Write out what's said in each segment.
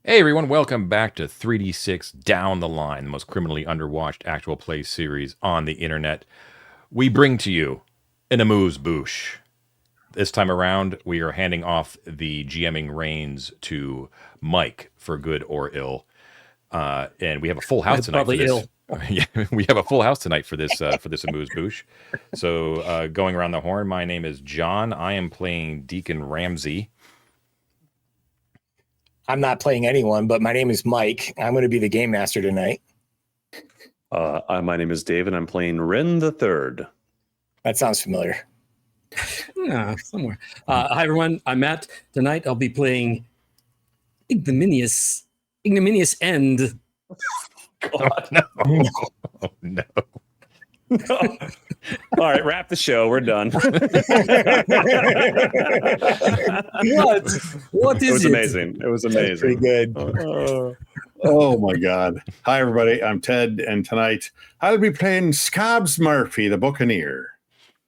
Hey everyone, welcome back to 3D6 Down the Line, the most criminally underwatched actual play series on the internet. We bring to you an Amuse-bouche. This time around, we are handing off the GMing reins to Mike for good or ill. And we have a full house tonight for this. Yeah, we have a full house tonight for this Amuse-bouche. So going around the horn, my name is John. I am playing Deacon Ramsey. I'm not playing anyone, but my name is Mike. I'm going to be the game master tonight. My name is Dave, and I'm playing Ren the Third. That sounds familiar. Yeah, somewhere. Hi, everyone. I'm Matt. Tonight, I'll be playing Ignominious End. God, no. Oh, no. All right, wrap the show. We're done. What is it? It was amazing. It was amazing. That's pretty good. Oh my God. Hi, everybody. I'm Ted, and tonight I'll be playing Scobbs Murphy, the Buccaneer.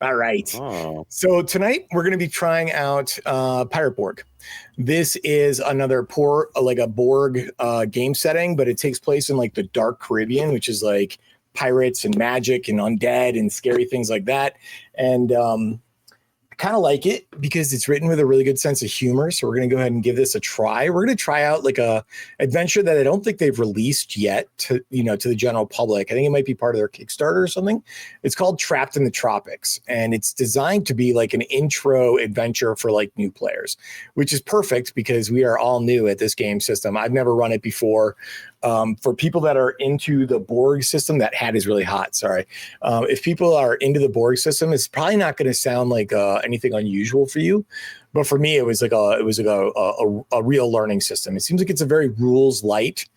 All right. Oh. So tonight we're going to be trying out Pirate Borg. This is another a Borg game setting, but it takes place in like the dark Caribbean, which is like pirates and magic and undead and scary things like that. And I kind of like it because it's written with a really good sense of humor. So we're going to go ahead and give this a try. We're going to try out like a adventure that I don't think they've released yet to the general public. I think it might be part of their Kickstarter or something. It's called Trapped in the Tropics, and it's designed to be like an intro adventure for like new players, which is perfect because we are all new at this game system. I've never run it before. For people that are into the Borg system, that hat is really hot. Sorry. If people are into the Borg system, it's probably not going to sound like anything unusual for you. But for me, it was like a real learning system. It seems like it's a very rules light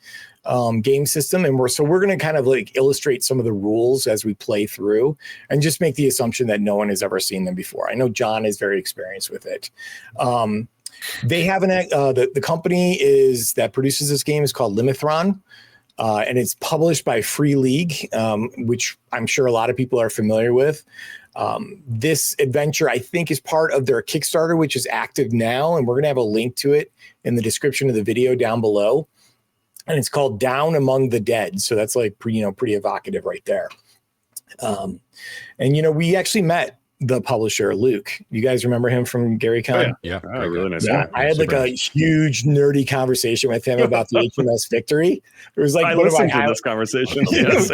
game system. And we're going to kind of like illustrate some of the rules as we play through and just make the assumption that no one has ever seen them before. I know John is very experienced with it. They have the company that produces this game is called Limithron, and it's published by Free League, which I'm sure a lot of people are familiar with. This adventure, I think, is part of their Kickstarter, which is active now, and we're going to have a link to it in the description of the video down below. And it's called Down Among the Dead, so that's like pretty evocative right there. And we actually met the publisher, Luke. You guys remember him from Gary Con? Oh, yeah. Oh, really nice. Yeah, I had like a huge nerdy conversation with him about the HMS Victory. It was like I listened to this conversation. Yes.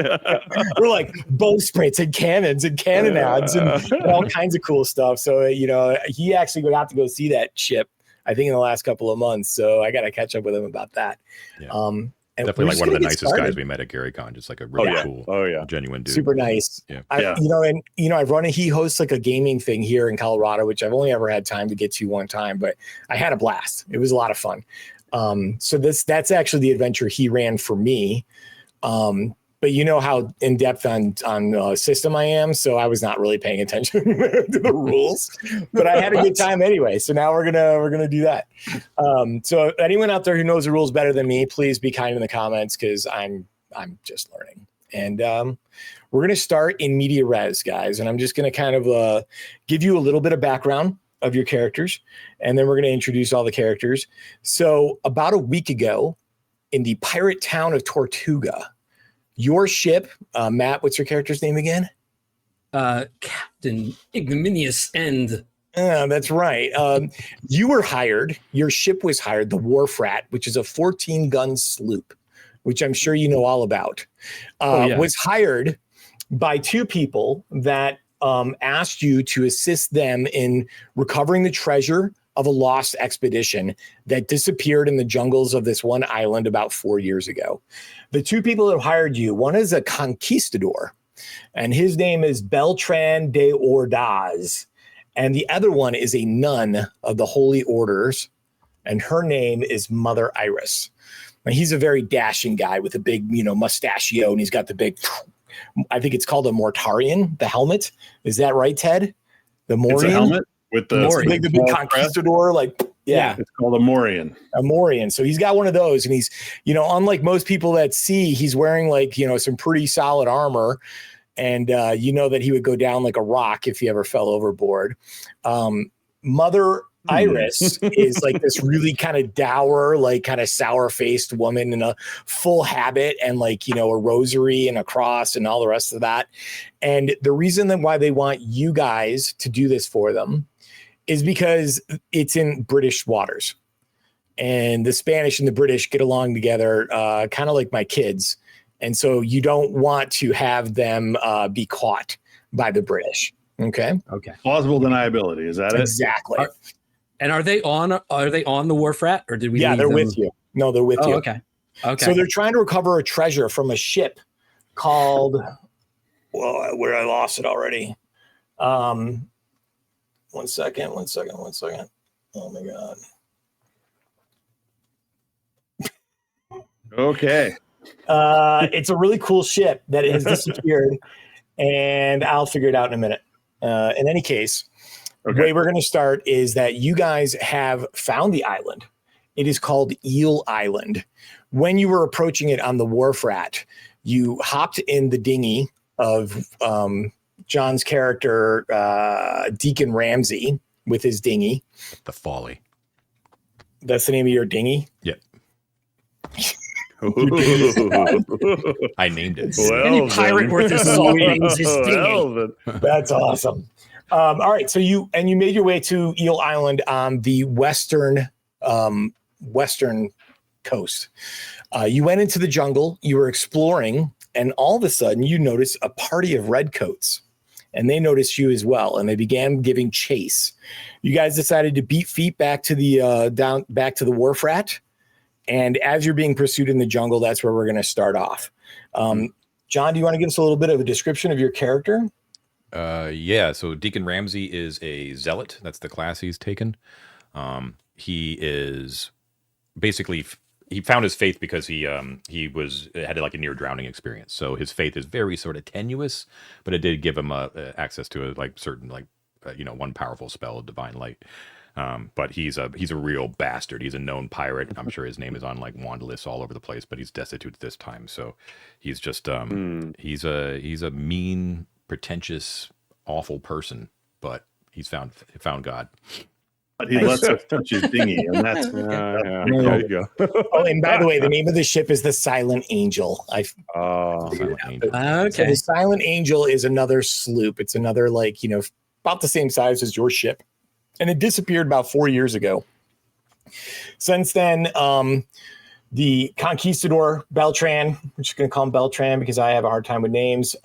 We're like bowsprits and cannons and cannonades and all kinds of cool stuff. So he actually got to go see that ship, I think, in the last couple of months. So I got to catch up with him about that. Yeah. Definitely like one of the nicest guys we met at Gary Con. Just like a really cool, genuine dude. Super nice. Yeah. He hosts like a gaming thing here in Colorado, which I've only ever had time to get to one time, but I had a blast. It was a lot of fun. So that's actually the adventure he ran for me. But you know how in depth on system I am, so I was not really paying attention to the rules. But I had a good time anyway. So now we're gonna do that. So anyone out there who knows the rules better than me, please be kind in the comments because I'm just learning. And we're gonna start in media res, guys. And I'm just gonna kind of give you a little bit of background of your characters, and then we're gonna introduce all the characters. So about a week ago, in the pirate town of Tortuga, your ship, Matt, what's your character's name again? Captain Ignominious End. That's right. You were hired. Your ship was hired, the Wharf Rat, which is a 14-gun sloop, which I'm sure you know all about. Was hired by two people that asked you to assist them in recovering the treasure of a lost expedition that disappeared in the jungles of this one island about 4 years ago. The two people that hired you, one is a conquistador, and his name is Beltran de Ordaz. And the other one is a nun of the Holy Orders, and her name is Mother Iris. Now, he's a very dashing guy with a big, mustachio, and he's got the big, I think it's called a Mortarian, the helmet. Is that right, Ted? The Morian? It's a helmet with the big conquistador, Yeah. It's called a Morian. A Morian. So he's got one of those, and he's, unlike most people at sea, he's wearing some pretty solid armor. And that he would go down like a rock if he ever fell overboard. Mother Iris is like this really kind of dour, like kind of sour-faced woman in a full habit and like, you know, a rosary and a cross and all the rest of that. And the reason that why they want you guys to do this for them is because it's in British waters. And the Spanish and the British get along together, kind of like my kids. And so you don't want to have them be caught by the British. Okay. Plausible deniability. Is that it? Exactly. And are they on the wharf rat, or did we? Yeah, leave they're them? with you. No, they're with you. Okay. Okay. So they're trying to recover a treasure from a ship called, well, where I lost it already. One second. Oh my God. Okay. It's a really cool ship that has disappeared, and I'll figure it out in a minute. In any case, the way we're going to start is that you guys have found the island. It is called Eel Island. When you were approaching it on the wharf rat, you hopped in the dinghy of John's character, Deacon Ramsey, with his dinghy. The Folly. That's the name of your dinghy? Yep. I named it. Any pirate worth his salt names his dinghy. That's awesome. All right, so you made your way to Eel Island on the western coast. You went into the jungle. You were exploring, and all of a sudden, you notice a party of redcoats, and they noticed you as well, and they began giving chase. You guys decided to beat feet back to the back to the wharf rat. And as you're being pursued in the jungle, that's where we're going to start off. John, do you want to give us a little bit of a description of your character? Yeah. So Deacon Ramsey is a zealot. That's the class he's taken. He is basically he found his faith because he had like a near drowning experience. So his faith is very sort of tenuous, but it did give him access to certain one powerful spell of divine light. But he's a real bastard. He's a known pirate. I'm sure his name is on like wand lists all over the place, but he's destitute at this time. So he's just he's a mean, pretentious, awful person. But he's found God. But he lets us touch his dinghy, and that's there you go. Oh, and by the way, the name of the ship is the Silent Angel. Silent Angel. Okay. So the Silent Angel is another sloop. It's another about the same size as your ship. And it disappeared about 4 years ago. Since then, the Conquistador Beltran, I'm just going to call him Beltran because I have a hard time with names,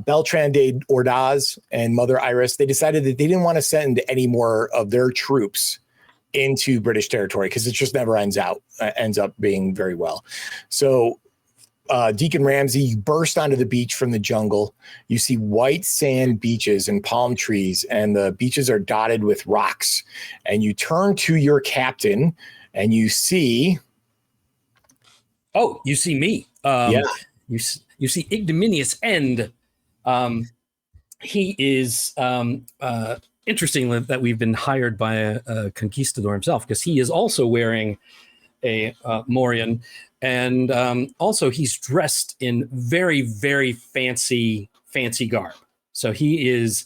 Beltran de Ordaz and Mother Iris, they decided that they didn't want to send any more of their troops into British territory because it just never ends up being very well. So Deacon Ramsey, you burst onto the beach from the jungle. You see white sand beaches and palm trees, and the beaches are dotted with rocks. And you turn to your captain, and you see. Oh, you see me. Yeah. You see Ignominious End. He is interesting that we've been hired by a conquistador himself, because he is also wearing a Morian. And also he's dressed in very, very fancy garb. So he is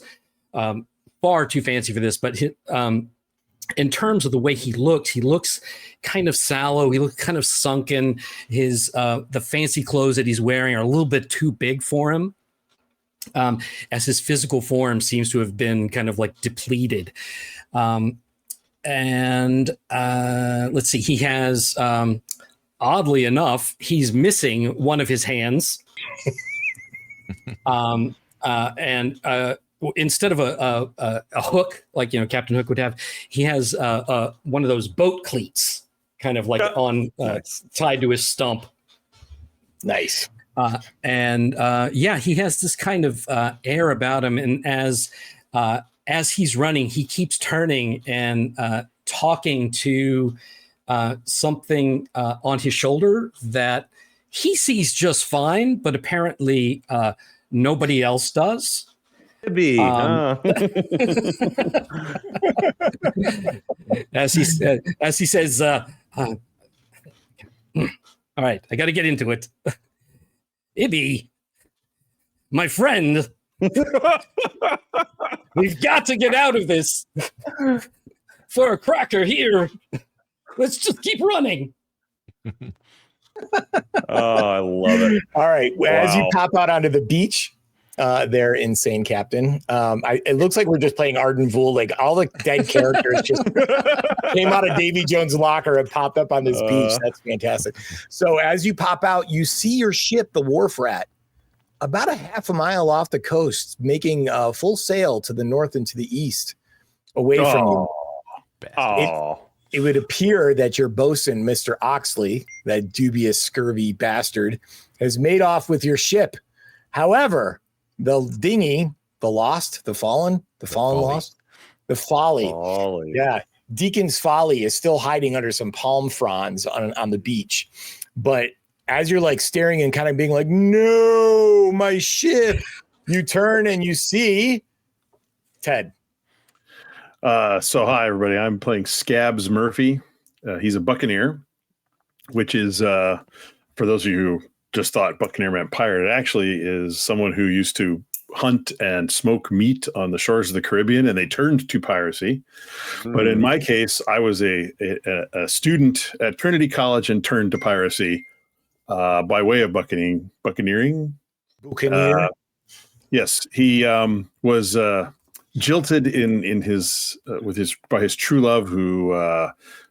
far too fancy for this. But in terms of the way he looks kind of sallow. He looks kind of sunken. His the fancy clothes that he's wearing are a little bit too big for him. As his physical form seems to have been kind of like depleted. And let's see, he has... oddly enough, he's missing one of his hands. Instead of a hook, like Captain Hook would have, he has one of those boat cleats, kind of like on tied to his stump. Nice. He has this kind of air about him, and as he's running, he keeps turning and talking to something on his shoulder that he sees just fine, but apparently nobody else does. Could be. As he says, all right, I got to get into it. Ibby, my friend, we've got to get out of this. for a cracker here. Let's just keep running. Oh, I love it. All right. As you Wow. pop out onto the beach, there, insane captain. It looks like we're just playing Arden Vool. Like all the dead characters just came out of Davy Jones' locker and popped up on this beach. That's fantastic. So as you pop out, you see your ship, the Wharf Rat, about a half a mile off the coast, making full sail to the north and to the east, away from you. Oh. It would appear that your bosun, Mr. Oxley, that dubious, scurvy bastard, has made off with your ship. However, the dinghy, the Lost, the Fallen Folly. Lost, the Folly. Ollie. Yeah. Deacon's Folly is still hiding under some palm fronds on the beach. But as you're like staring and kind of being like, no, my ship, you turn and you see Ted. So hi everybody, I'm playing Scabs Murphy. He's a buccaneer, which is for those of you who just thought buccaneer meant pirate, it actually is someone who used to hunt and smoke meat on the shores of the Caribbean, and they turned to piracy. But in my case, I was a student at Trinity College and turned to piracy by way of buccaneering. Buccaneer. Yes, he was jilted in his by his true love, who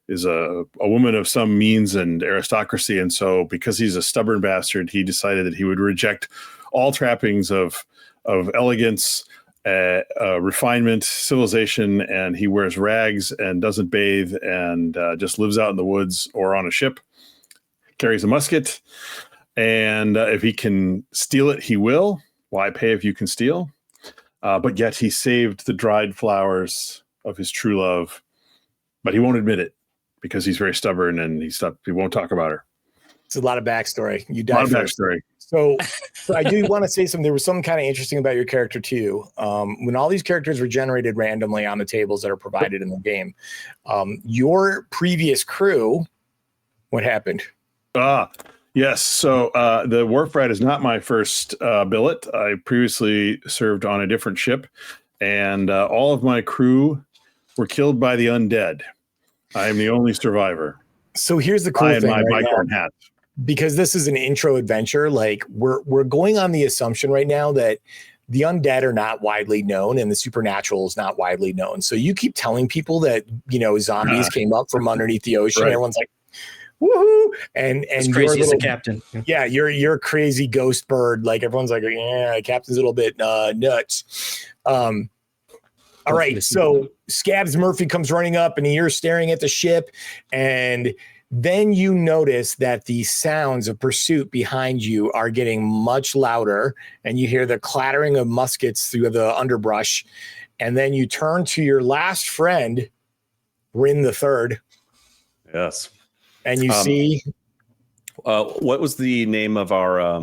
is a woman of some means and aristocracy, and so because he's a stubborn bastard, he decided that he would reject all trappings of elegance, refinement, civilization, and he wears rags and doesn't bathe and just lives out in the woods or on a ship, carries a musket, and if he can steal it, he will. Why pay if you can steal? But yet he saved the dried flowers of his true love, but he won't admit it because he's very stubborn and he won't talk about her. It's a lot of backstory. You A died lot of first. backstory. So I do want to say something. There was something kind of interesting about your character too. When all these characters were generated randomly on the tables that are provided in the game, your previous crew, what happened? Yes. So the Wharf Rat is not my first billet. I previously served on a different ship, and all of my crew were killed by the undead. I am the only survivor. So here's the cool I and thing, my right now, bicorn hat. because this is an intro adventure. Like we're going on the assumption right now that the undead are not widely known and the supernatural is not widely known. So you keep telling people that zombies came up from underneath the ocean. Right. Everyone's like, woohoo! And It's your crazy as a little- captain. Yeah, you're crazy ghost bird. Like everyone's like, yeah, captain's a little bit nuts. All right, so Scabs Murphy comes running up and you're staring at the ship, and then you notice that the sounds of pursuit behind you are getting much louder, and you hear the clattering of muskets through the underbrush, and then you turn to your last friend, Rin the Third, Yes. and you see What was the name of our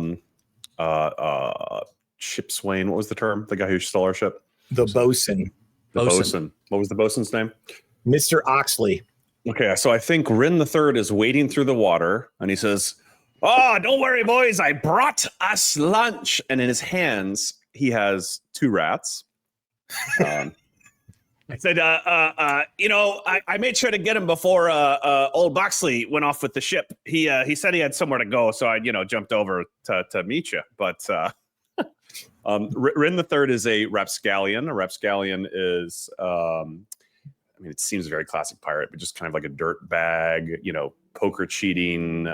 ship swain? What was the term? The guy who stole our ship? the bosun, The Bosun. bosun. What was the bosun's name? Mr. Oxley. Okay, so I think Rin the Third is wading through the water, and he says, "Oh, don't worry, boys. I brought us lunch." And in his hands, he has 2 rats. I said, I made sure to get him before old Boxley went off with the ship. He said he had somewhere to go, so I jumped over to meet you. But Rin the Third is a rapscallion. A rapscallion is, it seems a very classic pirate, but just kind of like a dirt bag, poker cheating,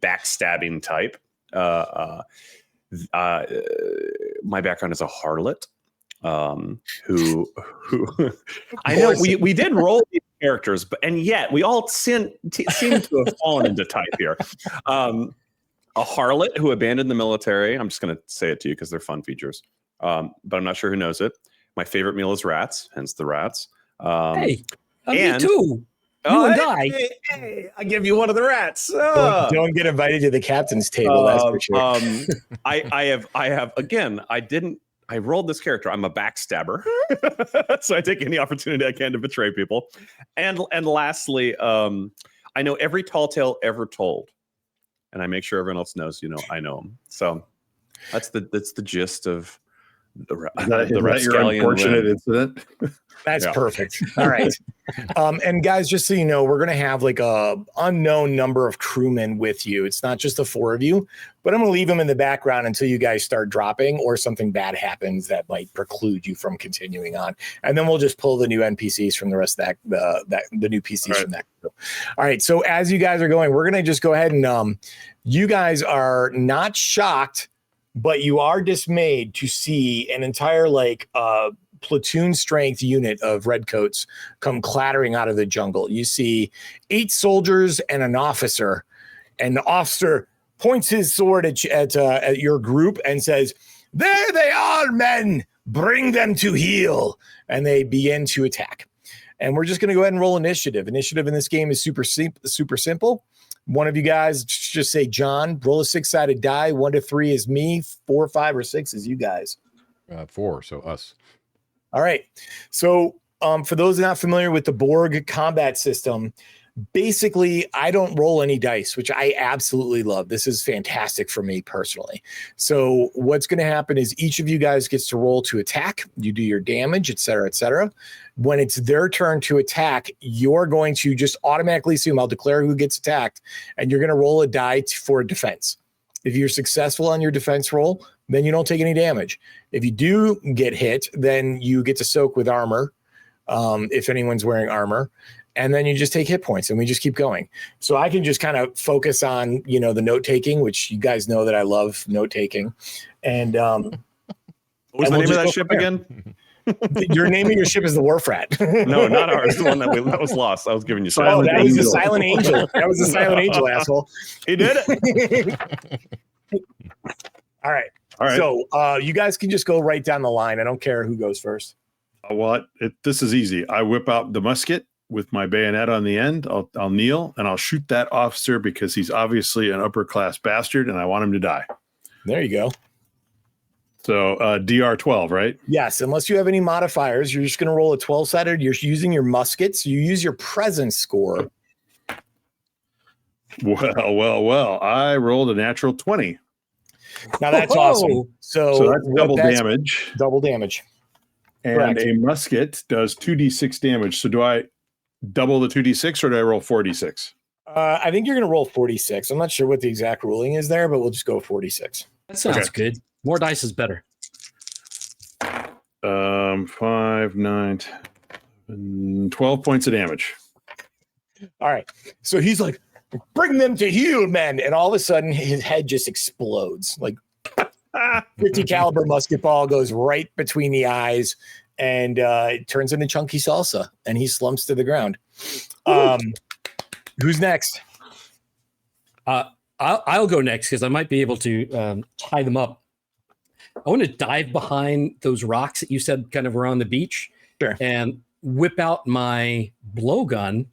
backstabbing type. My background is a harlot. Who I know we did roll these characters, and yet we all seem to have fallen into type here. A harlot who abandoned the military. I'm just going to say it to you because they're fun features, but I'm not sure who knows it. My favorite meal is rats, hence the rats. Hey, me and- too. You and I. Hey, I give you one of the rats. Don't get invited to the captain's table. That's for sure. I have again. I rolled this character. I'm a backstabber, so I take any opportunity I can to betray people. And lastly, I know every tall tale ever told, and I make sure everyone else knows. I know them. So that's the gist of Is that your rapscallion unfortunate limb. incident? That's Yeah. perfect. All right. And guys, just so you know, we're going to have like a unknown number of crewmen with you. It's not just the 4 of you, but I'm going to leave them in the background until you guys start dropping or something bad happens that might preclude you from continuing on. And then we'll just pull the new NPCs from the rest of the new PCs from that group. All right. So as you guys are going, we're going to just go ahead and you guys are not shocked, but you are dismayed to see an entire platoon strength unit of redcoats come clattering out of the jungle. You see 8 soldiers and an officer, and the officer points his sword at your group and says, "There they are, men, bring them to heel." And they begin to attack. And we're just going to go ahead and roll initiative. Initiative in this game is super simple. One of you guys just say John, roll a 6-sided die. 1 to 3 is me, 4, 5, or 6 is you guys. 4, so us. All right. So for those not familiar with the Borg combat system, basically, I don't roll any dice, which I absolutely love. This is fantastic for me personally. So what's going to happen is each of you guys gets to roll to attack. You do your damage, et cetera, et cetera. When it's their turn to attack, you're going to just automatically assume I'll declare who gets attacked, and you're going to roll a die for defense. If you're successful on your defense roll, then you don't take any damage. If you do get hit, then you get to soak with armor, if anyone's wearing armor, and then you just take hit points, and we just keep going. So I can just kind of focus on, the note taking, which you guys know that I love note taking. And What was the name of that ship again? Your name of your ship is the Wharf Rat. No, not ours. The one that was lost. I was giving you shit. Oh, that was the Silent Angel. That was the Silent Angel, asshole. He did it. All right. All right. So you guys can just go right down the line. I don't care who goes first. This is easy. I whip out the musket with my bayonet on the end. I'll kneel and I'll shoot that officer because he's obviously an upper class bastard and I want him to die. There you go. So DR 12, right? Yes, unless you have any modifiers, you're just going to roll a 12-sided. You're using your muskets. You use your presence score. Well. I rolled a natural 20. Now that's awesome. So that's double damage. Double damage. And Correct. a musket does 2d6 damage. So do I double the 2d6 or do I roll 4d6? I think you're going to roll 46. I'm not sure what the exact ruling is there, but we'll just go 46. That sounds good. More dice is better. 5, 9, 10, 12 points of damage. All right. So he's like, "Bring them to heel, men." And all of a sudden his head just explodes. Like 50 caliber musket ball goes right between the eyes and it turns into chunky salsa and he slumps to the ground. Who's next? I'll go next because I might be able to tie them up. I want to dive behind those rocks that you said kind of were on the beach. Sure. And whip out my blowgun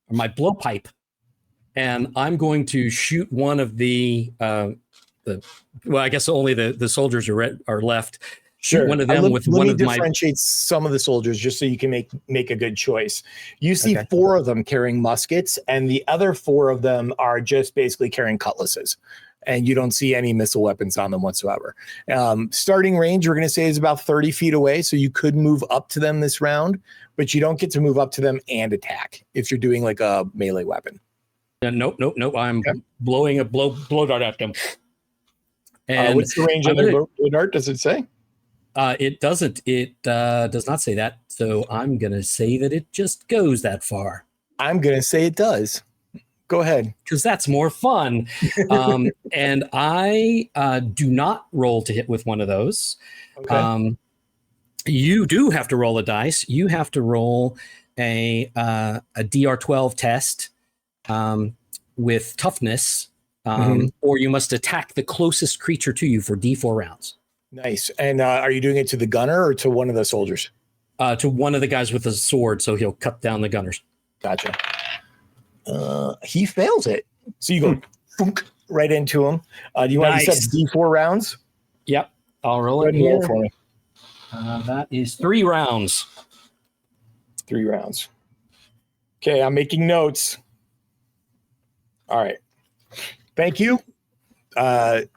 or my blowpipe. And I'm going to shoot one of I guess only the soldiers are left. Shoot Sure. one of them with let one me of my. differentiate some of the soldiers just so you can make a good choice. You see 4 of them carrying muskets, and the other 4 of them are just basically carrying cutlasses, and you don't see any missile weapons on them whatsoever. Starting range, we're going to say, is about 30 feet away, so you could move up to them this round, but you don't get to move up to them and attack if you're doing like a melee weapon. Nope. I'm blowing a blow dart at them. And what's the range of your blow dart? Does it say? It doesn't. It does not say that. So I'm going to say that it just goes that far. I'm going to say it does. Go ahead. Because that's more fun. And I do not roll to hit with one of those. Okay. You do have to roll a dice. You have to roll a DR12 test with toughness, or you must attack the closest creature to you for D4 rounds. Nice. And are you doing it to the gunner or to one of the soldiers? To one of the guys with a sword, so he'll cut down the gunners. Gotcha. He fails it. So you go thunk right into him. Do you want to set D4 rounds? Yep. I'll roll Go it ahead and roll here. for me. That is 3 rounds. 3 rounds. Okay, I'm making notes. All right. Thank you.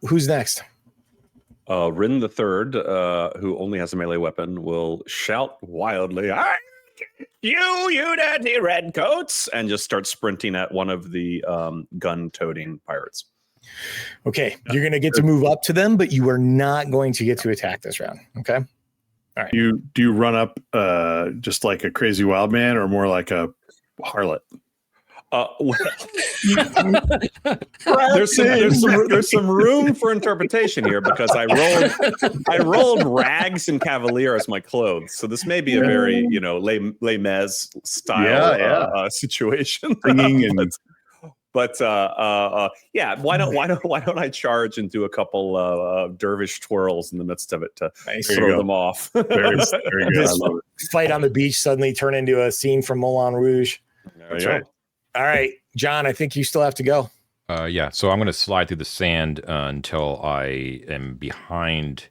Who's next? Rin the Third, who only has a melee weapon, will shout wildly, you dirty redcoats, and just start sprinting at one of the gun-toting pirates. Okay, you're going to get to move up to them, but you are not going to get to attack this round. Okay. All right. Do you run up just like a crazy wild man, or more like a harlot? There's some room for interpretation here, because I rolled rags and cavalier as my clothes, so this may be a very Les Mis style situation. Singing and But why don't I charge and do a couple dervish twirls in the midst of it to throw them off? Very good. I love it. Fight on the beach suddenly turn into a scene from Moulin Rouge. That's right. All right, John, I think you still have to go. So I'm going to slide through the sand until I am behind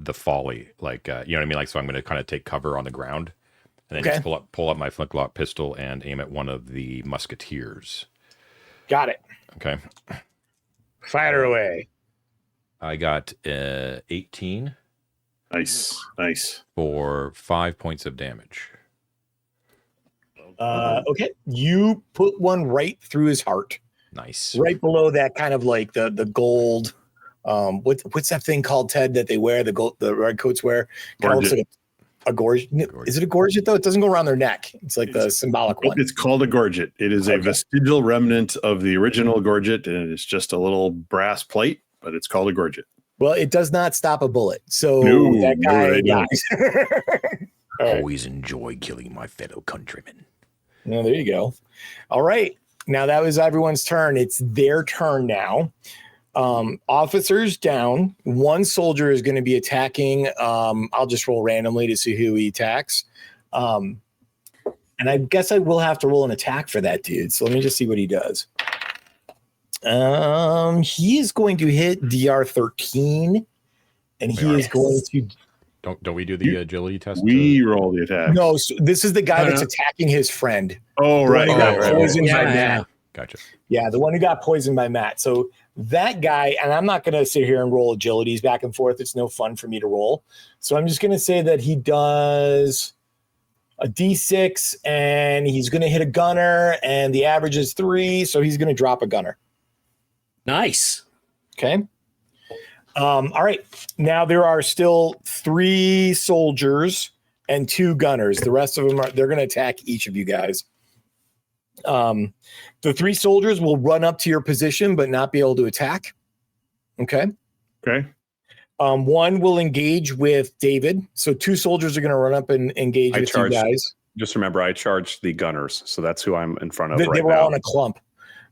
the folly. Like, you know what I mean? Like, so I'm going to kind of take cover on the ground and then just pull up my flintlock pistol and aim at one of the musketeers. Got it. Okay. Fire away. I got 18. Nice. For 5 points of damage. Okay. You put one right through his heart. Nice. Right below that kind of like the gold. What's that thing called, Ted, that they wear, the redcoats wear? Kind of looks like a gorget. Is it a gorget though? It doesn't go around their neck. It's like the symbolic one. It's called a gorget. It is a vestigial remnant of the original gorget, and it's just a little brass plate, but it's called a gorget. Well, it does not stop a bullet. So that guy dies. Always enjoy killing my fellow countrymen. No, there you go. All right. Now that was everyone's turn. It's their turn now. Officers down. One soldier is going to be attacking. I'll just roll randomly to see who he attacks. And I guess I will have to roll an attack for that dude. So let me just see what he does. He is going to hit DR 13, and he is going to. Don't we do the agility test? We roll the attack. No, so this is the guy that's attacking his friend. Oh, right. Poisoned by Matt. Gotcha. Yeah, the one who got poisoned by Matt. So that guy, and I'm not going to sit here and roll agilities back and forth. It's no fun for me to roll. So I'm just going to say that he does a D6, and he's going to hit a gunner, and the average is 3, so he's going to drop a gunner. Nice. Okay. All right. Now there are still 3 soldiers and 2 gunners. The rest of them they're going to attack each of you guys. The 3 soldiers will run up to your position, but not be able to attack. Okay. One will engage with David. So 2 soldiers are going to run up and engage with you guys. Just remember, I charged the gunners, so that's who I'm in front of right now. They were all in a clump.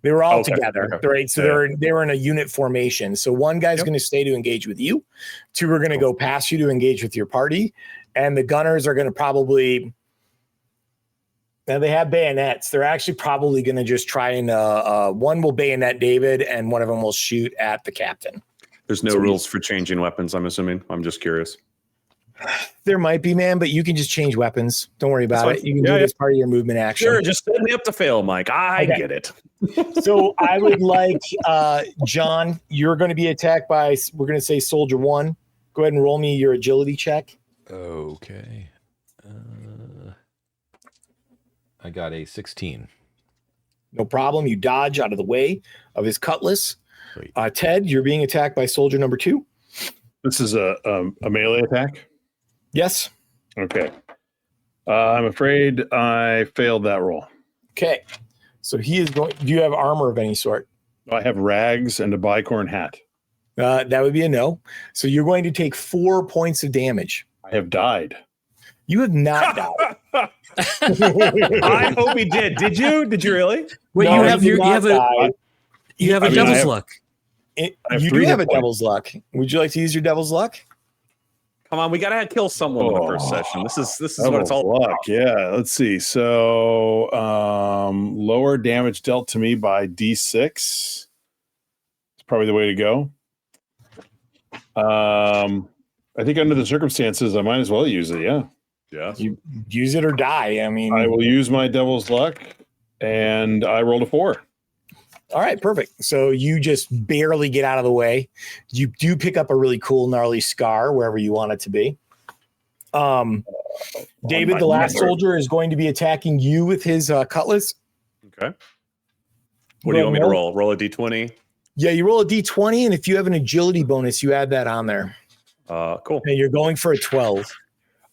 They were all together, okay. Right? So they were in a unit formation. So one guy's going to stay to engage with you. 2 are going to go past you to engage with your party. And the gunners are going to probably... Now they have bayonets. They're actually probably going to just try and... one will bayonet David, and one of them will shoot at the captain. There's no rules for changing weapons, I'm assuming. I'm just curious. There might be, man, but you can just change weapons. Don't worry about it. You can do it as part of your movement action. Sure, just set me up to fail, Mike. I get it. So I would like, John, you're going to be attacked by, we're going to say Soldier 1. Go ahead and roll me your agility check. Okay. I got a 16. No problem. You dodge out of the way of his cutlass. Ted, you're being attacked by Soldier number 2. This is a melee attack? Yes. Okay. I'm afraid I failed that roll. Okay. So he is going. Do you have armor of any sort? I have rags and a bicorn hat. That would be a no. So you're going to take 4 points of damage. I have died. You have not died. I hope he did. Did you? Did you really? Wait, No, you have a devil's luck. You do have a devil's luck. Would you like to use your devil's luck? Come on, we gotta kill someone in the first session. This is what it's all about. Yeah, let's see. So lower damage dealt to me by D6. It's probably the way to go. I think under the circumstances, I might as well use it. Yeah. Yeah. You use it or die. I mean, I will use my devil's luck, and I rolled a 4. All right, perfect. So you just barely get out of the way. You do pick up a really cool, gnarly scar wherever you want it to be. David, the last soldier, is going to be attacking you with his cutlass. Okay. What do you want me to roll? Roll a d20? Yeah, you roll a d20, and if you have an agility bonus, you add that on there. Cool. And you're going for a 12.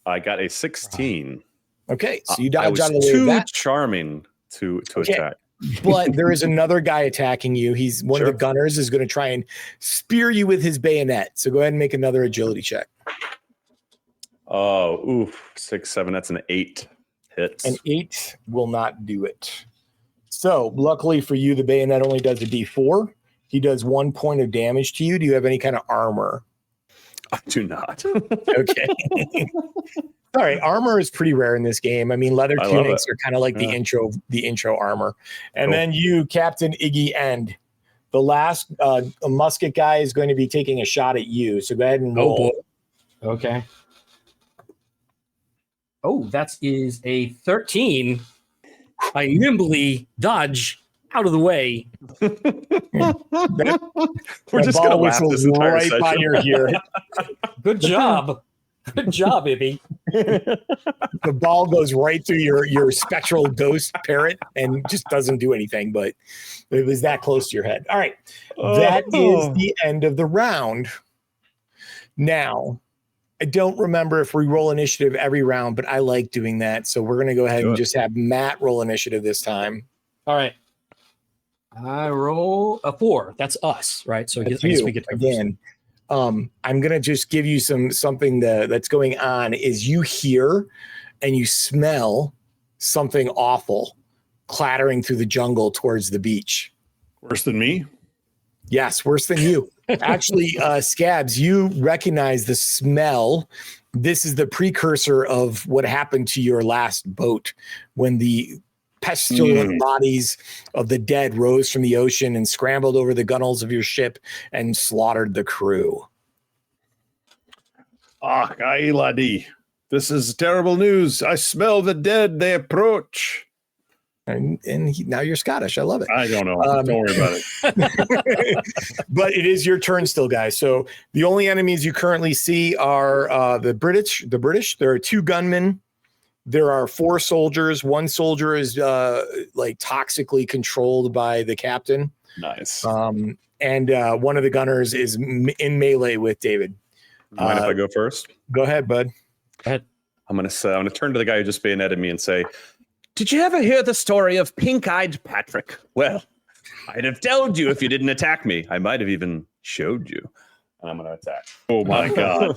I got a 16. Okay, so you dodge out of the way of too that. charming to attack. But there is another guy attacking you. He's one of the gunners is going to try and spear you with his bayonet. So go ahead and make another agility check. Oh, oof. 6, 7. That's an 8 hits. An 8 will not do it. So luckily for you, the bayonet only does a d4. He does 1 point of damage to you. Do you have any kind of armor? I do not. Okay. All right. Armor is pretty rare in this game. I mean, leather tunics are kind of like the intro armor. And then you, Captain Iggy End. The last musket guy is going to be taking a shot at you. So go ahead and roll. Oh, okay. Oh, that is a 13. I nimbly dodge out of the way. We're just going to laugh this entire right session. by your ear. Good job. Good job, Ibby. The ball goes right through your spectral ghost parrot and just doesn't do anything, but it was that close to your head. All right. That is the end of the round. Now, I don't remember if we roll initiative every round, but I like doing that. So we're going to go ahead and just have Matt roll initiative this time. All right. I roll a 4. That's us, right? So I guess we get to again. I'm gonna just give you something that's going on. Is you hear and you smell something awful clattering through the jungle towards the beach. Worse than me? Yes, worse than you. Actually, Scabs, you recognize the smell. This is the precursor of what happened to your last boat when the pestilent bodies of the dead rose from the ocean and scrambled over the gunwales of your ship and slaughtered the crew. Ah, Ailadi. This is terrible news. I smell the dead. They approach. And now you're Scottish. I love it. I don't know. Don't worry about it. But it is your turn still, guys. So the only enemies you currently see are the British. There are 2 gunmen. There are 4 soldiers. 1 soldier is like toxically controlled by the captain. Nice. And one of the gunners is in melee with David. Mind if I go first? Go ahead, bud. Go ahead. I'm gonna turn to the guy who just bayoneted me and say, "Did you ever hear the story of Pink-Eyed Patrick? Well, I'd have told you if you didn't attack me. I might have even showed you." And I'm gonna attack. Oh my God.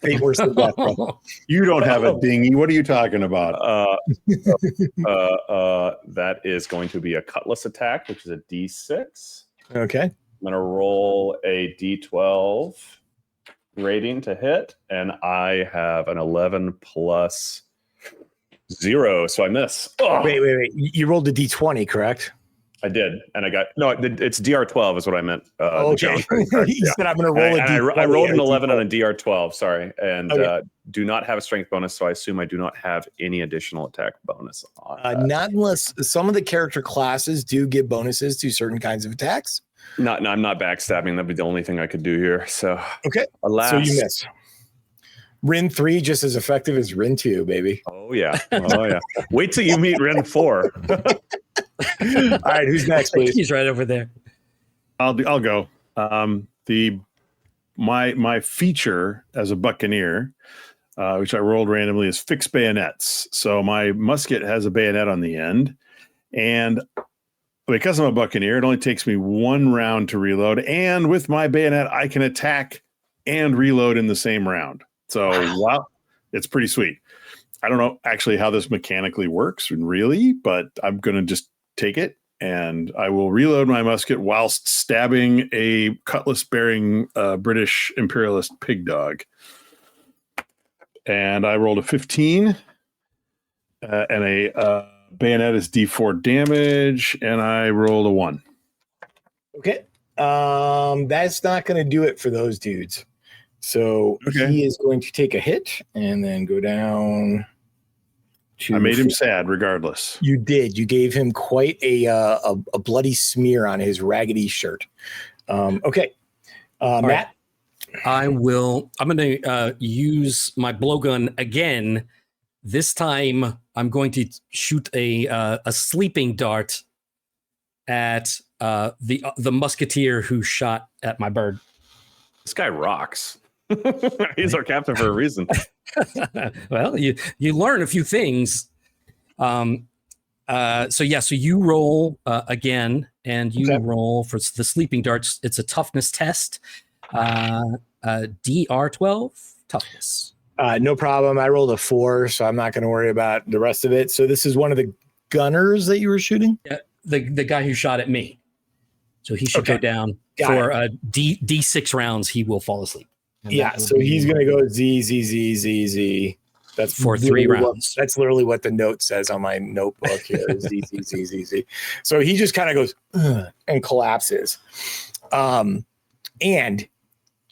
Fate worse than death, bro. You don't have a dinghy. What are you talking about? That is going to be a cutlass attack, which is a D6. Okay. I'm gonna roll a D12 rating to hit, and I have an 11 plus 0, so I miss. Oh. Wait. You rolled a D20, correct? I did, and I got it's DR12 is what I meant. Okay. You said I'm going to roll a D20. I rolled an 11 on a DR12. Sorry, and do not have a strength bonus, so I assume I do not have any additional attack bonus on. Not unless some of the character classes do give bonuses to certain kinds of attacks. No, I'm not backstabbing. That'd be the only thing I could do here. So okay, alas. So you miss. Rin 3 just as effective as Rin 2, baby. Oh yeah. Wait till you meet Rin 4. All right, who's next, please? He's right over there. I'll go. My feature as a buccaneer, which I rolled randomly, is fixed bayonets. So my musket has a bayonet on the end, and because I'm a buccaneer, it only takes me 1 round to reload. And with my bayonet, I can attack and reload in the same round. So wow, it's pretty sweet. I don't know actually how this mechanically works, really, but I'm going to just take it, and I will reload my musket whilst stabbing a cutlass-bearing British imperialist pig dog. And I rolled a 15, and a bayonet is D4 damage, and I rolled a 1. Okay. That's not going to do it for those dudes. So he is going to take a hit and then go down to. I made him sad regardless. You did. You gave him quite a bloody smear on his raggedy shirt. Okay, Matt. Right. I'm going to use my blowgun again. This time, I'm going to shoot a sleeping dart at the musketeer who shot at my bird. This guy rocks. He's our captain for a reason. Well, you learn a few things. So you roll again, and you roll for the sleeping darts. It's a toughness test. DR12 toughness. No problem. I rolled a 4, so I'm not going to worry about the rest of it. So this is one of the gunners that you were shooting? Yeah, the guy who shot at me. So he should go down for D6 rounds. He will fall asleep. Yeah, so he's going to go Z. That's for 3 rounds. That's literally what the note says on my notebook here. Z. So he just kind of goes and collapses. And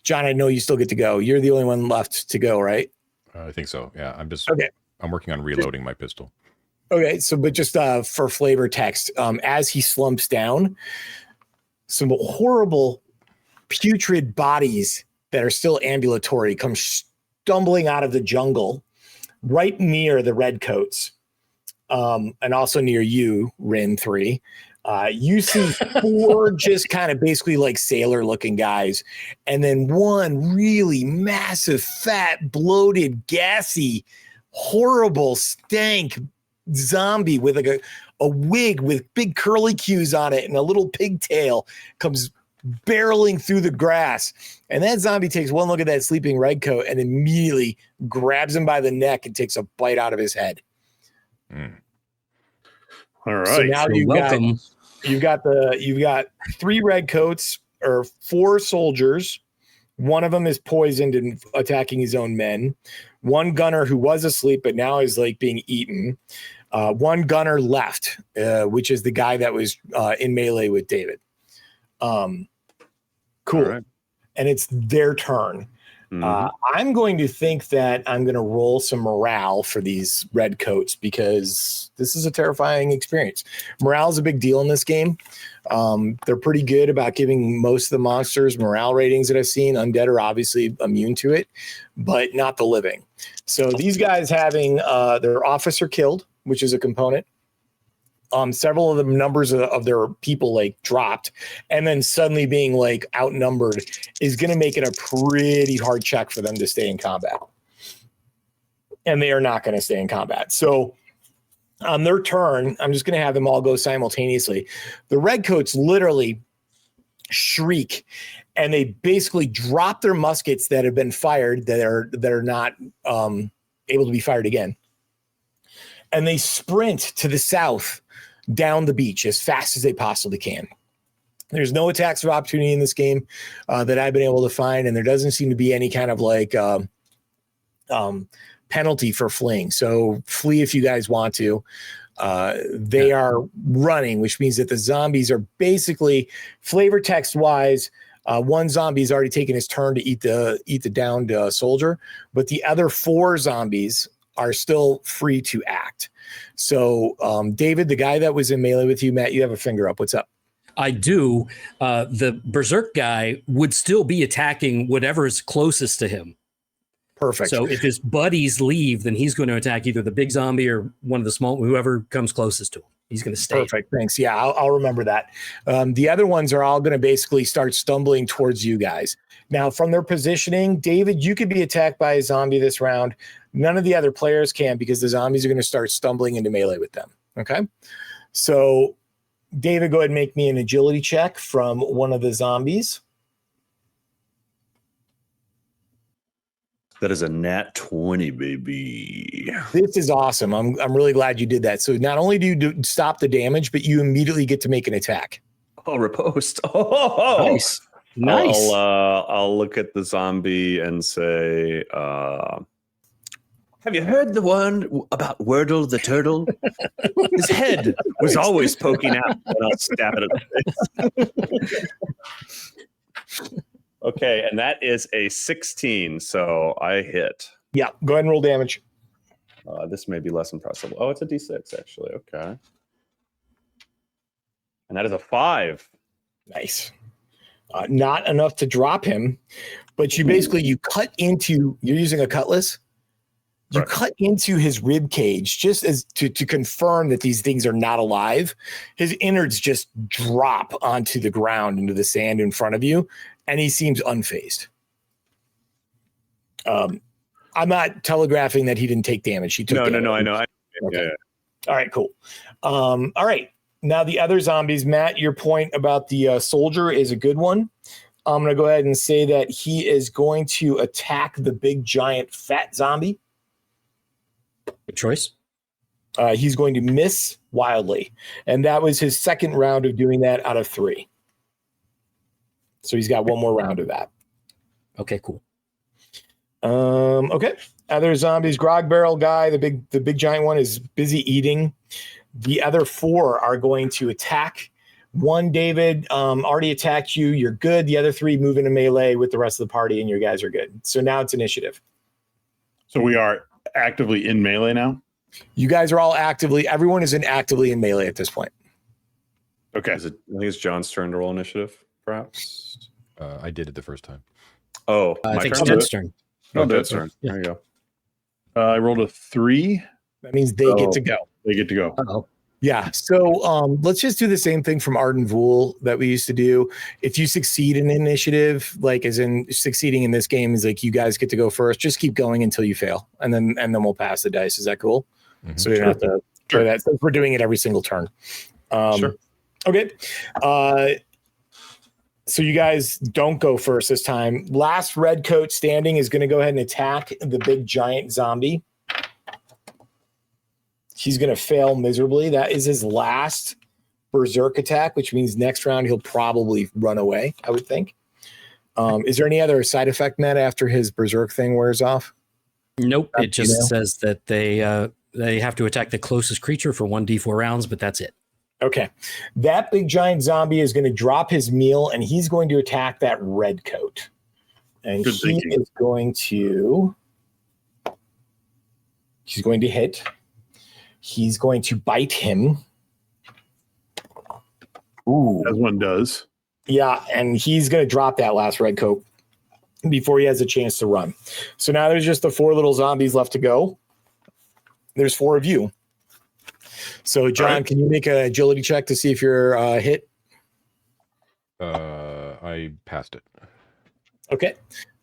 John, I know you still get to go. You're the only one left to go, right? I think so. Yeah, I'm working on reloading my pistol. Okay, so but just for flavor text, as he slumps down, some horrible putrid bodies that are still ambulatory come stumbling out of the jungle right near the redcoats, and also near you, Rin 3. You see 4 just kind of basically like sailor looking guys, and then one really massive, fat, bloated, gassy, horrible stank zombie with like a wig with big curly cues on it and a little pigtail comes barreling through the grass. And that zombie takes one look at that sleeping redcoat and immediately grabs him by the neck and takes a bite out of his head. All right. So now you've got 3 redcoats or 4 soldiers. One of them is poisoned and attacking his own men. 1 gunner who was asleep but now is like being eaten. 1 gunner left, which is the guy that was in melee with David. Cool. Right. And it's their turn. I'm going to think that I'm going to roll some morale for these redcoats because this is a terrifying experience. Morale is a big deal in this game. They're pretty good about giving most of the monsters morale ratings that I've seen. Undead are obviously immune to it, but not the living. So these guys having their officer killed, which is a component. Several of the numbers of their people like dropped, and then suddenly being like outnumbered is going to make it a pretty hard check for them to stay in combat. And they are not going to stay in combat. So on their turn, I'm just going to have them all go simultaneously. The redcoats literally shriek, and they basically drop their muskets that have been fired that are not able to be fired again. And they sprint to the south down the beach as fast as they possibly can. There's no attacks of opportunity in this game that I've been able to find, and there doesn't seem to be any kind of like penalty for fleeing. So flee if you guys want to. They are running, which means that the zombies are basically flavor text wise. 1 zombie's already taken his turn to eat the downed soldier, but the other 4 zombies are still free to act. So, David, the guy that was in melee with you, Matt, you have a finger up. What's up? I do. The berserk guy would still be attacking whatever is closest to him. Perfect. So if his buddies leave, then he's going to attack either the big zombie or one of the small, whoever comes closest to him. He's going to stay. Perfect. Thanks. Yeah, I'll remember that. The other ones are all going to basically start stumbling towards you guys. Now, from their positioning, David, you could be attacked by a zombie this round. None of the other players can because the zombies are going to start stumbling into melee with them. Okay. So, David, go ahead and make me an agility check from one of the zombies. That is a nat 20, baby. This is awesome. I'm really glad you did that. So not only do you stop the damage, but you immediately get to make an attack. Oh, riposte. Oh, nice. Nice. I'll look at the zombie and say, have you heard the one about Wordle the turtle? His head was always poking out when I stab it at the face. Okay, and that is a 16, so I hit. Yeah, go ahead and roll damage. This may be less impressive. Oh, it's a D6 actually. Okay, and that is a 5. Nice. Not enough to drop him, but you cut into. You're using a cutlass. You Right. cut into his rib cage just as to confirm that these things are not alive. His innards just drop onto the ground into the sand in front of you, and he seems unfazed. I'm not telegraphing that he didn't take damage. He took damage. No, I know. Okay. All right, cool. All right. Now the other zombies, Matt, your point about the soldier is a good one. I'm going to go ahead and say that he is going to attack the big, giant, fat zombie. Good choice. He's going to miss wildly. And that was his second round of doing that out of 3. So he's got one more round of that. Okay, cool. Okay. Other zombies, Grog Barrel guy, the big giant one is busy eating. The other 4 are going to attack. One, David, already attacked you. You're good. The other 3 move into melee with the rest of the party, and your guys are good. So now it's initiative. So we are actively in melee now. You guys are all everyone is actively in melee at this point. Okay. I think it's John's turn to roll initiative, perhaps. I did it the first time. Oh, I my think turn. Ted's turn. Oh, Ted's Ted's turn. Yeah. There you go. I rolled a 3. That means they get to go. They get to go. Uh-oh. Yeah. So let's just do the same thing from Arden Vool that we used to do. If you succeed in initiative, like as in succeeding in this game is like you guys get to go first. Just keep going until you fail, and then we'll pass the dice. Is that cool? Mhm. So we don't have to try that. Since we're doing it every single turn. Sure. Okay. So you guys don't go first this time. Last red coat standing is going to go ahead and attack the big giant zombie. He's going to fail miserably. That is his last berserk attack, which means next round he'll probably run away, I would think. Is there any other side effect, Matt, after his berserk thing wears off? Nope. It just says that they have to attack the closest creature for 1d4 rounds, but that's it. Okay. That big giant zombie is going to drop his meal, and he's going to attack that red coat. And Good he thinking. is going to... He's going to hit. He's going to bite him. Ooh. As one does. Yeah, and he's going to drop that last red coat before he has a chance to run. So now there's just the 4 little zombies left to go. There's 4 of you. So, John, right. Can you make an agility check to see if you're hit? I passed it. Okay.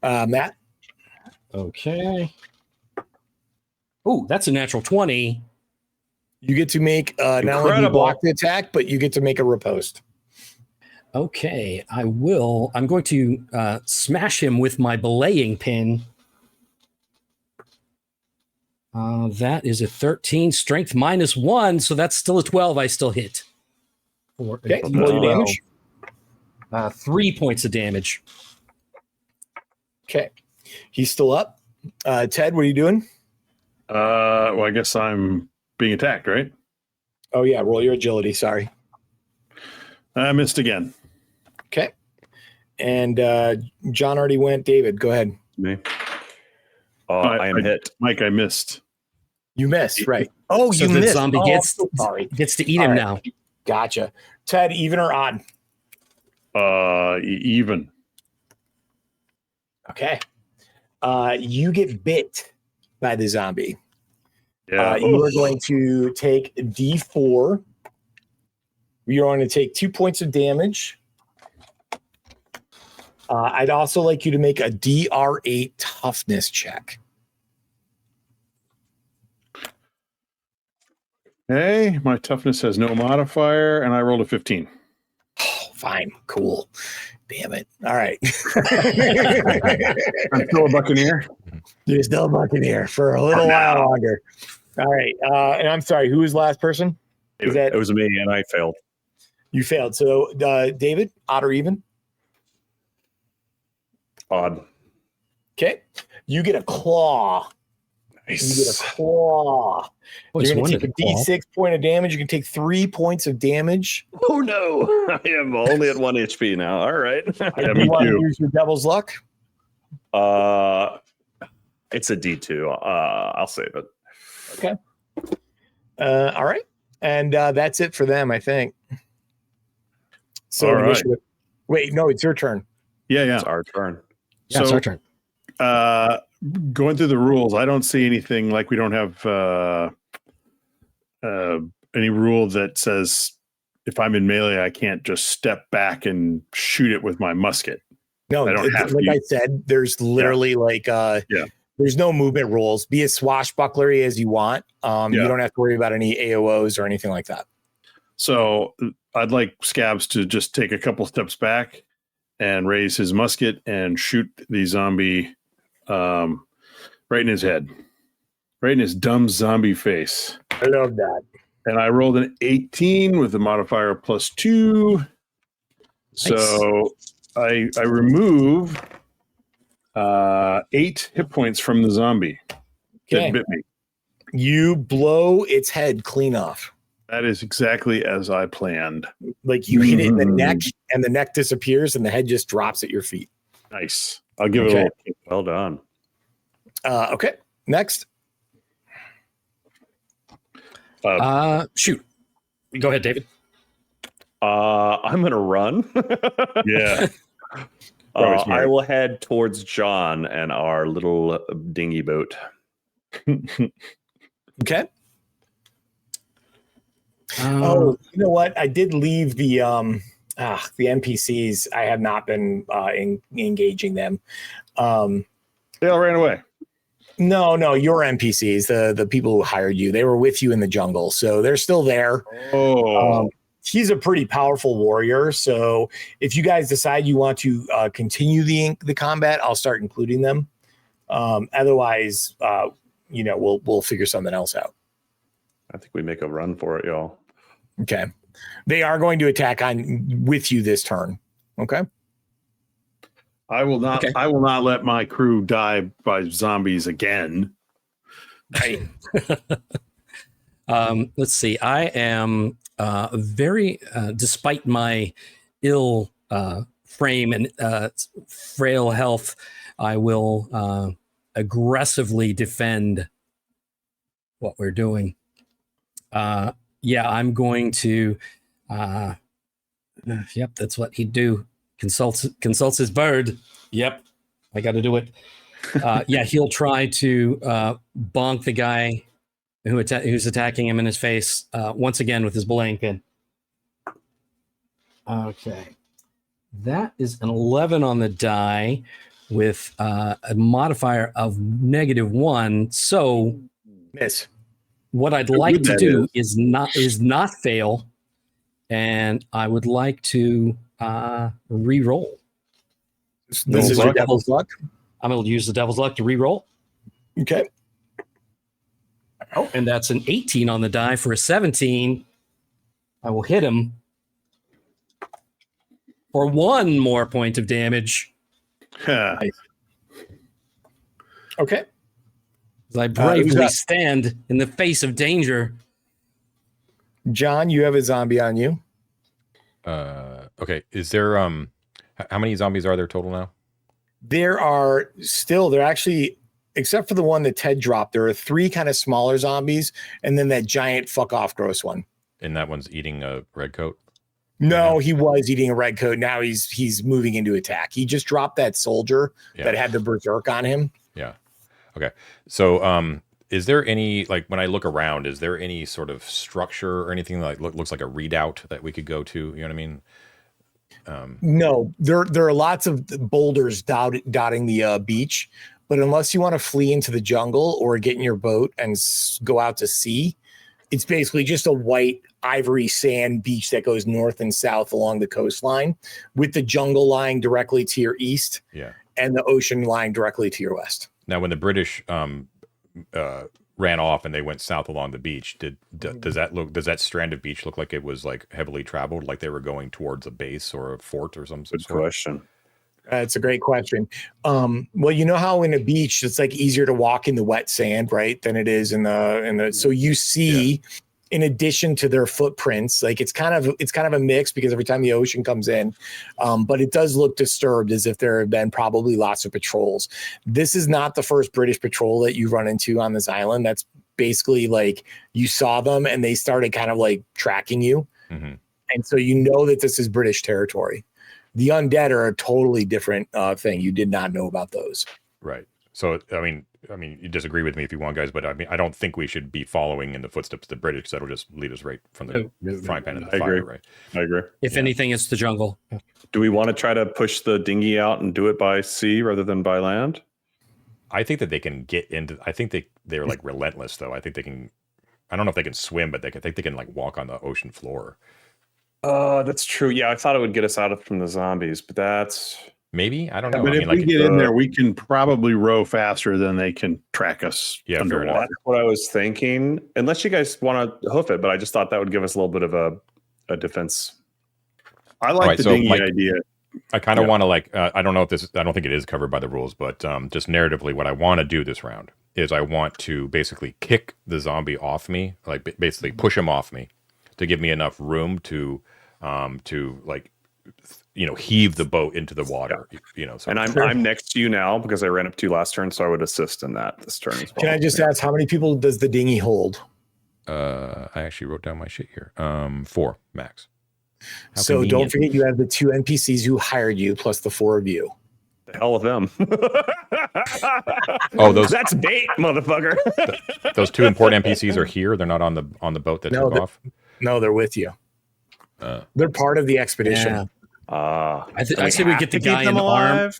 Matt? Okay. Oh, that's a natural 20. You get to make not only Incredible. you block the attack, but you get to make a riposte. Okay, I will. I'm going to smash him with my belaying pin. That is a 13, strength -1, so that's still a 12. I still hit. Okay, roll your damage. 3 points of damage. Okay, he's still up. Ted, what are you doing? Well, I guess I'm being attacked, right? Oh yeah, roll your agility. Sorry. I missed again. Okay, and John already went. David, go ahead. Me. I am hit. Mike, I missed. You missed, right? Oh, So you the missed. zombie Oh, gets I'm so sorry. gets to eat him All right. now. Gotcha. Ted, even or odd? Even. Okay. You get bit by the zombie. Yeah. You are going to take D4. You're going to take 2 points of damage. I'd also like you to make a DR8 toughness check. Hey, my toughness has no modifier, and I rolled a 15. Oh, fine. Cool. Damn it. All right. I'm still a Buccaneer. You're still a Buccaneer for a little while longer. All right. And I'm sorry, who was last person? Is that It was me, and I failed. you failed? So, David, odd or even? Odd. Okay. You get a claw. You get a Nice. claw. Always You're going to wanted take a claw. D6 point of damage. You can take 3 points of damage. Oh no! I am only at 1 HP now. All right. Yeah, If me you want to too. use your devil's luck. It's a D2. I'll save it. Okay. All right. And that's it for them, I think. So All right. initiative. Wait, no, it's your turn. Yeah. It's our turn. Yeah, it's So- our turn. Going through the rules, I don't see anything like we don't have any rule that says if I'm in melee, I can't just step back and shoot it with my musket. No, I don't have like to I said, there's literally there's no movement rules. Be as swashbucklery as you want. You don't have to worry about any AOs or anything like that. So I'd like Scabs to just take a couple steps back and raise his musket and shoot the zombie right in his head, right in his dumb zombie face. I love that. And I rolled an 18 with a modifier +2. So I remove 8 hit points from the zombie Okay. that bit me. You blow its head clean off. That is exactly as I planned. Like you hit it in the neck and the neck disappears and the head just drops at your feet. Nice. I'll give it a Okay. little kick. Well done. Okay. Next. Shoot. Go ahead, David. I'm gonna run. Yeah. Probably smart. I will head towards John and our little dinghy boat. Okay. Oh, you know what? I did leave the NPCs. I have not been engaging them. They all ran away. No, your NPCs, the people who hired you, they were with you in the jungle, so they're still there. Oh. He's a pretty powerful warrior, so if you guys decide you want to continue the combat, I'll start including them. Otherwise, we'll figure something else out. I think we make a run for it, y'all. Okay, they are going to attack with you this turn. Okay. I will not. Okay. I will not let my crew die by zombies again. Let's see. I am very, despite my ill frame and frail health, I will aggressively defend what we're doing. I'm going to. Yep, that's what he'd do. Consults his bird. Yep, I got to do it. He'll try to bonk the guy who's attacking him in his face once again with his belaying pin. Okay, that is an 11 on the die with a modifier of -1. So Miss. what I'd like to do is not fail, and I would like to re-roll. This is your devil's luck. I'm going to use the devil's luck to re-roll. Okay. Oh, and that's an 18 on the die for a 17. I will hit him for 1 more point of damage. Okay. As I bravely stand in the face of danger. John, you have a zombie on you. Okay. Is there how many zombies are there total now? There actually, except for the one that Ted dropped, there are 3 kind of smaller zombies, and then that giant fuck off gross one. And that one's eating a red coat? No, he was eating a red coat. Now he's moving into attack. He just dropped that soldier that had the berserk on him. Yeah. Okay. So is there any, like, when I look around, is there any sort of structure or anything that looks like a redoubt that we could go to? You know what I mean? No, there are lots of boulders dotting the beach, but unless you want to flee into the jungle or get in your boat and go out to sea, it's basically just a white ivory sand beach that goes north and south along the coastline, with the jungle lying directly to your east, and the ocean lying directly to your west. Now, when the British ran off and they went south along the beach, does that strand of beach look like it was like heavily traveled, like they were going towards a base or a fort or some sort? Good question. That's a great question. Well, you know how in a beach it's like easier to walk in the wet sand, right, than it is in the. So you see, in addition to their footprints, like it's kind of a mix because every time the ocean comes in, but it does look disturbed, as if there have been probably lots of patrols. This is not the first British patrol that you run into on this island. That's basically like you saw them and they started kind of like tracking you. Mm-hmm. And so you know that this is British territory. The undead are a totally different thing. You did not know about those. Right. So, I mean, you disagree with me if you want, guys, but I mean, I don't think we should be following in the footsteps of the British. That'll just lead us right from the frying pan to the fire, right? I agree. If anything, it's the jungle. Do we want to try to push the dinghy out and do it by sea rather than by land? I think that they can get into. I think they're like relentless, though. I think they can. I don't know if they can swim, but I think they can like walk on the ocean floor. That's true. Yeah, I thought it would get us out from the zombies, but that's maybe. I don't know. But I if mean, we like, get in there, we can probably row faster than they can track us. Yeah, fair underwater. enough. that's what I was thinking. Unless you guys want to hoof it, but I just thought that would give us a little bit of a defense. I like Right, the so, dinghy Mike, idea. I kind of want to like. I don't know if this. I don't think it is covered by the rules, but just narratively, what I want to do this round is I want to basically kick the zombie off me, like basically push him off me, to give me enough room to like, heave the boat into the water. So And I'm next to you now because I ran up to you last turn, so I would assist in that this turn as well. Can I just ask, how many people does the dinghy hold? I actually wrote down my shit here. 4 max. How So don't convenient. forget you have the 2 NPCs who hired you plus the 4 of you. The hell with them. Oh, those That's bait, motherfucker. those 2 important NPCs are here. They're not on the boat that No, took off. No, they're with you. They're part of the expedition. I say we get the guy in arm.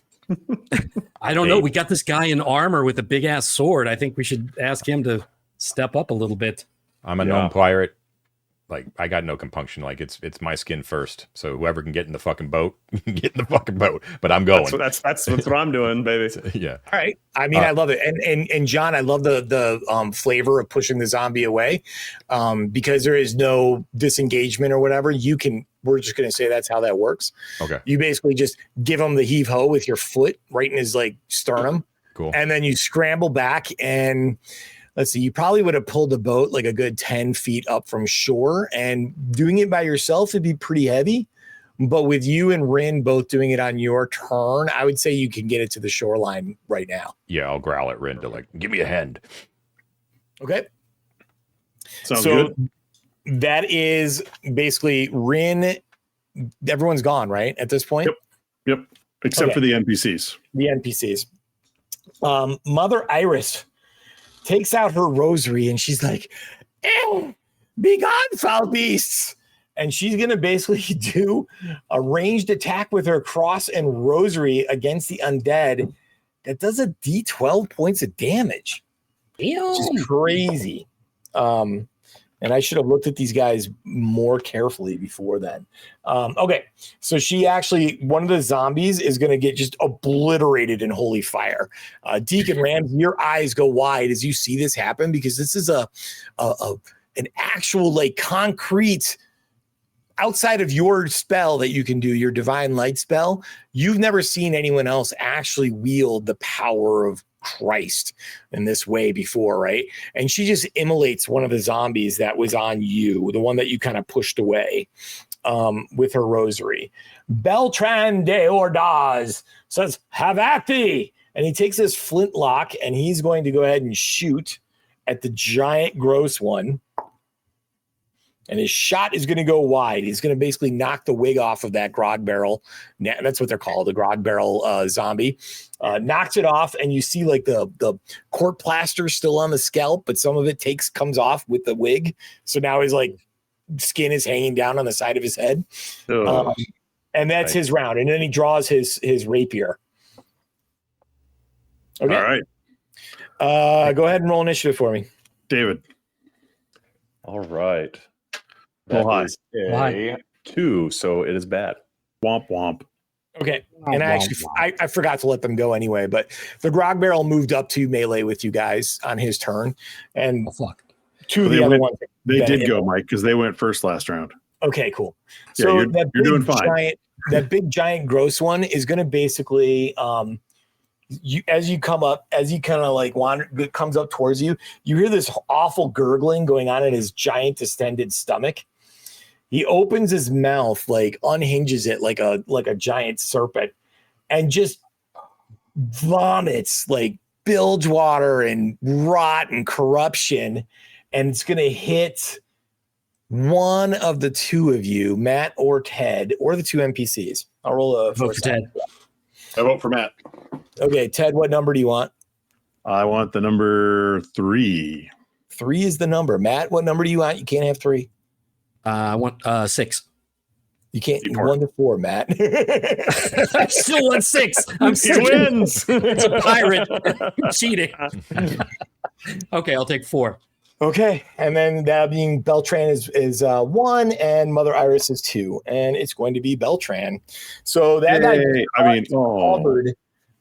I don't know. We got this guy in armor with a big ass sword. I think we should ask him to step up a little bit. I'm a gnome pirate. Like, I got no compunction. Like, it's my skin first. So whoever can get in the fucking boat, get in the fucking boat. But I'm going. That's what I'm doing, baby. Yeah. All right. I mean, I love it. And John, I love the flavor of pushing the zombie away, because there is no disengagement or whatever. We're just going to say that's how that works. Okay. You basically just give him the heave ho with your foot right in his like sternum. Cool. And then you scramble back and let's see, you probably would have pulled the boat like a good 10 feet up from shore, and doing it by yourself would be pretty heavy. But with you and Rin both doing it on your turn, I would say you can get it to the shoreline right now. Yeah, I'll growl at Rin to like, give me a hand. Okay. Sounds So good. that is basically Rin. Everyone's gone, right? At this point? Yep. Except Okay. for the NPCs. The NPCs. Mother Iris takes out her rosary and she's like, be gone, foul beasts. And she's going to basically do a ranged attack with her cross and rosary against the undead that does a D12 points of damage. Which is crazy. And I should have looked at these guys more carefully before then. Okay, so she actually, one of the zombies is going to get just obliterated in holy fire. Deacon Rams, your eyes go wide as you see this happen, because this is an actual like concrete, outside of your spell that you can do, your divine light spell. You've never seen anyone else actually wield the power of Christ in this way before, right? And she just immolates one of the zombies that was on you, the one that you kind of pushed away, with her rosary. Beltran de Ordaz says, have at thee. And he takes his flintlock and he's going to go ahead and shoot at the giant gross one. And his shot is going to go wide. He's going to basically knock the wig off of that grog barrel. That's what they're called, the grog barrel zombie. Knocks it off, and you see like the court plaster still on the scalp, but some of it comes off with the wig. So now his like skin is hanging down on the side of his head. And that's his round. And then he draws his rapier. Okay. All right. Go ahead and roll initiative for me. David. All right. Roll high. That is a 2, so it is bad. Womp womp. Okay. And I forgot to let them go anyway, but the grog barrel moved up to melee with you guys on his turn. And two of the other ones. They did go, Mike, because they went first last round. Okay, cool. Yeah, So you're doing fine. That big giant gross one is going to basically, as you kind of like wander, it comes up towards you, you hear this awful gurgling going on in his giant distended stomach. He opens his mouth, like unhinges it like a giant serpent, and just vomits like bilge water and rot and corruption, and it's going to hit one of the two of you, Matt or Ted, or the two NPCs. I'll roll a Vote for Ted. I vote for Matt. Okay, Ted, what number do you want? I want the number 3. 3 is the number. Matt, what number do you want? You can't have 3. I want 6. You can't. Four. 1 to 4, Matt. I still want 6. I'm He still wins. It's a pirate. Cheating. Okay, I'll take 4. Okay, and then that being Beltran is 1, and Mother Iris is 2, and it's going to be Beltran. So that guy gets covered.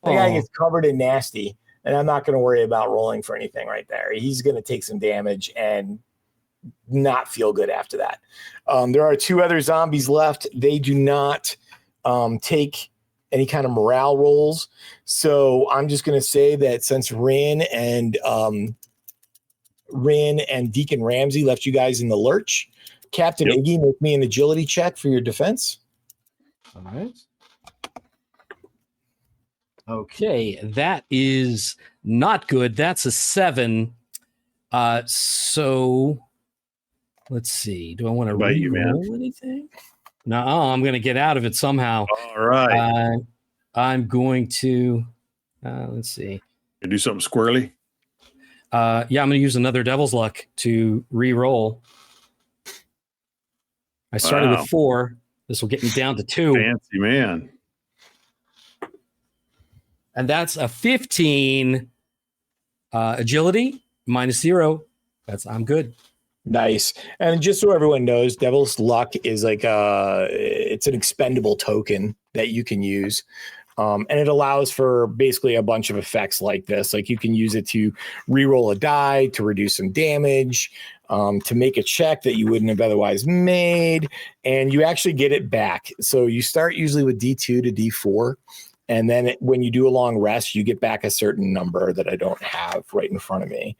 That guy gets covered in nasty, and I'm not going to worry about rolling for anything right there. He's going to take some damage and not feel good after that. There are 2 other zombies left. They do not take any kind of morale rolls, so I'm just going to say that since Rin and Deacon Ramsey left you guys in the lurch, Captain Iggy, make me an agility check for your defense. All right. Okay, that is not good. That's a 7. So let's see. Do I want to re-roll anything? No, I'm going to get out of it somehow. All right. I'm going to let's see. You do something squirrely. I'm going to use another Devil's Luck to re-roll. I started with 4. This will get me down to 2. Fancy man. And that's a 15 agility -0. I'm good. Nice. And just so everyone knows, Devil's Luck is like it's an expendable token that you can use. And it allows for basically a bunch of effects like this. Like you can use it to re-roll a die, to reduce some damage, to make a check that you wouldn't have otherwise made, and you actually get it back. So you start usually with D2 to D4, and then when you do a long rest, you get back a certain number that I don't have right in front of me.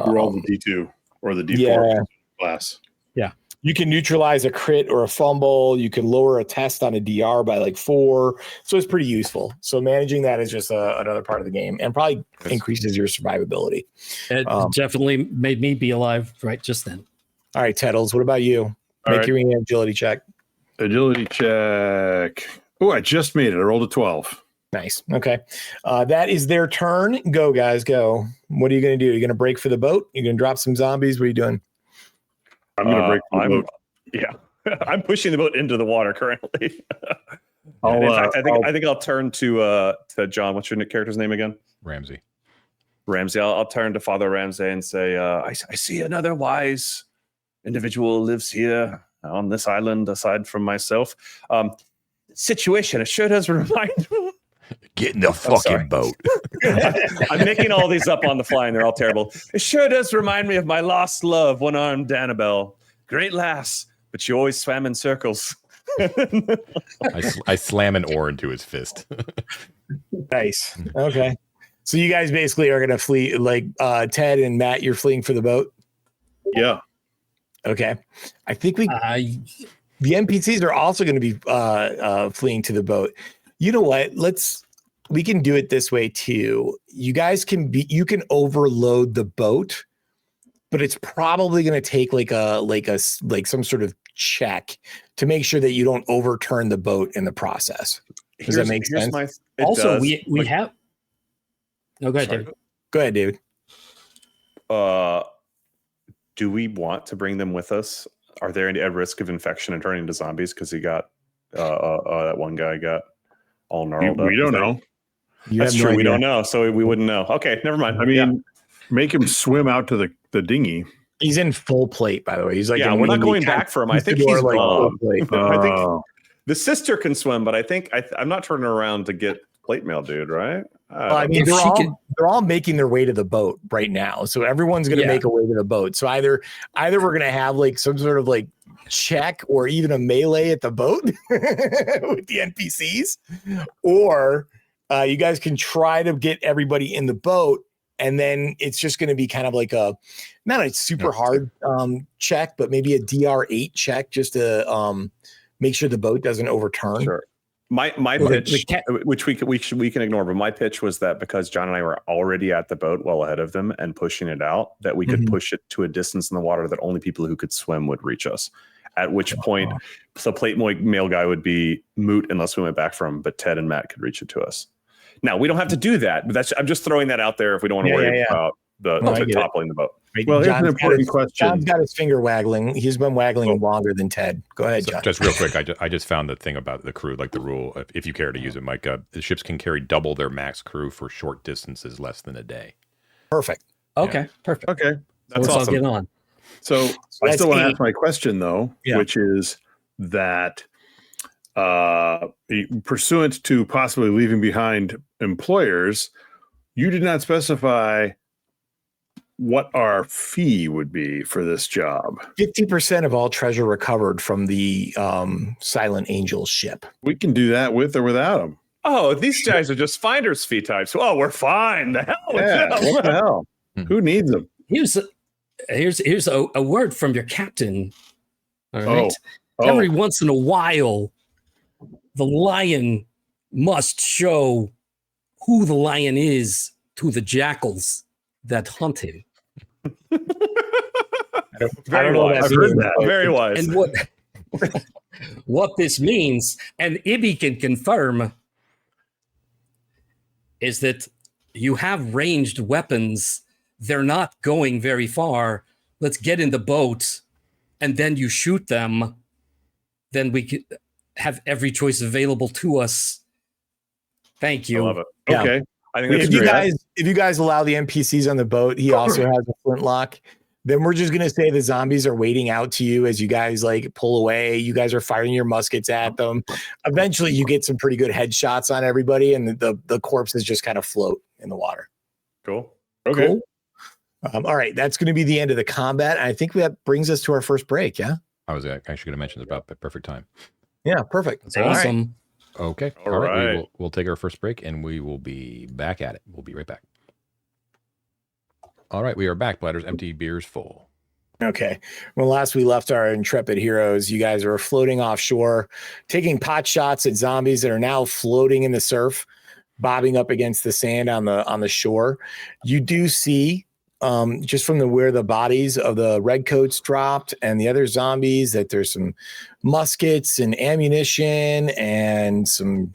Roll the D2 or the D4 class. Yeah. You can neutralize a crit or a fumble. You can lower a test on a DR by like 4. So it's pretty useful. So managing that is just another part of the game, and probably increases your survivability. It definitely made me be alive right just then. All right, Tettles, what about you? Make your agility check. Agility check. Oh, I just made it. I rolled a 12. Nice. Okay. That is their turn. Go, guys, go. What are you going to do? You're going to break for the boat? You're going to drop some zombies? What are you doing? I'm going to break the boat. Yeah. I'm pushing the boat into the water currently. I think I'll turn to John. What's your character's name again? Ramsey. I'll turn to Father Ramsey and say, I see another wise individual lives here on this island aside from myself. Situation, it sure does remind me. Get in the fucking boat. I'm making all these up on the fly and they're all terrible. It sure does remind me of my lost love, one-armed Annabelle. Great lass, but she always swam in circles. I slam an oar into his fist. Nice. Okay. So you guys basically are going to flee, like Ted and Matt, you're fleeing for the boat? Yeah. Okay. I think the NPCs are also going to be fleeing to the boat. You know what? We can do it this way too. You guys you can overload the boat, but it's probably going to take like some sort of check to make sure that you don't overturn the boat in the process. Does that make sense? Also, we have. No, go ahead, David. Go ahead, David. Do we want to bring them with us? Are there any at risk of infection and turning into zombies? Because he got that one guy got all gnarled up. We don't know. That's true. We don't know, so we wouldn't know. Okay, never mind. I mean, make him swim out to the dinghy. He's in full plate, by the way. He's like, we're not going back for him. I think he's like full plate. I think the sister can swim, but I think I'm not turning around to get plate mail, dude. Right? I mean, they're all making their way to the boat right now, so everyone's going to make a way to the boat. So either we're going to have like some sort of like check or even a melee at the boat with the NPCs, or you guys can try to get everybody in the boat, and then it's just going to be kind of like not a super hard check, but maybe a DR8 check just to make sure the boat doesn't overturn. Sure. My Well, pitch, which we can ignore, but my pitch was that because John and I were already at the boat well ahead of them and pushing it out, that we could push it to a distance in the water that only people who could swim would reach us. At which point, the plate mail guy would be moot unless we went back for him, but Ted and Matt could reach it to us. Now, we don't have to do that, but I'm just throwing that out there if we don't want to worry about the toppling the boat. Well, here's an important question. John's got his finger waggling. He's been waggling longer than Ted. Go ahead, John. Just real quick, I just found the thing about the crew, like the rule, if you care to use it, Mike, the ships can carry double their max crew for short distances less than a day. Perfect. Okay, perfect. Okay, that's awesome. Let's all get on. So I still want to ask my question, though, which is that pursuant to possibly leaving behind employers, you did not specify what our fee would be for this job. 50% of all treasure recovered from the Silent Angel ship. We can do that with or without them. Oh, these guys are just finder's fee types. Oh, we're fine. The hell? Yeah, what the hell? Who needs them? Here's a word from your captain. All right. Every once in a while, the lion must show who the lion is to the jackals that hunt him. Very wise. I've heard that. Very wise. And what this means, and Ibby can confirm, is that you have ranged weapons. They're not going very far. Let's get in the boat, and then you shoot them. Then we could have every choice available to us. Thank you. I love it. Yeah. Okay. I think that's if you guys allow the NPCs on the boat, he also has a flintlock. Then we're just gonna say the zombies are waiting out to you as you guys like pull away. You guys are firing your muskets at them. Eventually, you get some pretty good headshots on everybody, and the corpses just kind of float in the water. Cool. Okay. Cool. All right, that's going to be the end of the combat. And I think that brings us to our first break. Yeah. I was actually going to mention about the perfect time. Yeah, perfect. That's awesome. Right. Okay. All right. We'll take our first break and we will be back at it. We'll be right back. All right. We are back. Bladders empty, beers full. Okay. Well, last we left our intrepid heroes, you guys are floating offshore, taking pot shots at zombies that are now floating in the surf, bobbing up against the sand on the shore. You do see, just from where the bodies of the redcoats dropped and the other zombies, that there's some muskets and ammunition and some,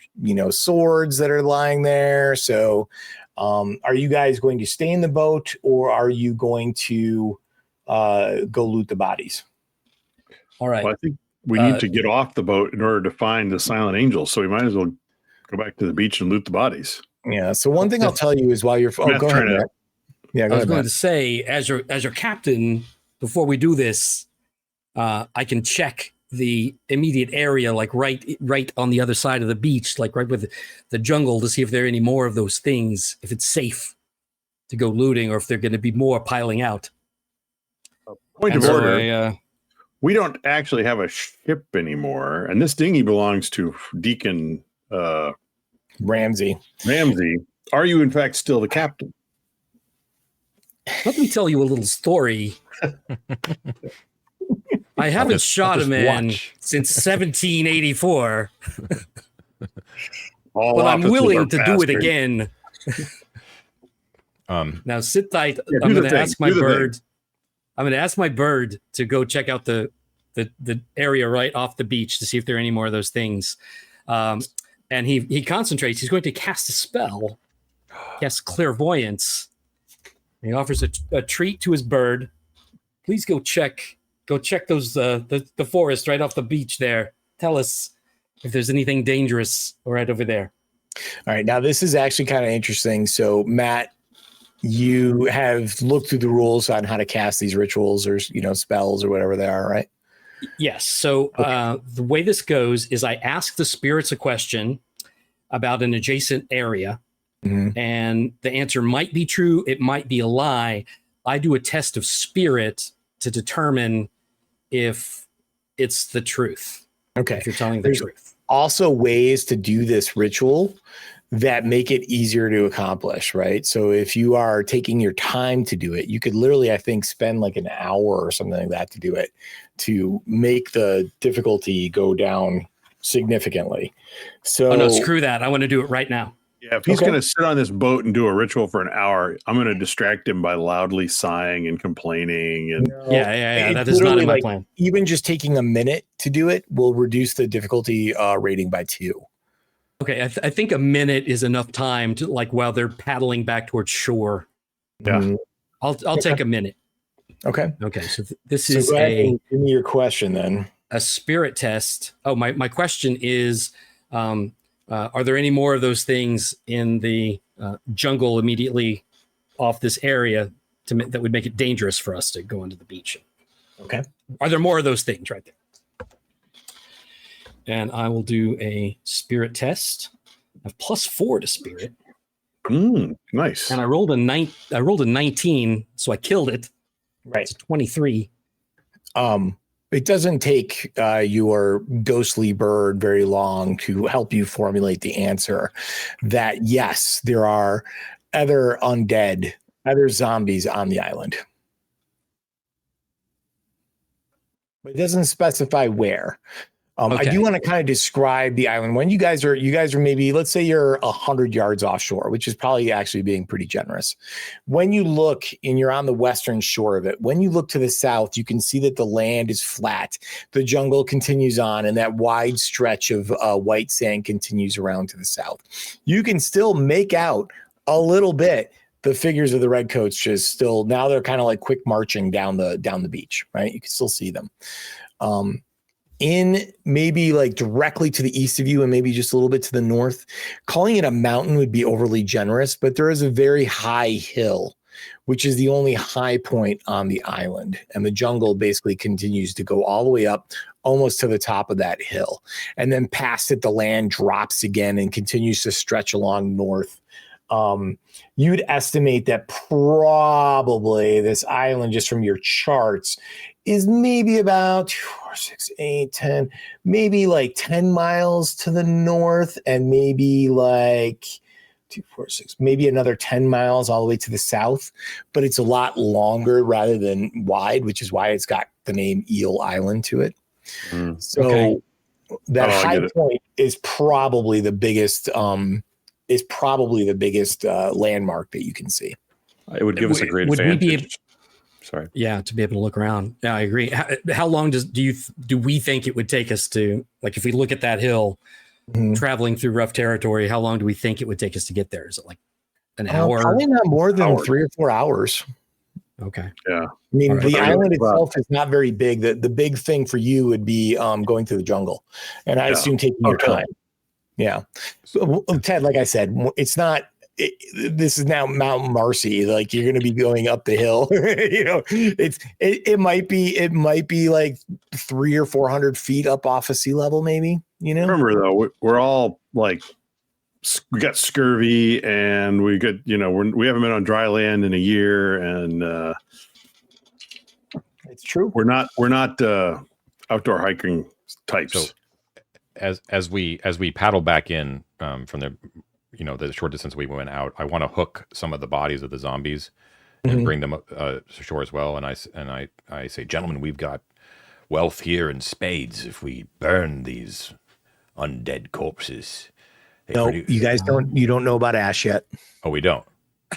swords that are lying there. So, are you guys going to stay in the boat, or are you going to go loot the bodies? All right. Well, I think we need to get off the boat in order to find the Silent Angel. So we might as well go back to the beach and loot the bodies. Yeah. So one thing I'll tell you is while you're go ahead, Matt. Yeah, I was going to say, as your captain, before we do this, I can check the immediate area, like right on the other side of the beach, like right with the jungle, to see if there are any more of those things, if it's safe to go looting, or if they're going to be more piling out. Point of order. We don't actually have a ship anymore, and this dinghy belongs to Deacon Ramsey. Are you, in fact, still the captain? Let me tell you a little story. I haven't shot a man since 1784, but I'm willing to do it again. Now sit tight. I'm going to ask my bird. I'm going to ask my bird to go check out the area right off the beach to see if there are any more of those things. And he concentrates. He's going to cast a spell. Cast clairvoyance. He offers a treat to his bird. Please go check those the forest right off the beach there. Tell us if there's anything dangerous right over there. All right. Now this is actually kind of interesting. So Matt, you have looked through the rules on how to cast these rituals or spells or whatever they are, right? Yes. So the way this goes is I ask the spirits a question about an adjacent area. Mm-hmm. And the answer might be true. It might be a lie. I do a test of spirit to determine if it's the truth. Okay. If you're telling the truth. Also ways to do this ritual that make it easier to accomplish, right? So if you are taking your time to do it, you could literally, I think, spend like an hour or something like that to do it, to make the difficulty go down significantly. So Oh no, screw that. I want to do it right now. Yeah, if he's Okay. going to sit on this boat and do a ritual for an hour, I'm going to distract him by loudly sighing and complaining. And Yeah. It's That is not literally in my like, plan. even just taking a minute to do it will reduce the difficulty rating by 2. Okay, I think a minute is enough time to like while they're paddling back towards shore. Yeah. Mhm. I'll take a minute. Okay. Okay, so this So is go ahead and give me your question then. a spirit test. Oh, my question is, are there any more of those things in the jungle immediately off this area that would make it dangerous for us to go onto the beach? Okay. Are there more of those things right there? And I will do a spirit test. I have +4 to spirit. Nice. And I rolled a 19, so I killed it. Right. It's a 23. It doesn't take your ghostly bird very long to help you formulate the answer that yes, there are other zombies on the island. But it doesn't specify where. I do want to kind of describe the island. When you guys are maybe, let's say you're 100 yards offshore, which is probably actually being pretty generous. When you look and you're on the western shore of it, when you look to the south, you can see that the land is flat. The jungle continues on, and that wide stretch of white sand continues around to the south. You can still make out a little bit the figures of the redcoats. Just still, now they're kind of like quick marching down the beach, right? You can still see them. In maybe like directly to the east of you and maybe just a little bit to the north. Calling it a mountain would be overly generous, but there is a very high hill, which is the only high point on the island. And the jungle basically continues to go all the way up almost to the top of that hill. And then past it, the land drops again and continues to stretch along north. You'd estimate that probably this island, just from your charts, is maybe about 4, 6, 8, 10, maybe like 10 miles to the north, and maybe like 2, 4, 6, maybe another 10 miles all the way to the south. But it's a lot longer rather than wide, which is why it's got the name Eel Island to it. So that high point is probably the biggest landmark that you can see. It would give us a great advantage. Sorry. Yeah, to be able to look around. Yeah, I agree. How long do we think it would take us to, like, if we look at that hill, traveling through rough territory, how long do we think it would take us to get there? Is it like an hour? Probably not more than 3 or 4 hours. Okay. Yeah. I mean, the island itself is not very big. The big thing for you would be going through the jungle, and I assume taking your time. Yeah. So, Ted, like I said, it's not. This is now Mount Marcy. Like, you're going to be going up the hill. It might be like 300 or 400 feet up off of sea level, maybe. Remember though, we're all like, we got scurvy, and we got we haven't been on dry land in a year, and it's true. We're not outdoor hiking types. So as we paddle back in from the short distance we went out, I want to hook some of the bodies of the zombies and bring them to shore as well. And I say, gentlemen, we've got wealth here in spades if we burn these undead corpses. No, you guys don't know about Ash yet. Oh, we don't.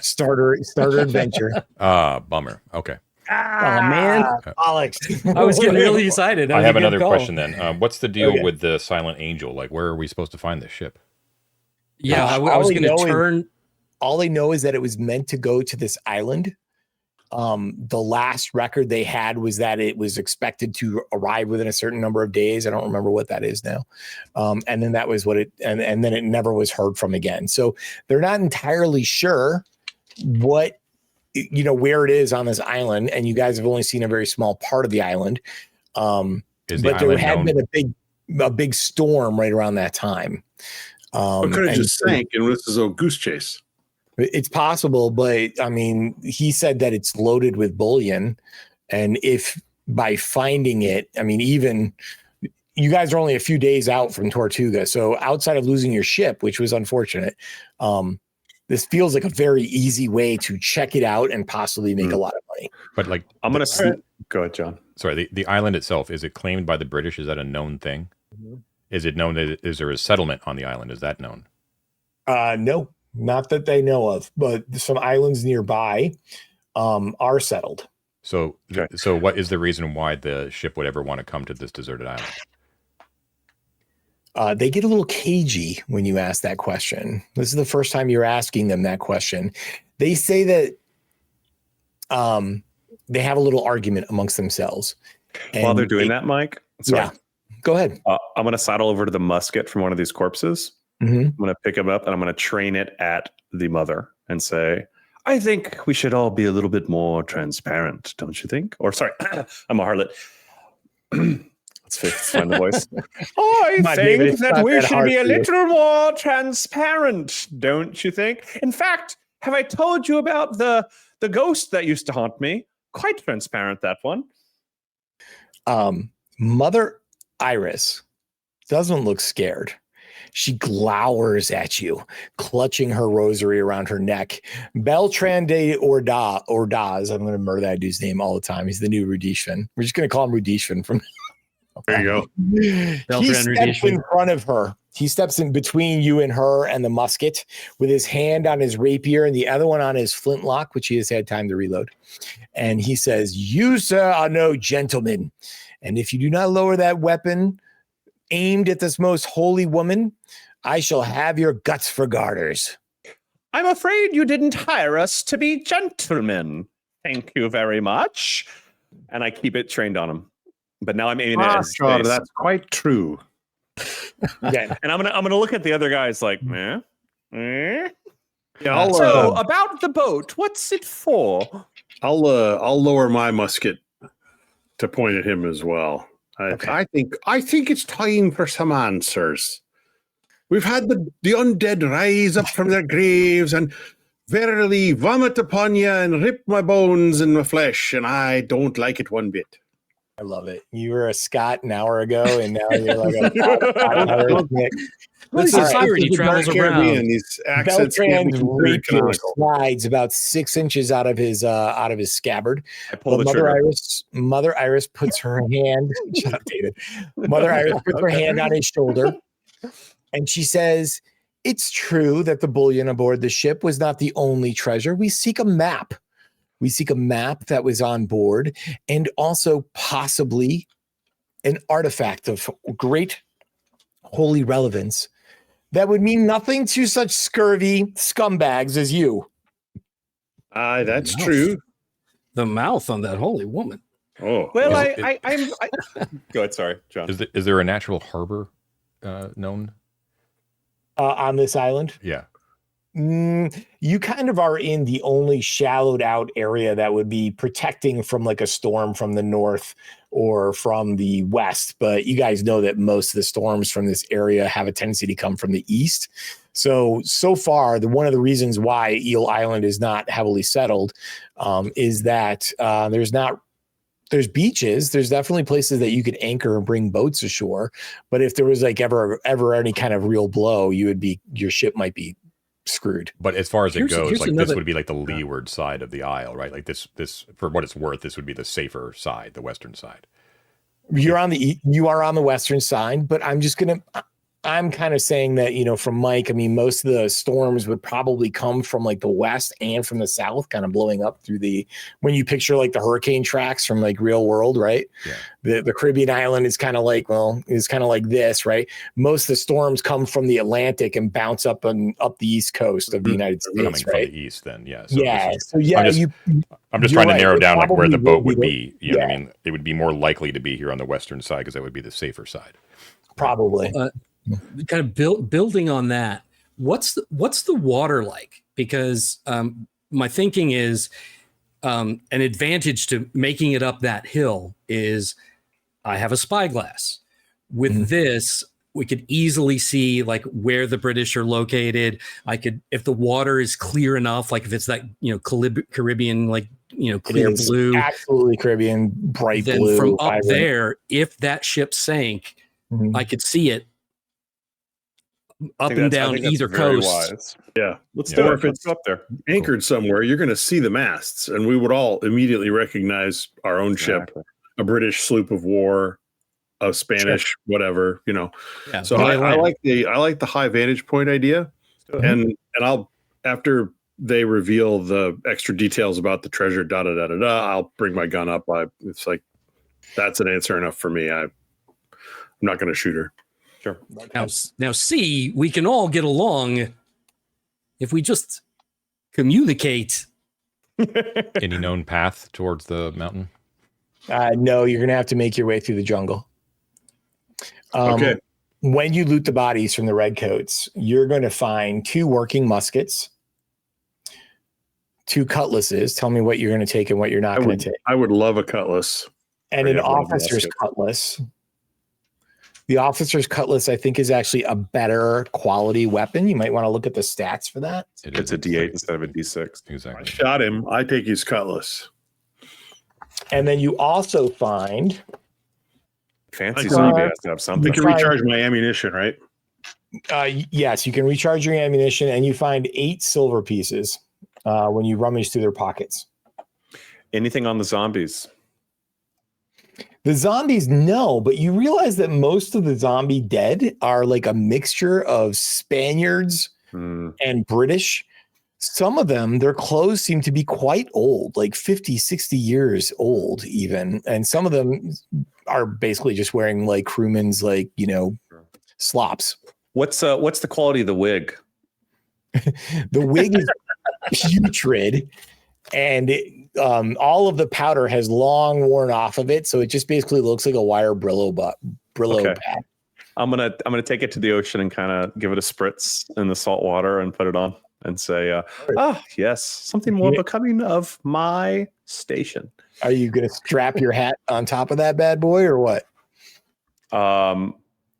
Starter adventure. Bummer. Okay. Oh man, Alex. I was getting really excited. I have another question then. What's the deal with the Silent Angel? Like, where are we supposed to find this ship? Yeah, I was going to turn. All they know is that it was meant to go to this island. The last record they had was that it was expected to arrive within a certain number of days. I don't remember what that is now. And then that was what it, and then it never was heard from again. So they're not entirely sure what, where it is on this island. And you guys have only seen a very small part of the island. But there had been a big storm right around that time. It could have just sank, and this is a goose chase. It's possible, but I mean, he said that it's loaded with bullion, and if by finding it, I mean, even you guys are only a few days out from Tortuga, so outside of losing your ship, which was unfortunate, this feels like a very easy way to check it out and possibly make a lot of money. But like, I'm gonna go ahead, John. Sorry, the island itself, is it claimed by the British? Is that a known thing? Is it known that is there a settlement on the island? Is that known? No, not that they know of, but some islands nearby are settled. So, so what is the reason why the ship would ever want to come to this deserted island? They get a little cagey when you ask that question. This is the first time you're asking them that question. They say that they have a little argument amongst themselves. While they're doing that, Mike, sorry. Yeah, go ahead. I'm going to sidle over to the musket from one of these corpses. Mm-hmm. I'm going to pick him up and I'm going to train it at the mother and say, I think we should all be a little bit more transparent, don't you think? Or sorry, I'm a harlot. Let's find the voice. I think that we should be a little more transparent, don't you think? In fact, have I told you about the ghost that used to haunt me? Quite transparent, that one. Mother Iris doesn't look scared. She glowers at you, clutching her rosary around her neck. Beltran de Ordaz, I'm going to murder that dude's name all the time. He's the new Rudishvin. We're just going to call him Rudishvin from. There you go. He steps in front of her. He steps in between you and her and the musket with his hand on his rapier and the other one on his flintlock, which he has had time to reload. And he says, you, sir, are no gentleman. And if you do not lower that weapon aimed at this most holy woman, I shall have your guts for garters. I'm afraid you didn't hire us to be gentlemen. Thank you very much. And I keep it trained on him. But now I'm aiming at his face. That's quite true. Yeah. And I'm gonna look at the other guys like, eh? Yeah, So about the boat, what's it for? I'll lower my musket to point at him as well. I think it's time for some answers. We've had the undead rise up from their graves and verily vomit upon you and rip my bones and my flesh, and I don't like it one bit. I love it. You were a Scot an hour ago, and now you're like a Nick. This is irony travels around. These accents Beltran's rapier slides about 6 inches out of his scabbard. I pull the Mother trigger. Mother Iris puts her hand. Shut up, David. Mother Iris puts her hand on his shoulder, and she says, "It's true that the bullion aboard the ship was not the only treasure. We seek a map. We seek a map that was on board, and also possibly an artifact of great holy relevance that would mean nothing to such scurvy scumbags as you." That's true. The mouth on that holy woman. Oh, Well, I'm. Go ahead. Sorry, John. Is there a natural harbor known? On this island? Yeah. You kind of are in the only shallowed out area that would be protecting from like a storm from the north or from the west. But you guys know that most of the storms from this area have a tendency to come from the east. So far, one of the reasons why Eel Island is not heavily settled is that there's beaches. There's definitely places that you could anchor and bring boats ashore. But if there was like ever any kind of real blow, your ship might be screwed. But as far as it goes, here's like another- this would be like the leeward side of the isle, right? Like this for what it's worth, this would be the safer side, the western side. You are on the western side, but I'm kind of saying that, from Mike, I mean, most of the storms would probably come from like the west and from the south, kind of blowing up through when you picture like the hurricane tracks from like real world, right? Yeah. The Caribbean island is kind of like this, right? Most of the storms come from the Atlantic and bounce up the east coast of the United States, coming right? from the east, then, yeah. I'm just trying to narrow down like where the boat would be. You know yeah. what I mean? It would be more likely to be here on the western side because that would be the safer side. Probably. Kind of building on that, what's the water like? Because my thinking is an advantage to making it up that hill is I have a spyglass. With this, we could easily see like where the British are located. I could, if the water is clear enough, like if it's that Caribbean, like clear blue, absolutely Caribbean, bright then blue. from up vibrant. there, if that ship sank, I could see it up and down either coast. Wise. Yeah. Let's do do it. it. Let's go up there. Anchored somewhere, you're going to see the masts, and we would all immediately recognize our own ship, a British sloop of war. a Spanish whatever, Yeah, So the I land. like the high vantage point idea, and I'll, after they reveal the extra details about the treasure, I'll bring my gun up. It's like that's an answer enough for me. I'm not going to shoot her. Sure. Now, see, we can all get along if we just communicate. Any known path towards the mountain? No, you're gonna have to make your way through the jungle. Okay. When you loot the bodies from the redcoats, you're going to find 2 working muskets, 2 cutlasses. Tell me what you're going to take and what you're not going to take. I would love a cutlass. And Or an you have one of the officer's muskets. cutlass. The officer's cutlass, I think, is actually a better quality weapon. You might want to look at the stats for that. It's a D8 instead of a D6. I Exactly. shot him. I take his cutlass. And then you also find Fancy Uh, zombie has to have We something. can recharge my ammunition, right? yes, you can recharge your ammunition, and you find 8 silver pieces when you rummage through their pockets. Anything on the zombies? The zombies, no, but you realize that most of the zombie dead are like a mixture of Spaniards Hmm. and British. Some of them, their clothes seem to be quite old, like 50, 60 years old even. And some of them are basically just wearing like crewmen's, like, slops. What's the quality of the wig? The wig is putrid, and all of the powder has long worn off of it, so it just basically looks like a wire Brillo Okay. pad. I'm gonna take it to the ocean and kind of give it a spritz in the salt water and put it on and say, yes, something more becoming of my station. Are you going to strap your hat on top of that bad boy or what? I have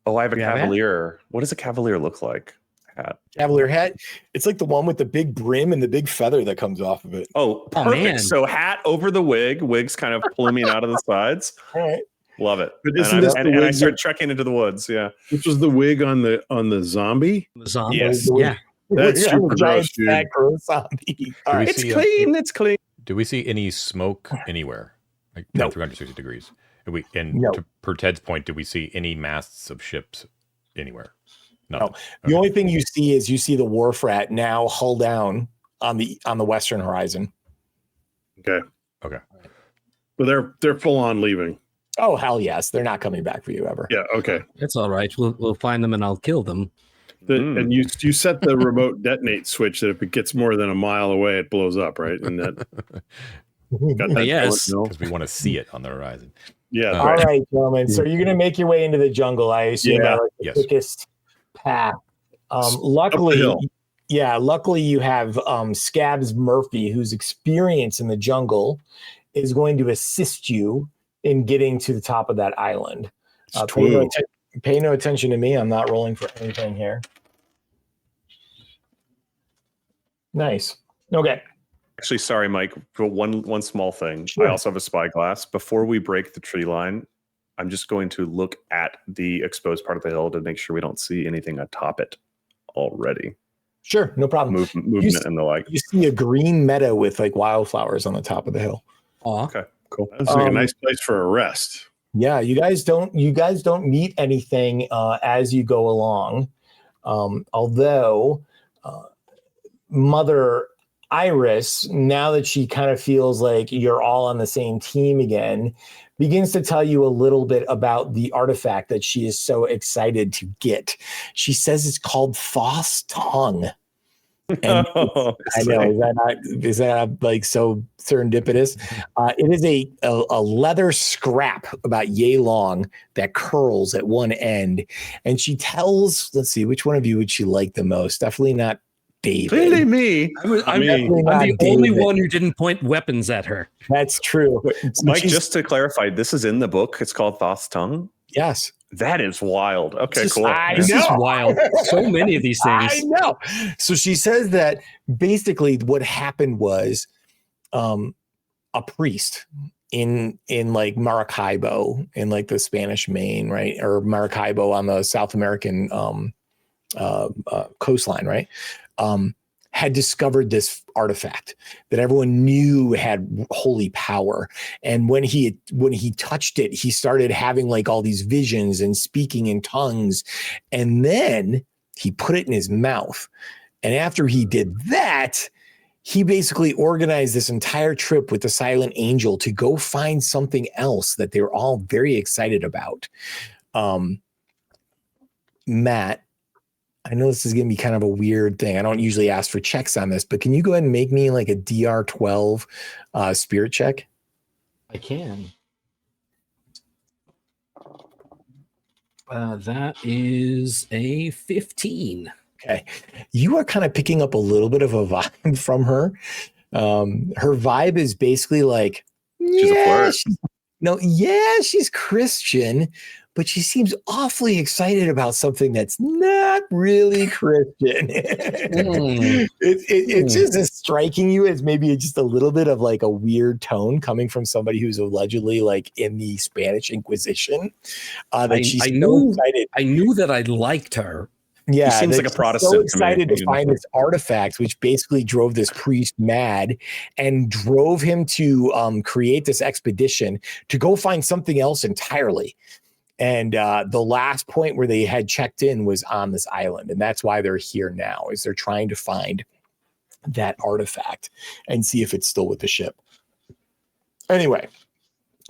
a You have a hat? cavalier. What does a cavalier look like? Hat. Cavalier hat? It's like the one with the big brim and the big feather that comes off of it. Oh, Oh, perfect. man. So hat over the wig. Wig's kind of pluming out of the sides. All right. Love it. But And, isn't I, this and, the and I wig start trekking into the woods. Yeah. This was the wig on the zombie. The zombie. Yes. Yeah. That's We're super a giant gross, dude. fat gross zombie. All Do we right. It's see clean. It's clean. Do we see any smoke anywhere? Like No. 360 degrees. And No. per Ted's point, do we see any masts of ships anywhere? Nothing. The only thing you see is the wharf rat now hull down on the western horizon. Okay. Okay. But they're full on leaving. Oh hell yes, they're not coming back for you ever. Yeah. Okay. That's all right. We'll find them and I'll kill them. And you set the remote detonate switch that if it gets more than a mile away, it blows up, right? And that got that Yes. going, Because we want to see it on the horizon. Yeah. All right, gentlemen. So you're gonna make your way into the jungle, I assume, Yeah. at like the Yes. quickest path. Up the Luckily, hill. luckily you have Scabs Murphy, whose experience in the jungle is going to assist you in getting to the top of that island. Pay no attention to me. I'm not rolling for anything here. Nice. Okay. Actually, sorry, Mike, for one small thing. Sure. I also have a spyglass. Before we break the tree line, I'm just going to look at the exposed part of the hill to make sure we don't see anything atop it already. Sure. No problem. Movement and the like. You see a green meadow with like wildflowers on the top of the hill. Aw. Okay, cool. That's like a nice place for a rest. Yeah, you guys don't meet anything as you go along. Although Mother Iris, now that she kind of feels like you're all on the same team again, begins to tell you a little bit about the artifact that she is so excited to get. She says it's called Thoth's Tongue. And I know, is that not like so serendipitous? It is a leather scrap about yay long that curls at one end. And she tells, let's see, which one of you would she like the most? Definitely not David. Clearly me. I'm Definitely not the only David. one who didn't point weapons at her. That's true. Mike, she's- just to clarify, this is in the book. It's called Thoth's Tongue. Yes. That is wild. Okay, Just- cool. I This is know. wild. So many of these I things. know. So she says that basically what happened was a priest in like Maracaibo in like the Spanish Main, right? Or Maracaibo on the South American coastline, right? had discovered this artifact that everyone knew had holy power. And when he touched it, he started having like all these visions and speaking in tongues. And then he put it in his mouth. And after he did that, he basically organized this entire trip with the Silent Angel to go find something else that they were all very excited about. Matt, I know this is going to be kind of a weird thing. I don't usually ask for checks on this, but can you go ahead and make me like a DR12 spirit check? I can. That is a 15. Okay. You are kind of picking up a little bit of a vibe from her. Her vibe is basically like, She's a flirt. She's Christian, but she seems awfully excited about something that's not really Christian. It's just striking you as maybe just a little bit of like a weird tone coming from somebody who's allegedly like in the Spanish Inquisition. She's excited. I knew that I liked her. Yeah, he seems like a Protestant. So excited to find this artifact, which basically drove this priest mad and drove him to create this expedition to go find something else entirely. And the last point where they had checked in was on this island, and that's why they're here now. Is they're trying to find that artifact and see if it's still with the ship. Anyway,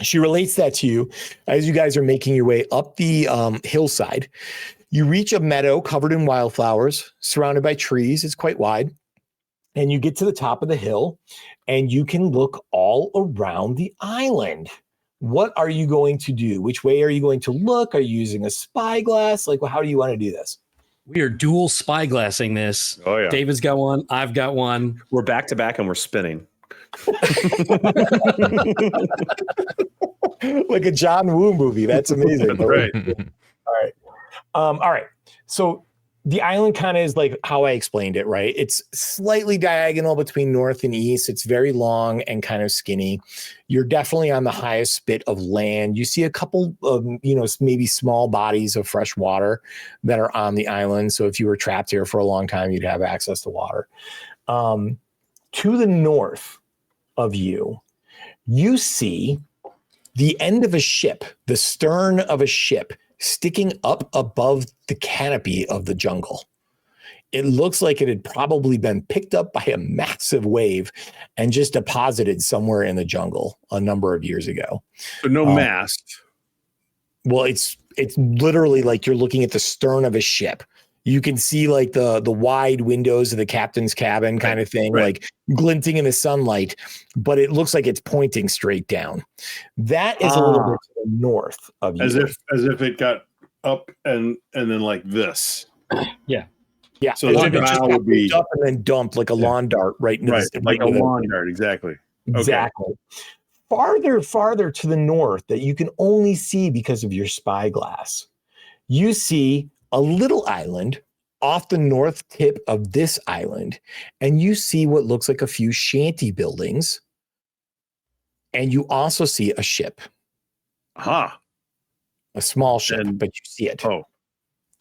she relates that to you as you guys are making your way up the hillside. You reach a meadow covered in wildflowers, surrounded by trees. It's quite wide. And you get to the top of the hill, and you can look all around the island. What are you going to do? Which way are you going to look? Are you using a spyglass? Like, how do you want to do this? We are dual spyglassing this. Oh, yeah. David's got one. I've got one. We're back to back and we're spinning. Like a John Woo movie. That's amazing. That's right. All right. So the island kind of is like how I explained it, right? It's slightly diagonal between north and east. It's very long and kind of skinny. You're definitely on the highest bit of land. You see a couple of, maybe small bodies of fresh water that are on the island. So if you were trapped here for a long time, you'd have access to water. To the north of you, you see the end of a ship, the stern of a ship, sticking up above the canopy of the jungle. It looks like it had probably been picked up by a massive wave and just deposited somewhere in the jungle a number of years ago. So no mast. Well, it's literally like you're looking at the stern of a ship. You can see like the wide windows of the captain's cabin kind of thing, like glinting in the sunlight, but it looks like it's pointing straight down. That is a little bit to the north of you. As if it got up and then like this. Yeah. Yeah. So the bow would be up and then dumped like a lawn dart right into like a lawn dart, exactly. Exactly. Okay. Farther to the north that you can only see because of your spyglass. You see a little island off the north tip of this island, and you see what looks like a few shanty buildings, and you also see a ship. A small ship, but you see it. Oh,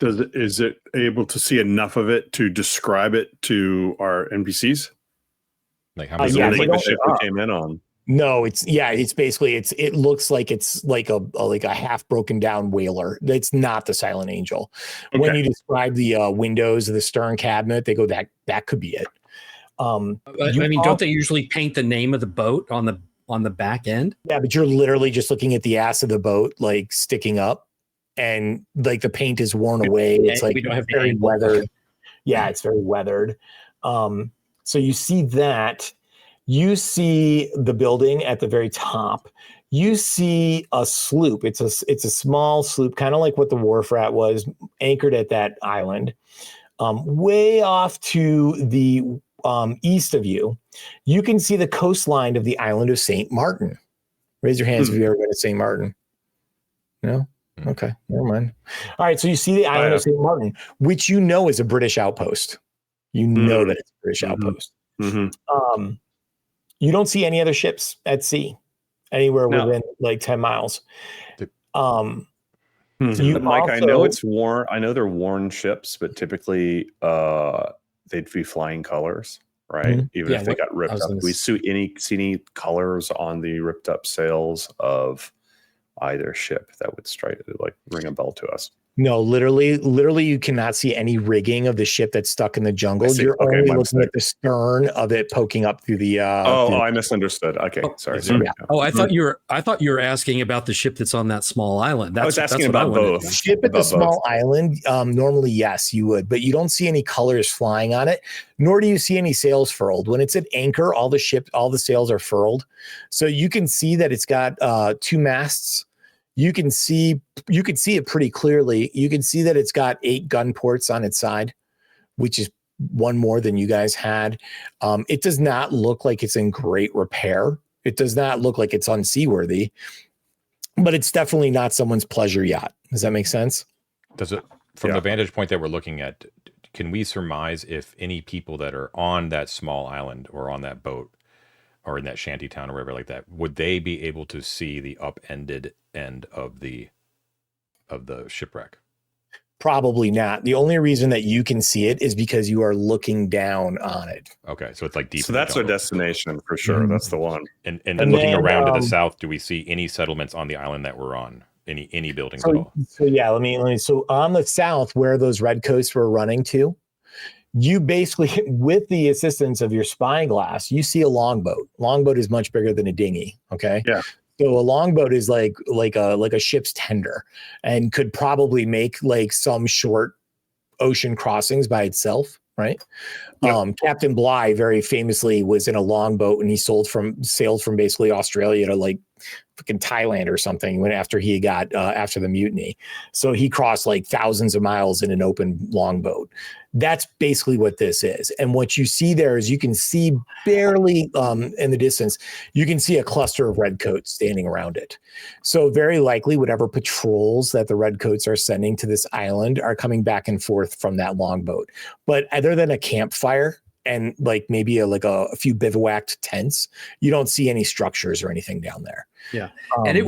is it able to see enough of it to describe it to our NPCs? Like how many? Like the ship we came in on. No, it's basically it looks like it's like a half broken down whaler. It's not the Silent Angel. Okay. When you describe the windows of the stern cabinet, they go that could be it. Don't they usually paint the name of the boat on the back end? Yeah, but you're literally just looking at the ass of the boat like sticking up, and like the paint is worn away. It's like we don't have very weathered. Yeah, it's very weathered. So you see that. You see the building at the very top. You see a sloop. It's a small sloop, kind of like what the Wharf Rat was, anchored at that island. Way off to the east of you, you can see the coastline of the island of St. Martin. Raise your hands if you've ever been to St. Martin. No? Okay, never mind. All right, so you see the island of St. Martin, which you know is a British outpost. You know that it's a British outpost. Mm-hmm. You don't see any other ships at sea anywhere within like 10 miles. Mike, I know it's worn. I know they're worn ships, but typically they'd be flying colors, right? Even if they got ripped up. Do we see any colors on the ripped up sails of either ship that would ring a bell to us? No, literally, you cannot see any rigging of the ship that's stuck in the jungle. You're only looking at the stern of it poking up through the. I misunderstood. Okay, sorry. Yeah. Oh, I thought you were asking about the ship that's on that small island. I was asking about both. The ship at the small island. Normally, yes, you would, but you don't see any colors flying on it, nor do you see any sails furled. When it's at anchor, all the sails are furled, so you can see that it's got 2 masts. You can see it pretty clearly. You can see that it's got 8 gun ports on its side, which is 1 more than you guys had. It does not look like it's in great repair. It does not look like it's unseaworthy, but it's definitely not someone's pleasure yacht. Does that make sense? Does it, from the vantage point that we're looking at, can we surmise if any people that are on that small island or on that boat or in that shanty town or wherever like that, would they be able to see the upended end of the shipwreck? Probably not. The only reason that you can see it is because you are looking down on it. Okay, so it's like deep. So that's our destination for sure. That's the one. And then looking around to the south, do we see any settlements on the island that we're on? Any buildings at all? So yeah, let me. So on the south, where those red coasts were running to, you basically, with the assistance of your spyglass, you see a longboat. Longboat is much bigger than a dinghy. Okay. Yeah. So a longboat is like a ship's tender, and could probably make like some short ocean crossings by itself. Right. Yep. Captain Bligh very famously was in a longboat, and he sailed from basically Australia to like fucking Thailand or something when after he got after the mutiny. So he crossed like thousands of miles in an open longboat. That's basically what this is. And what you see there is you can see barely in the distance, you can see a cluster of redcoats standing around it. So very likely whatever patrols that the redcoats are sending to this island are coming back and forth from that longboat. But other than a campfire and like maybe a few bivouacked tents, you don't see any structures or anything down there. Yeah. And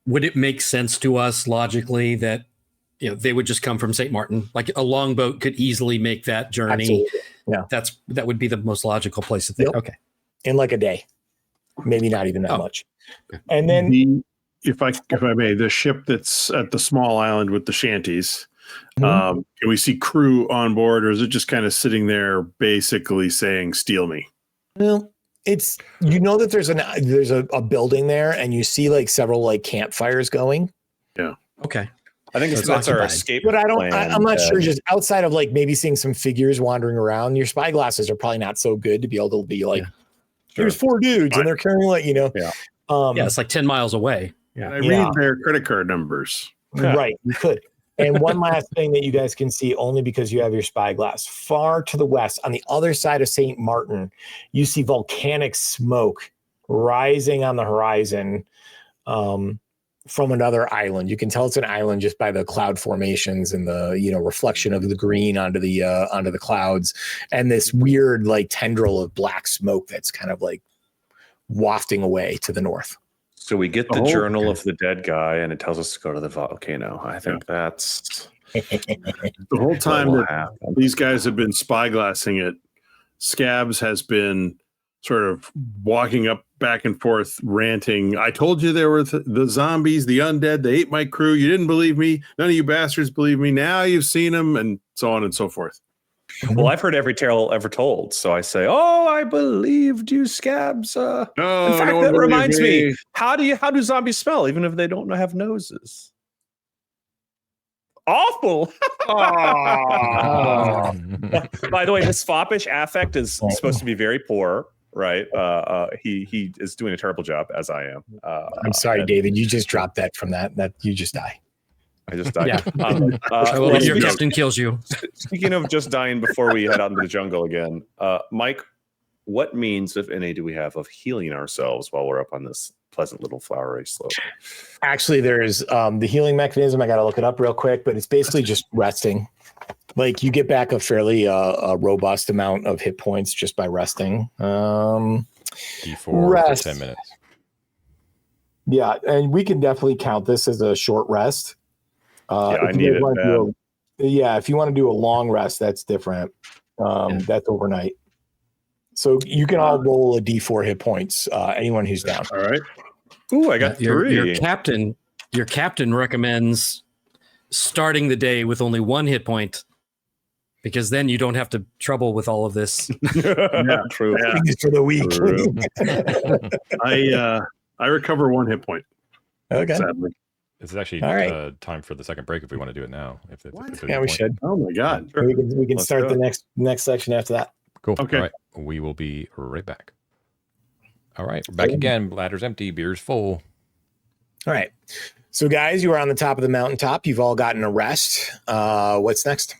would it make sense to us logically that they would just come from St. Martin? Like a longboat could easily make that journey. Absolutely. Yeah. That would be the most logical place to think. Yep. Okay. In like a day, maybe not even that much. Okay. And then if I may, the ship that's at the small island with the shanties, can we see crew on board, or is it just kind of sitting there basically saying, steal me? Well, it's, that there's a building there, and you see like several like campfires going. Yeah. Okay. I think that's our escape. But I'm not sure, just outside of like maybe seeing some figures wandering around, your spyglasses are probably not so good to be able to be like, there's 4 dudes and they're carrying like, it's like 10 miles away. Yeah. I read their credit card numbers. Right. You could. And one last thing that you guys can see, only because you have your spyglass, far to the west, on the other side of St. Martin, you see volcanic smoke rising on the horizon from another island. You can tell it's an island just by the cloud formations and the reflection of the green onto the clouds, and this weird like tendril of black smoke that's kind of like wafting away to the north. So we get the journal of the dead guy, and it tells us to go to the volcano. I think that's the whole time that these guys have been spyglassing it. Scabs has been sort of walking up back and forth, ranting. I told you there were the zombies, the undead. They ate my crew. You didn't believe me. None of you bastards believe me. Now you've seen them, and so on and so forth. Well, I've heard every tale ever told, so I say, "Oh, I believed you, Scabs." No, in fact, that reminds me. How do zombies smell, even if they don't have noses? Awful. By the way, this foppish affect is supposed to be very poor, right? He is doing a terrible job, as I am. I'm sorry, David. You just dropped that from that you just die. I just died. Yeah. Your captain kills you. Speaking of just dying before we head out into the jungle again, Mike, what means, if any, do we have of healing ourselves while we're up on this pleasant little flowery slope? Actually, there's the healing mechanism. I got to look it up real quick, but it's basically just resting. Like you get back a fairly robust amount of hit points just by resting. D4 rest. for 10 minutes. Yeah, and we can definitely count this as a short rest. I need it bad. If you want to do a long rest, that's different. That's overnight. So you can all roll a d4 hit points. Anyone who's down. All right. Ooh, I got three. Your captain recommends starting the day with only 1 hit point, because then you don't have to trouble with all of this. Yeah, True. Yeah. Things for the week. True. I recover 1 hit point. Okay. Sadly. It's actually All right. time for the second break if we want to do it now. If Yeah, a we point. should. Oh my god. Sure. We can Let's start go. the next section after that. Cool. Okay. All right. We will be right back. All right. We're back again. Bladder's empty. Beer's full. All right. So, guys, you are on the top of the mountaintop. You've all gotten a rest. What's next?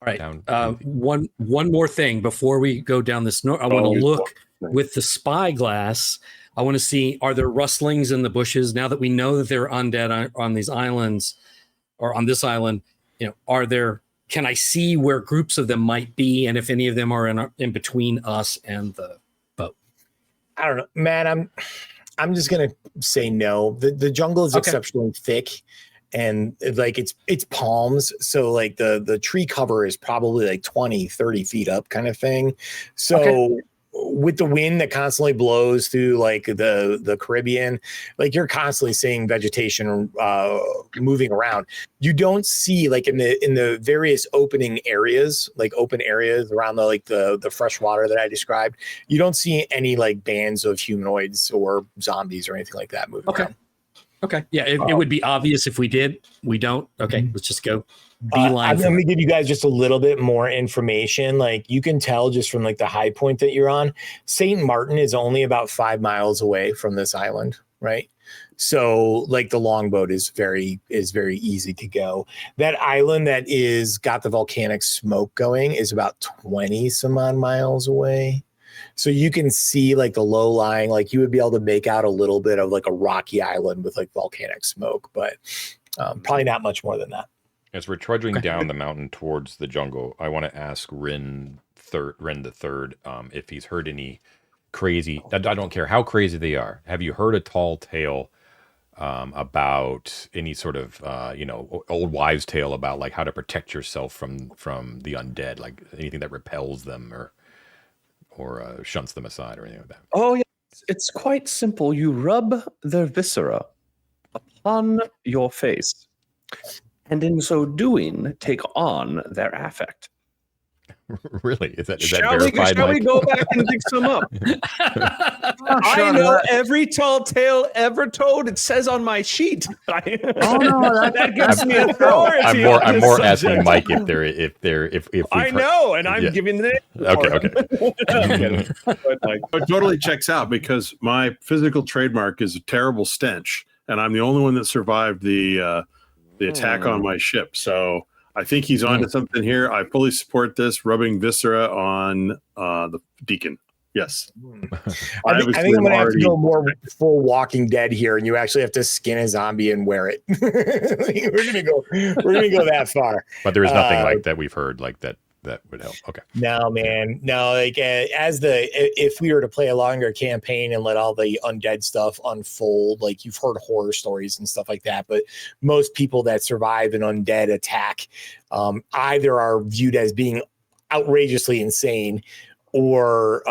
All right. Down. One more thing before we go down this. I want to look with the spyglass. I want to see, are there rustlings in the bushes now that we know that they're undead on these islands, or on this island? Can I see where groups of them might be, and if any of them are in between us and the boat? I don't know, man. I'm just gonna say no. The jungle is exceptionally thick, and like it's palms, so like the tree cover is probably like 20-30 feet up kind of thing. So with the wind that constantly blows through like the Caribbean, like you're constantly seeing vegetation moving around. You don't see, like in the various open areas around the fresh water that I described, you don't see any like bands of humanoids or zombies or anything like that moving around. Okay. Yeah, it would be obvious if we did. We don't. Okay, let's just go. I'm going to give you guys just a little bit more information. Like you can tell just from like the high point that you're on, St. Martin is only about 5 miles away from this island, right? So like the longboat is very easy to go. That island that is got the volcanic smoke going is about 20 some odd miles away. So you can see like the low lying, like you would be able to make out a little bit of like a rocky island with like volcanic smoke, but probably not much more than that. As we're trudging down the mountain towards the jungle, I want to ask Rin the Third, if he's heard any crazy. I don't care how crazy they are. Have you heard a tall tale about any sort of old wives' tale about like how to protect yourself from the undead, like anything that repels them or shunts them aside or anything like that? Oh, yeah. It's quite simple. You rub their viscera upon your face, and in so doing, take on their affect. Really? Is that Shall verified? we go back and dig some up? I know every tall tale ever told. It says on my sheet. That gives me authority. I'm more asking Mike if I know, and I'm giving the Okay. It totally checks out because my physical trademark is a terrible stench, and I'm the only one that survived the attack on my ship. So I think he's onto something here. I fully support this, rubbing viscera on the Deacon. Yes. I think I'm going to have to go more full Walking Dead here, and you actually have to skin a zombie and wear it. We're gonna go that far. But there is nothing like that we've heard like that would help. Okay. No, man. No, like if we were to play a longer campaign and let all the undead stuff unfold, like you've heard horror stories and stuff like that, but most people that survive an undead attack either are viewed as being outrageously insane or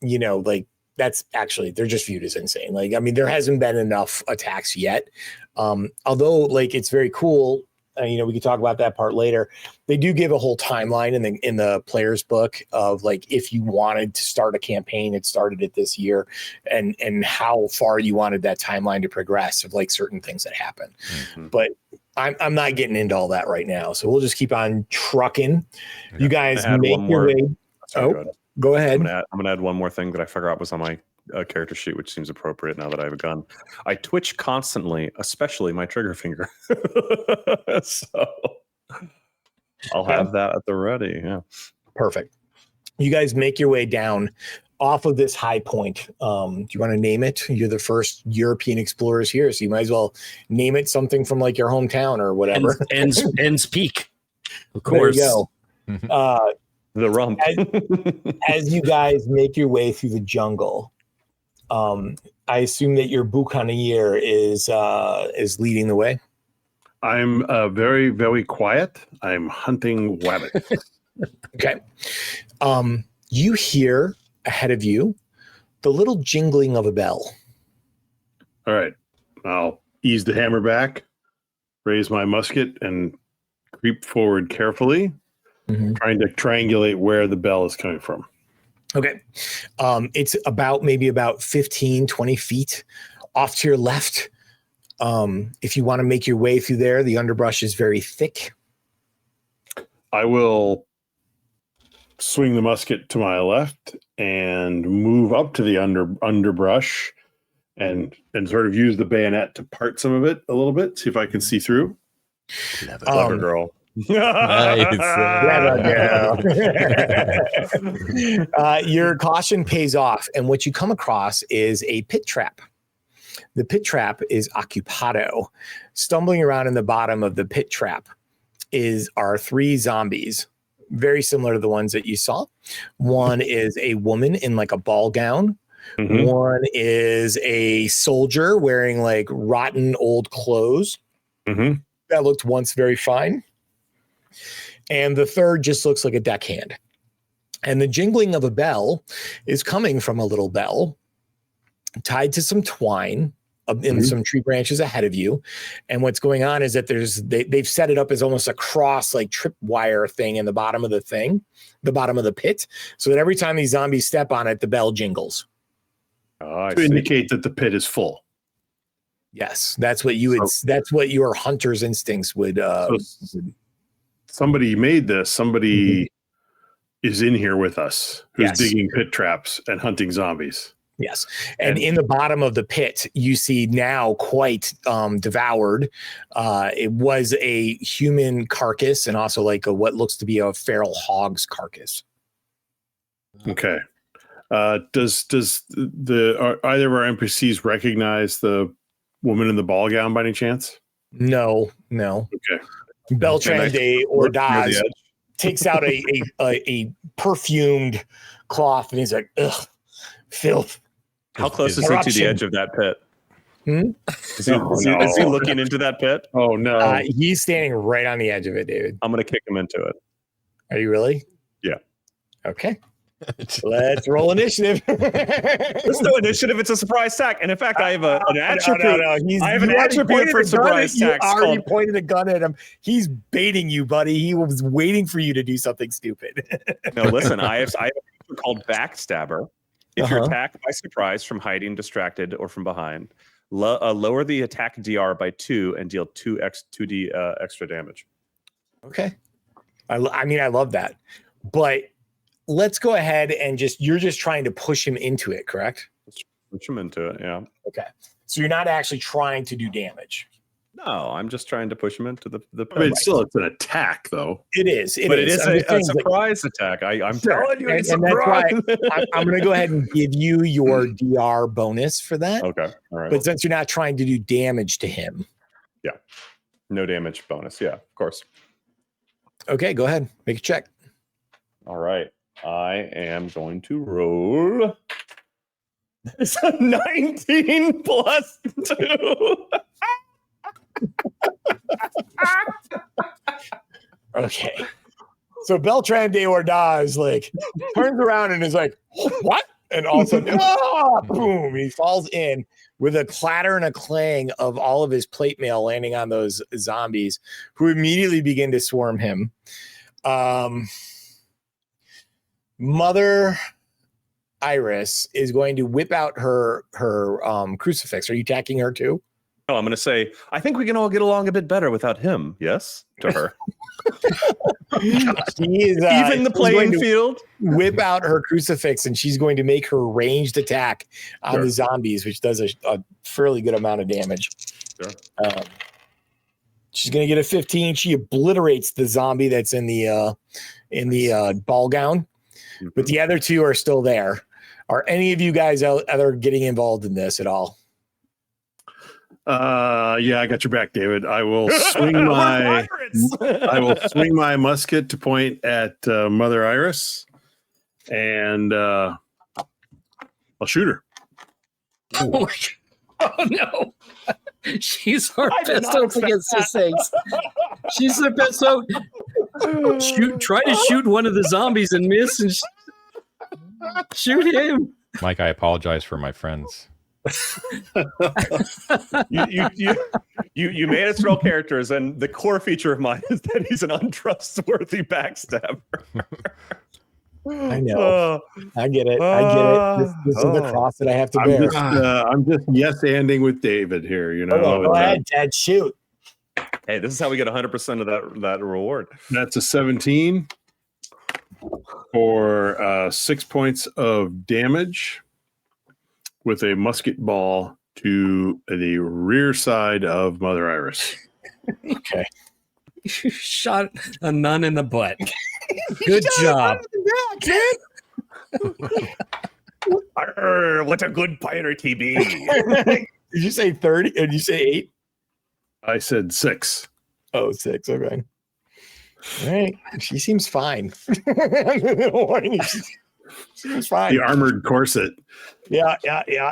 like that's actually, they're just viewed as insane. Like, I mean, there hasn't been enough attacks yet. Although like it's very cool. We can talk about that part later. They do give a whole timeline in the player's book of like if you wanted to start a campaign, it started it this year, and how far you wanted that timeline to progress of like certain things that happen. Mm-hmm. But I'm not getting into all that right now, so we'll just keep on trucking. You guys make your way. Go ahead. I'm gonna add one more thing that I figured out was on my character sheet, which seems appropriate now that I have a gun. I twitch constantly, especially my trigger finger. So I'll have that at the ready. Yeah. Perfect. You guys make your way down off of this high point. Do you want to name it? You're the first European explorers here, so you might as well name it something from like your hometown or whatever. Ends Peak. Of course. There you go. The rump. as you guys make your way through the jungle, I assume that your boucanier is leading the way. I'm very, very quiet. I'm hunting rabbits. Okay. You hear ahead of you the little jingling of a bell. All right. I'll ease the hammer back, raise my musket, and creep forward carefully, trying to triangulate where the bell is coming from. Okay. It's maybe about 15, 20 feet off to your left. If you want to make your way through there, the underbrush is very thick. I will swing the musket to my left and move up to the underbrush and sort of use the bayonet to part some of it a little bit, see if I can see through. Clever girl. Your caution pays off, and what you come across is a pit trap. The pit trap is occupado. Stumbling around in the bottom of the pit trap are 3 zombies, very similar to the ones that you saw. One is a woman in like a ball gown. One is a soldier wearing like rotten old clothes that looked once very fine. And the third just looks like a deckhand. And the jingling of a bell is coming from a little bell tied to some twine in some tree branches ahead of you. And what's going on is that they've set it up as almost a cross, like tripwire thing in the bottom of the bottom of the pit, so that every time these zombies step on it, the bell jingles. To indicate that the pit is full. Yes, that's what you would. That's what your hunter's instincts would. Somebody made this. Somebody is in here with us who's digging pit traps and hunting zombies. Yes. And in the bottom of the pit, you see now quite devoured. It was a human carcass and also like what looks to be a feral hog's carcass. Okay. Does either of our NPCs recognize the woman in the ball gown by any chance? No. Okay. Beltran de Ordaz takes out a perfumed cloth and he's like, ugh, filth. How close is he to the edge of that pit? Is he looking into that pit? Oh, no. He's standing right on the edge of it, David. I'm going to kick him into it. Are you really? Yeah. Okay. Let's roll initiative. There's no initiative. It's a surprise attack. And in fact, I have an attribute. No. I have an attribute for surprise attacks. You already pointed a gun at him. He's baiting you, buddy. He was waiting for you to do something stupid. No, listen, I have a feature called Backstabber. If you're attacked by surprise from hiding, distracted, or from behind, lower the attack DR by 2 and deal 2d extra damage. Okay. I mean, I love that. But let's go ahead and you're just trying to push him into it, correct? Push him into it, yeah. Okay. So you're not actually trying to do damage. No, I'm just trying to push him into the I mean, it's an attack, though. It is. But it is a surprise attack. I'm telling you, it's a surprise. That's why I'm going to go ahead and give you your DR bonus for that. Okay. All right. But since you're not trying to do damage to him. Yeah. No damage bonus. Yeah, of course. Okay, go ahead. Make a check. All right. I am going to roll. It's a 19 plus 2. Okay. So Beltran de Ordaz turns around and is like, what? And all of a sudden, boom, he falls in with a clatter and a clang of all of his plate mail landing on those zombies who immediately begin to swarm him. Mother Iris is going to whip out her crucifix. Are you attacking her too? Oh, I'm going to say, I think we can all get along a bit better without him. Yes, to her. Even the playing field. Whip out her crucifix, and she's going to make her ranged attack on the zombies, which does a fairly good amount of damage. Sure. She's going to get a 15. She obliterates the zombie that's in the ball gown, but the other two are still there. Are any of you guys other getting involved in this at all? Yeah, I got your back, David. I will swing my musket to point at Mother Iris, and I'll shoot her. Oh no. She's our best hope against these things. She's our best hope. Try to shoot one of the zombies and miss, and shoot him. Mike, I apologize for my friends. You made us roll characters, and the core feature of mine is that he's an untrustworthy backstabber. I know. I get it. This is the cross that I have to bear. I'm just yes-anding with David here. You know, go ahead, Dad. Shoot. Hey, this is how we get 100% of that reward. That's a 17 for 6 points of damage with a musket ball to the rear side of Mother Iris. Okay. You shot a nun in the butt. Good job. What a good pirate he be. Did you say 30? Did you say 8? I said 6. Oh, 6. Okay. All right. She seems fine. She seems fine. The armored corset. Yeah.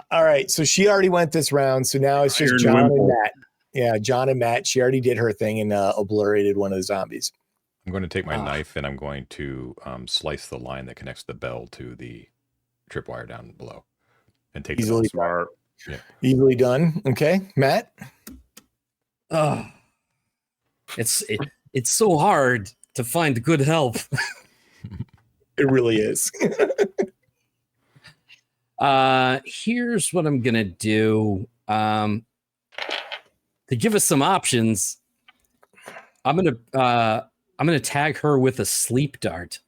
All right. So she already went this round. So now it's just John and Matt. Yeah, John and Matt. She already did her thing and obliterated one of the zombies. I'm going to take my knife and I'm going to slice the line that connects the bell to the tripwire down below, and take Easily the smart. Yeah. Easily done. Okay, Matt. Oh, it's so hard to find good help. It really is. Here's what I'm gonna do. To give us some options, I'm gonna tag her with a sleep dart.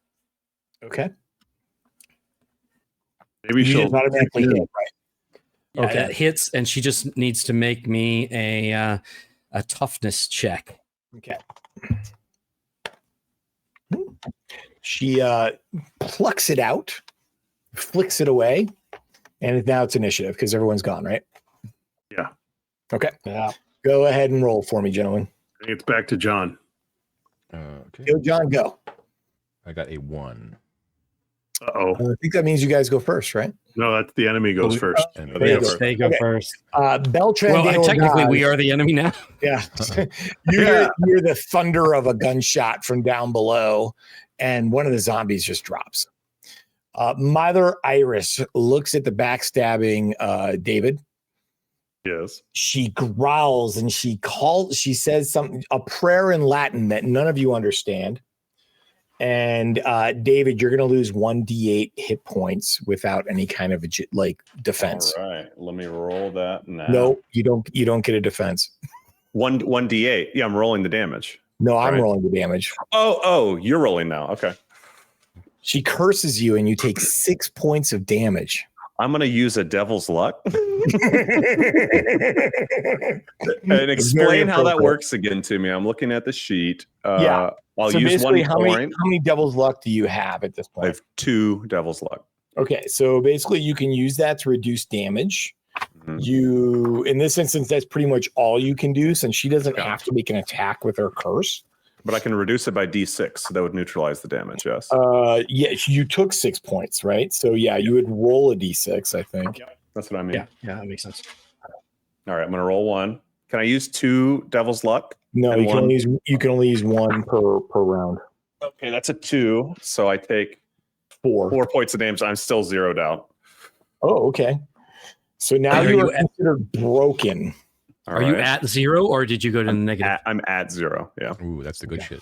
Okay. Maybe she'll just automatically hit, right? Okay, that hits, and she just needs to make me a toughness check. Okay. She plucks it out, flicks it away, and now it's initiative because everyone's gone, right? Yeah. Okay. Yeah. Go ahead and roll for me, gentlemen. I think it's back to John. Okay. Go, John, go. I got a 1. Uh-oh. I think that means you guys go first, right? No, that's the enemy goes first. And They go first. Beltran. Well, technically, we are the enemy now. Yeah. You hear the thunder of a gunshot from down below, and one of the zombies just drops. Mother Iris looks at the backstabbing David. Yes. She growls and she says something, a prayer in Latin that none of you understand. And David, you're going to lose 1d8 hit points without any kind of defense. All right, let me roll that now. No, you don't get a defense. 1d8. Yeah, I'm rolling the damage. No, I'm Right. rolling the damage. Oh, you're rolling now. Okay. She curses you and you take 6 points of damage. I'm going to use a devil's luck and Very explain how that appropriate. works again to me. I'm looking at the sheet. Yeah. I'll So use basically, one how point. many devil's luck do you have at this I point? have 2 devil's luck. Okay, so basically you can use that to reduce damage. Mhm. You, in this instance, that's pretty much all you can do since she doesn't have to make an attack with her curse. But I can reduce it by d6, so that would neutralize the damage, yes. Yeah, you took 6 points, right? So yeah, you would roll a d6, I think. That's what I mean. Yeah, that makes sense. All right, I'm going to roll 1. Can I use 2 devil's luck? No, And you can one. only use 1 per round. Okay, that's a 2. So I take 4. 4 points of damage. I'm still zeroed out. Oh, okay. So now Are you you are considered broken. All Are you right. at 0 or did you go to the negative? I'm at 0. Yeah. Ooh, that's the good shit.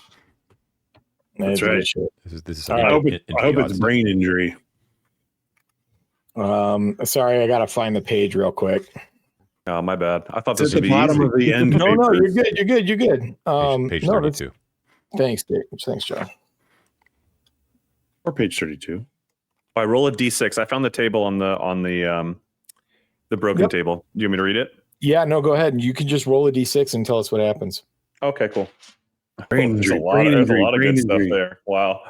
That's right. This is I hope it's brain injury. Sorry, I gotta find the page real quick. Oh, my bad. I thought It's this at would the be bottom easy. of the end. No, paper. you're good. Page No, that's, 32. thanks, Dave. Thanks, John. Or page 32. I roll a d6. I found the table on the broken Yep. table. Do you want me to read it? Yeah, no, go ahead. You can just roll a d6 and tell us what happens. Okay, cool. Brain There's injury. a lot, Brain there's a injury. lot of Brain good stuff injury. there. Wow.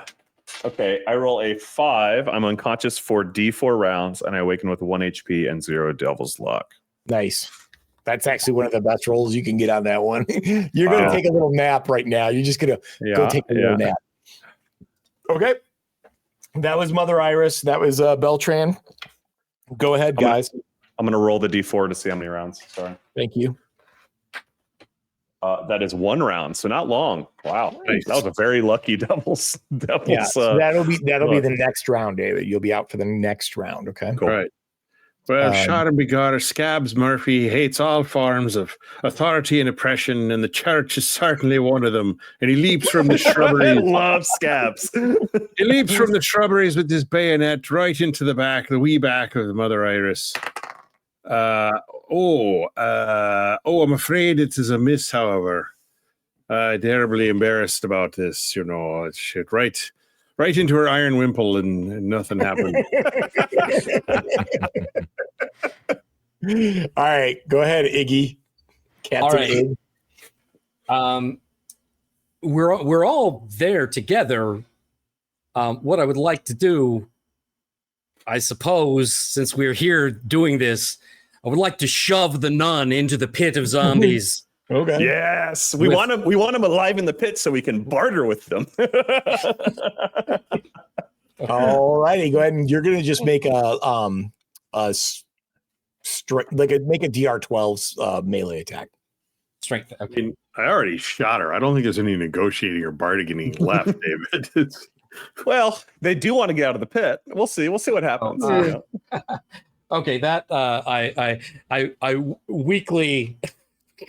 Okay, I roll a 5. I'm unconscious for d4 rounds, and I awaken with 1 HP and 0 devil's luck. Nice. That's actually one of the best rolls you can get on that one. You're going to Wow. take a little nap right now. You're just going to go take a little nap. Okay. That was Mother Iris. That was Beltran. Go ahead, guys. I'm going to roll the d4 to see how many rounds. Sorry. Thank you. That is 1 round, so not long. Wow, Nice. that was a very lucky Devils. Yeah, so that'll be the next round, David. You'll be out for the next round. Okay. Cool. Right. Well, shot and begotter Scabs Murphy hates all forms of authority and oppression, and the church is certainly one of them. And he leaps from the I shrubberies. love Scabs. He leaps from the shrubberies with his bayonet right into the wee back of the Mother Iris. I'm afraid it is a miss, however. Terribly embarrassed about this, It's shit right into her iron wimple, and nothing happened. All right, go ahead, Iggy. Captain All right. Ig. We're all there together. What I would like to do, I suppose, since we're here doing this, I would like to shove the nun into the pit of zombies. Okay. Yes, we want him alive in the pit so we can barter with them. All righty, go ahead, and you're gonna just make make a DR12 melee attack. Strength. I Okay. mean, I already shot her. I don't think there's any negotiating or bargaining left, David. Well, they do want to get out of the pit. We'll see. We'll see what happens. Okay. That I weakly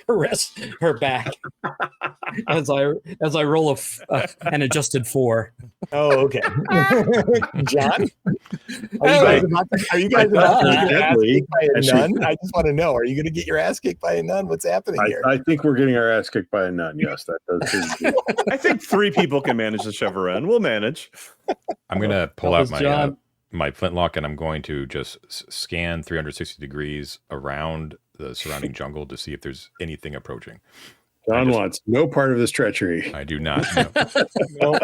caress her back as I roll an adjusted 4. Oh, okay. John, are you guys about to get your ass kicked by a nun? I just want to know: are you going to get your ass kicked by a nun? What's happening here? I think we're getting our ass kicked by a nun. Yes, that does. I think 3 people can manage to shove her in. We'll manage. I'm going to pull That was out John. my flintlock, and I'm going to just scan 360 degrees around the surrounding jungle to see if there's anything approaching. John wants no part of this treachery. I do not. No. No,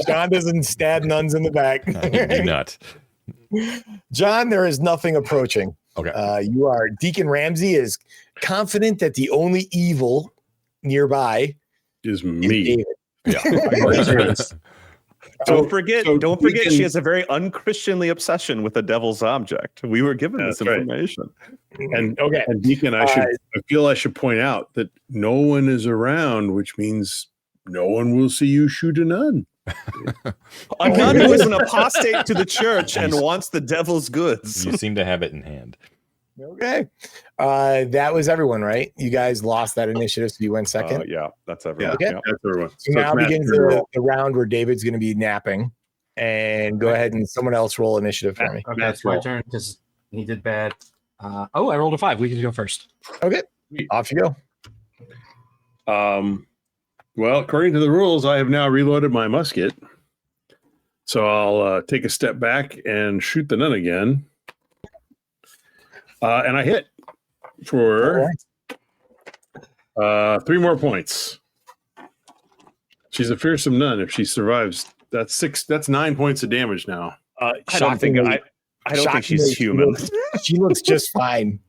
John doesn't stab nuns in the back. I do not. John, there is nothing approaching. Okay. You are Deacon Ramsey is confident that the only evil nearby Is is me. David. Yeah. Don't forget, Deacon- she has a very unchristianly obsession with the devil's object. We were given this That's right. information. And Okay. and Deacon, I feel I should point out that no one is around, which means no one will see you shoot a nun. A nun who is an apostate to the church and wants the devil's goods. You seem to have it in hand. Okay. That was everyone, right? You guys lost that initiative, so you went second. Yeah, that's everyone. Okay. Yeah. That's everyone. So So now it's begins Matt's turn. the round where David's going to be napping. And go ahead and someone else roll initiative for me. Okay, it's my turn because he did bad. I rolled a 5. We can go first. Okay. Off you go. Well, according to the rules, I have now reloaded my musket. So I'll take a step back and shoot the nun again. And I hit for 3 more points. She's a fearsome nun. If she survives, that's 9 points of damage now. I don't think she's human. She looks just fine.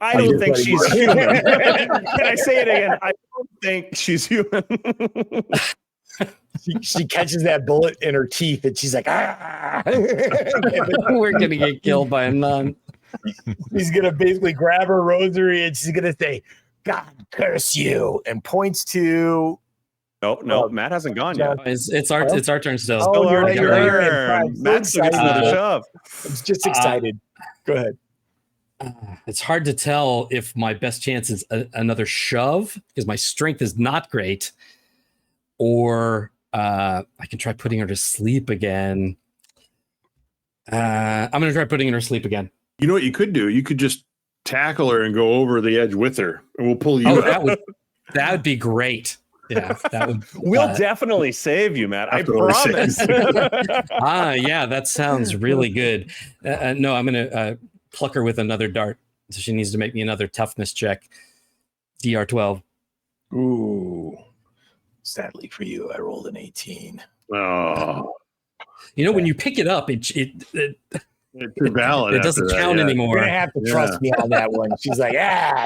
I don't think she's human. Can I say it again? I don't think she's human. She catches that bullet in her teeth and she's like, ah. We're gonna get killed by a nun. She's going to basically grab her rosary and she's going to say, God curse you, and points to. No, Matt hasn't gone yet. It's our turn still. Oh, you're Alright, right, you're right. Matt still gets another shove. I'm just excited. Go ahead. It's hard to tell if my best chance is another shove because my strength is not great, or I can try putting her to sleep again. I'm going to try putting her to sleep again. You know what you could do? You could just tackle her and go over the edge with her, and we'll pull you up. That would be great. Yeah, that would. We'll definitely save you, Matt. I promise. Yeah, that sounds really good. No, I'm going to pluck her with another dart. So she needs to make me another toughness check. DR12. Ooh. Sadly for you, I rolled an 18. Oh, You know, when you pick it up, it it's valid. it doesn't after that, count yeah. anymore. You're gonna have to trust me on that one. She's like,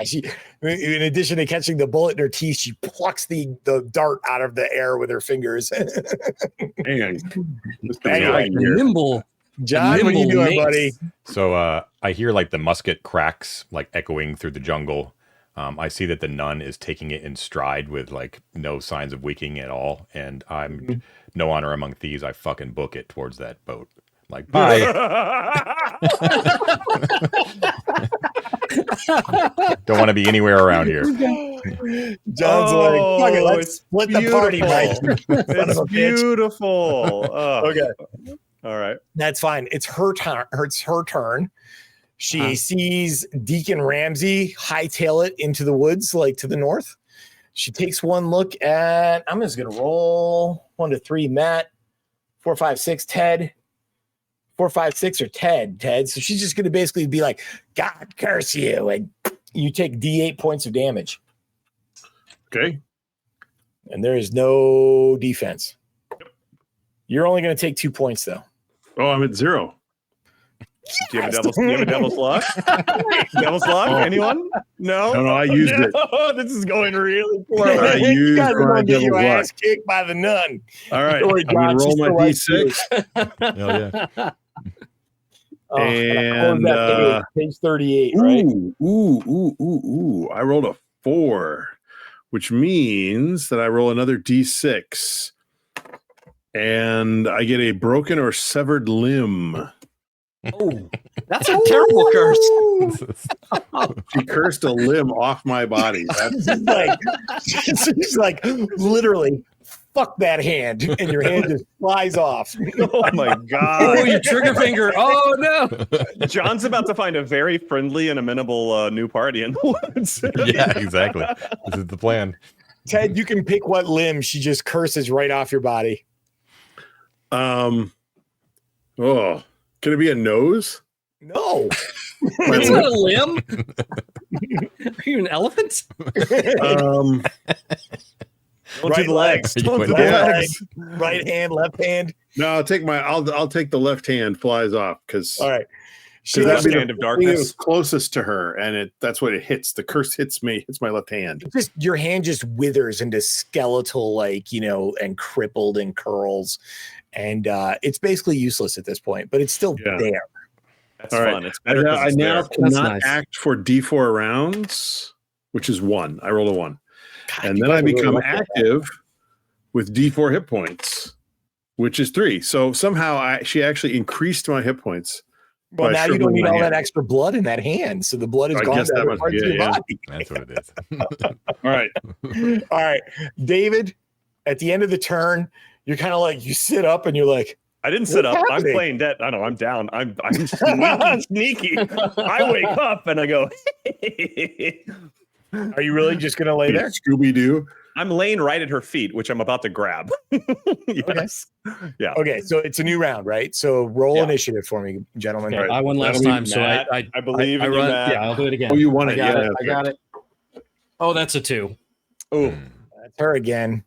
she. In addition to catching the bullet in her teeth, she plucks the dart out of the air with her fingers. Hang on. Anyway, Nimble. John, what are you doing, buddy? So I hear like the musket cracks, like echoing through the jungle. I see that the nun is taking it in stride with like no signs of weakening at all, and I'm no honor among thieves. I fucking book it towards that boat. Like, bye. Don't want to be anywhere around here. John's like, fuck it, let's split the party, Mike. It's beautiful. Okay. All right. That's fine. It's her turn. It's her turn. She sees Deacon Ramsey hightail it into the woods, like to the north. She takes one look at, I'm just going to roll 1 to 3, Matt, 4, 5, 6, Ted, 4, 5, 6 or Ted. So she's just going to basically be like, God curse you. And you take D8 points of damage. Okay. And there is no defense. You're only going to take 2 points though. Oh, I'm at 0. Do you have a devil's luck? Devil's luck? Anyone? No. No, I used it. This is going really poorly. I You used guys are my going to get your devil's luck. ass kicked by the nun. All right. Sorry, I'm going John, to roll she my still likes you. D6. Hell yeah. And, page 38, right? Ooh. I rolled a 4, which means that I roll another D6. And I get a broken or severed limb. Oh, that's a terrible curse. She cursed a limb off my body. That's She's like, literally, fuck that hand. And your hand just flies off. Oh my Oh, god. your trigger finger. Oh no. John's about to find a very friendly and amenable new party in the woods. Yeah, exactly. This is the plan. Ted, you can pick what limb she just curses right off your body. Can it be a nose? No. It's not a limb. Are you an elephant? Don't do the legs. Don't do the legs. Right hand, left hand. No, I'll take the left hand flies off because All right. She that'd be hand the of thing that was darkness. closest to her, and that's what it hits. The curse hits me. It's my left hand. Just your hand just withers into skeletal, and crippled and curls. And it's basically useless at this point, but it's still there. That's All right. fun. It's better I because now it's That's cannot nice. act for D4 rounds, which is 1. I roll a 1. God, And you then I guys are really become lucky at that. active with D4 hit points, which is 3. So somehow she actually increased my hit points. Well, by now you don't shriveling need my all hand. that extra blood in that hand. So the blood is I gone guess to that other must parts be of it, your yeah. body. That's what it is. All right. All right. David, at the end of the turn, you're kind of like, you sit up and you're like, I didn't sit What's up. happening? I'm playing dead. I know. I'm down. I'm sneaky. I wake up and I go. are you really just going to lay there? Scooby Doo. I'm laying right at her feet, which I'm about to grab. Yes. Yeah. Okay. So it's a new round, right? So roll Yeah. initiative for me, gentlemen. Okay, Right. I won last That'll be time, so Matt. I believe I in you, run. Matt. Yeah, I'll do it again. Oh, you won I it. got Yeah, it. I that's got it. Oh, that's a 2. Ooh. That's her again.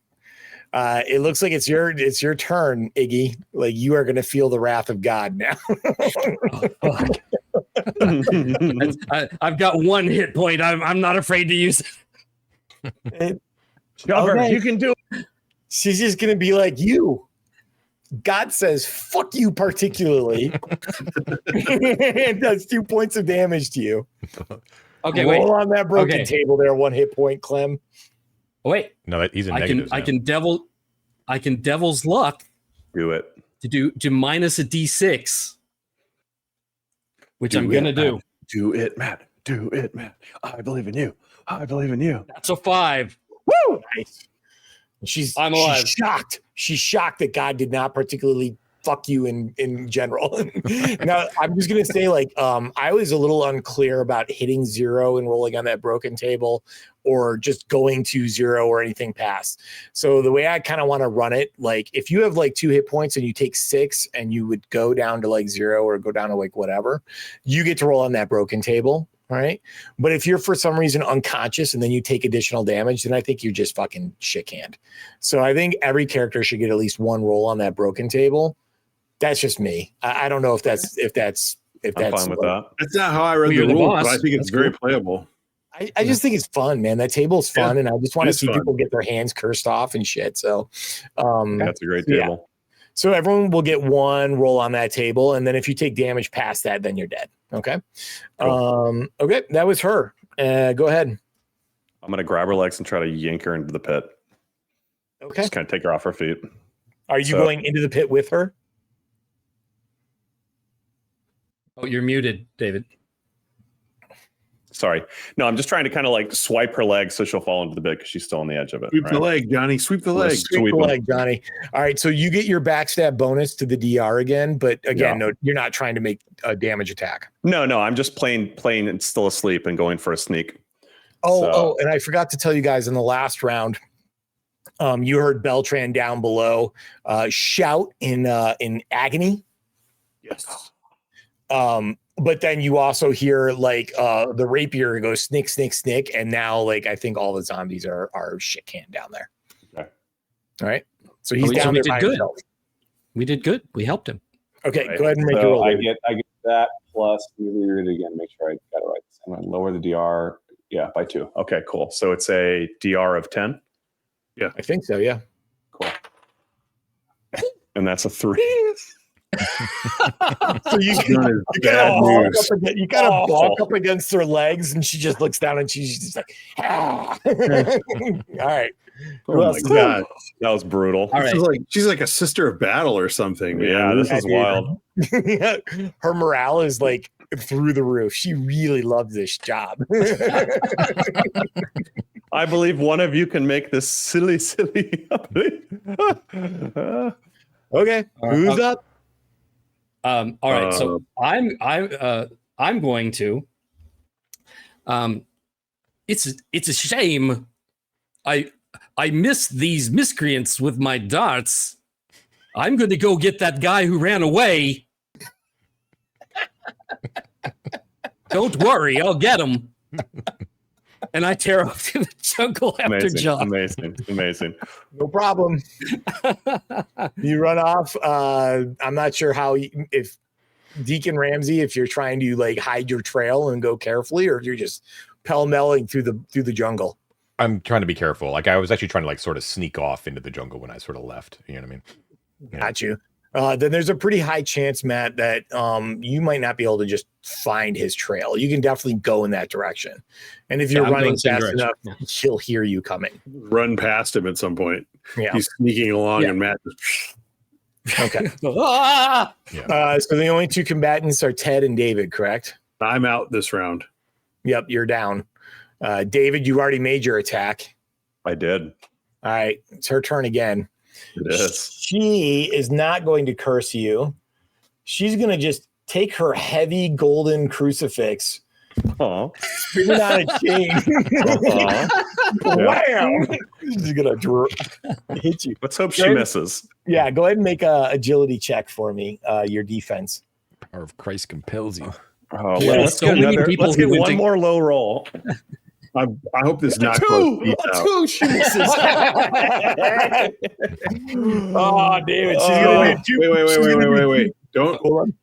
It looks like it's your turn, Iggy. Like you are going to feel the wrath of God now. I've got 1 hit point. I'm not afraid to use it. Cover. Okay. You can do it. She's just going to be like you. God says, fuck you particularly. It does 2 points of damage to you. Okay, Roll wait. on that broken Okay. table there. 1 hit point, Clem. Wait. No, he's in I negatives. can devil's luck Do it. to minus a D6, which I'm it, gonna do. Matt. Do it, Matt. Do it, Matt. I believe in you. I believe in you. That's a 5. Woo! Nice. I'm alive. She's shocked. She's shocked that God did not particularly fuck you in general. Now, I'm just going to say, I was a little unclear about hitting 0 and rolling on that broken table or just going to 0 or anything past. So the way I kind of want to run it, if you have 2 hit points and you take 6 and you would go down to 0 or go down to whatever, you get to roll on that broken table. All right. But if you're for some reason unconscious and then you take additional damage, then I think you're just fucking shit canned. So I think every character should get at least 1 roll on that broken table. That's just me. I don't know if that's I'm fine with that. That's not how I read You're the the rules, boss. but I think it's That's very cool. playable. I just think it's fun, man. That table's fun, and I just want it to is see fun. people get their hands cursed off and shit. So, That's a great Yeah. table. so everyone will get 1 roll on that table, and then if you take damage past that, then you're dead. Okay. Cool. Okay, that was her. Go ahead. I'm going to grab her legs and try to yank her into the pit. Okay. Just kind of take her off her feet. Are you going into the pit with her? Oh, you're muted, David. Sorry. No, I'm just trying to kind of like swipe her leg so she'll fall into the pit because she's still on the edge of it. Sweep the leg, Johnny. Sweep the leg. Sweep the leg, Johnny. All right, so you get your backstab bonus to the DR again, but again, no, you're not trying to make a damage attack. No, I'm just playing and still asleep and going for a sneak. Oh, and I forgot to tell you guys in the last round, you heard Beltran down below shout in agony. Yes. But then you also hear like the rapier go snick, snick, snick, and now like I think all the zombies are shit canned down there. Okay. All right. So he's down there by good. himself. We did good. We helped him. Okay, Right. go ahead and make So your roll. I get that plus you read it again. Make sure I got it right. So I'm going to lower the DR. Yeah, by 2. Okay, cool. So it's a DR of 10. I think so. Yeah. Cool. And that's a 3. So you kind of balk up against her legs, and she just looks down, and she's just like, ah. All right. Oh my god, that was brutal. All right. She's like a sister of battle or something. Man. Yeah, this is wild. Her morale is like through the roof. She really loves this job. I believe one of you can make this silly. Okay, who's up? All right, so I'm going to. It's a shame. I missed these miscreants with my darts. I'm going to go get that guy who ran away. Don't worry, I'll get him. And I tear off to the jungle after John. Amazing. No problem. You run off. I'm not sure if Deacon Ramsey, if you're trying to like hide your trail and go carefully, or if you're just pell-melling through the jungle. I'm trying to be careful. Like I was actually trying to like sort of sneak off into the jungle when I sort of left. You know what I mean? Yeah. Got you. Then there's a pretty high chance, Matt, that you might not be able to just find his trail. You can definitely go in that direction. And if you're running fast enough, he'll hear you coming. Run past him at some point. Yeah. He's sneaking along, and Matt just. Okay. So the only 2 combatants are Ted and David, correct? I'm out this round. Yep, you're down. David, you already made your attack. I did. All right, it's her turn again. It is. She is not going to curse you. She's going to just take her heavy golden crucifix, spin it on a chain. Wham! She's going to hit you. Let's hope she misses. Yeah, go ahead and make a agility check for me, your defense. Power of Christ compels you. Let's get one more low roll. I hope this not 2. 2. She misses. Oh, David, she's gonna do 2. Wait. Don't.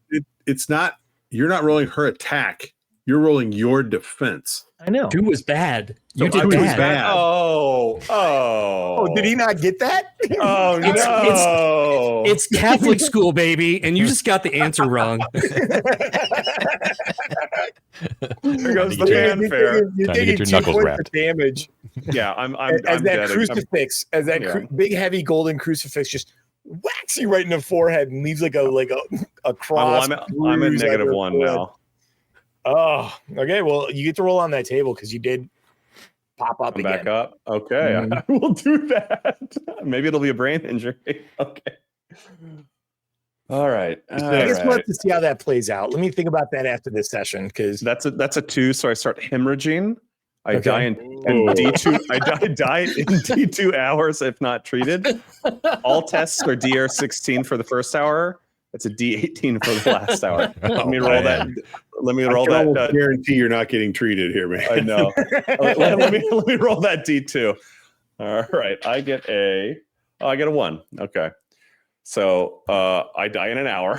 It's not. You're not rolling her attack. You're rolling your defense. I know. 2 was bad. You So did I was bad. Oh, did he not get that? Oh, no. It's Catholic school, baby, and you just got the answer wrong. Here goes the fanfare. You're Time to taking get your 2 knuckles points wrapped. of damage. Yeah, I'm As that dead. crucifix, big heavy golden crucifix just whacks you right in the forehead and leaves like a cross. I'm at -1 now. Oh, okay. Well, you get to roll on that table because you did pop up I'm again. back up. Okay, I will do that. Maybe it'll be a brain injury. Okay. All right. I guess we'll have to see how that plays out. Let me think about that after this session because That's a 2. So I start hemorrhaging. I Okay. die in D2. I die in D2 hours if not treated. All tests are DR16 for the first hour. It's a D18 for the last hour. Let me roll that. Let me roll I that. guarantee you're not getting treated here, man. I know. let me roll that D2. All right. I get a 1. Okay. So I die in an hour.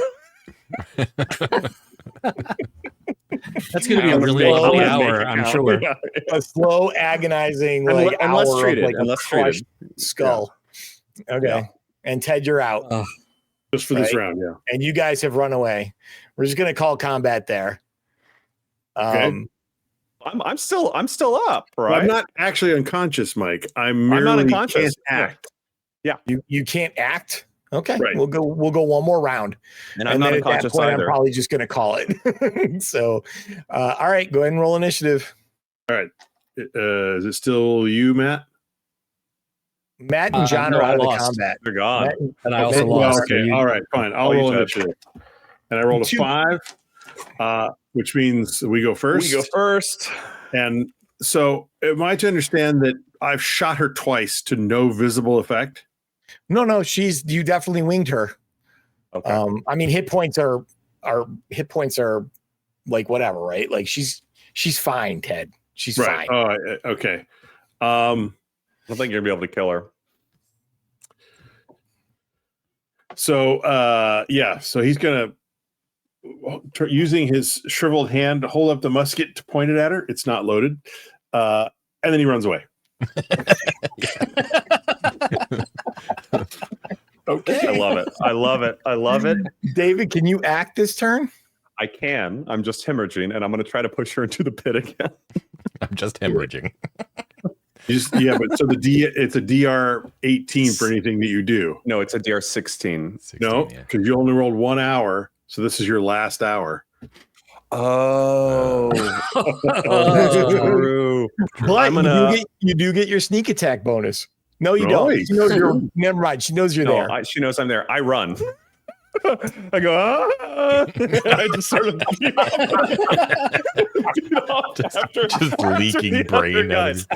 That's going to be a really ugly hour, I'm sure. Yeah. a slow, agonizing, Unless hour treated. of, a Unless crushed treated. skull. Okay. Yeah. And Ted, you're out. Just for this Right. round, yeah. And you guys have run away. We're just going to call combat there. Okay. I'm still up, Well, right? I'm not actually unconscious, Mike. I'm not merely unconscious. can't act. You can't act. Okay, Right. we'll go one more round, And I'm not then at that unconscious point, either. I'm probably just going to call it. So, all right, go ahead and roll initiative. Is it still you, Matt? Matt and John No, are I out of the lost. combat. They're gone. Matt And I also Well, lost. okay. All right, fine. I'll Oh, you roll said. initiative. And I rolled a 5, which means we go first. We go first. And so, am I to understand that I've shot her twice to no visible effect? No, you definitely winged her. Okay. I mean, hit points are like whatever, right? Like she's fine, Ted. She's Right. fine. Oh, okay. I don't think you're gonna be able to kill her. So, so he's gonna using his shriveled hand to hold up the musket to point it at her. It's not loaded, and then he runs away. Okay. I love it. I love it. I love it. David, can you act this turn? I can. I'm just hemorrhaging, and I'm going to try to push her into the pit again. I'm just hemorrhaging. But so it's a DR 18 for anything that you do. No, it's a DR 16. 16, No, yeah. because you only rolled 1 hour, so this is your last hour. Oh, That's true. But you do get your sneak attack bonus. No, you don't. Nice. She knows you're never mind. She knows you're No, there. she knows I'm there. I run. I go, I just sort of Just leaking brain. guys.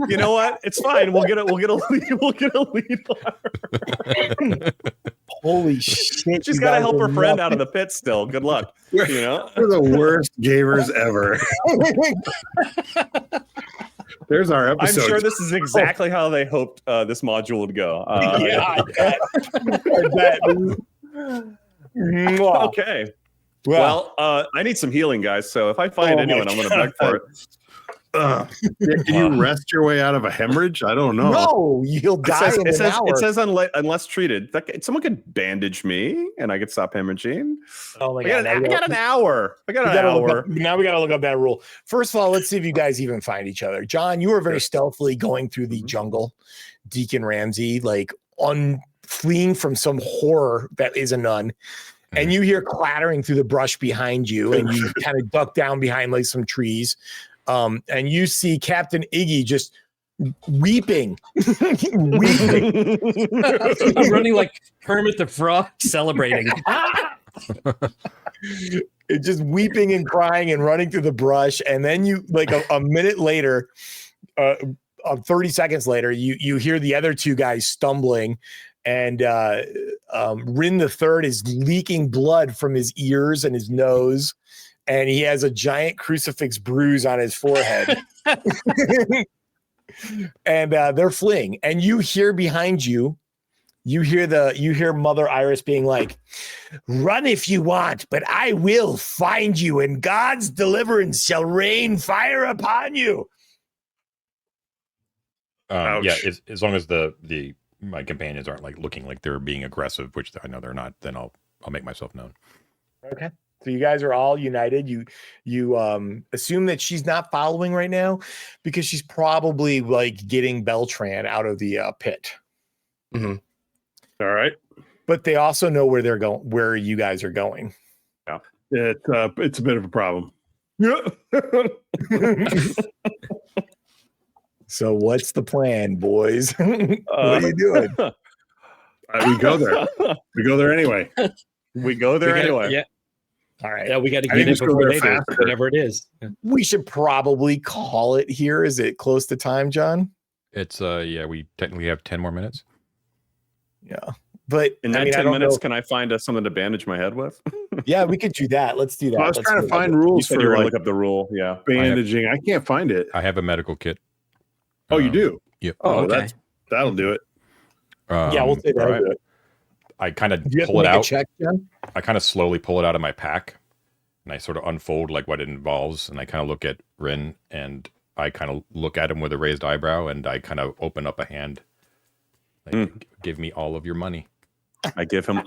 You know what? It's fine. We'll get a lead on her. Holy shit. She's you got to guys help are her friend nuts. out of the pit still. Good luck. You know? We're the worst gamers ever. There's our I'm episode. sure this is exactly how they hoped this module would go. Yeah, I bet. Mwah. Okay. Well, I need some healing, guys. So if I find anyone, I'm going to beg for it. Can you rest your way out of a hemorrhage? I don't know. No, you'll die in an hour. It says unless treated. Someone could bandage me, and I could stop hemorrhaging. Oh my I god! got an hour. Now we got to look up that rule. First of all, let's see if you guys even find each other. John, you were very stealthily going through the jungle. Deacon Ramsey, like fleeing from some horror that is a nun. And you hear clattering through the brush behind you, and you kind of duck down behind like some trees. And you see Captain Iggy just weeping. I'm running like Kermit the Frog celebrating. Just weeping and crying and running through the brush. And then you, like a minute later, 30 seconds later, you hear the other two guys stumbling, and Rin the Third is leaking blood from his ears and his nose, and he has a giant crucifix bruise on his forehead. And they're fleeing, and you hear behind you, you hear Mother Iris being like, "Run if you want, but I will find you, and God's deliverance shall rain fire upon you." Yeah, as long as my companions aren't like looking like they're being aggressive, which I know they're not, then I'll make myself known. Okay. So you guys are all united. You assume that she's not following right now because she's probably like getting Beltran out of the pit. Mm-hmm. All right. But they also know where they're going, where you guys are going. Yeah. It's a bit of a problem. So what's the plan, boys? What are you doing? We go there. We go there anyway. We go there anyway. Yeah. All right. Yeah, we got to I get think it just go before there they do, faster. whatever it is. We should probably call it here. Is it close to time, John? It's we technically have 10 more minutes. Yeah. But In that 10 minutes, can I find something to bandage my head with? Yeah, we could do that. Let's do that. I was Let's trying do to that. find You rules said you were for going to like look up the rule. Yeah. bandaging. I can't find it. I have a medical kit. Oh, you do? Yep. Oh, okay. That'll do it. Yeah, we'll say that. right. I kind of Do you have to pull it make a out. check, John? I kind of slowly pull it out of my pack, and I sort of unfold like what it involves, and I kind of look at Rin, and I kind of look at him with a raised eyebrow, and I kind of open up a hand. Like, give me all of your money. I give him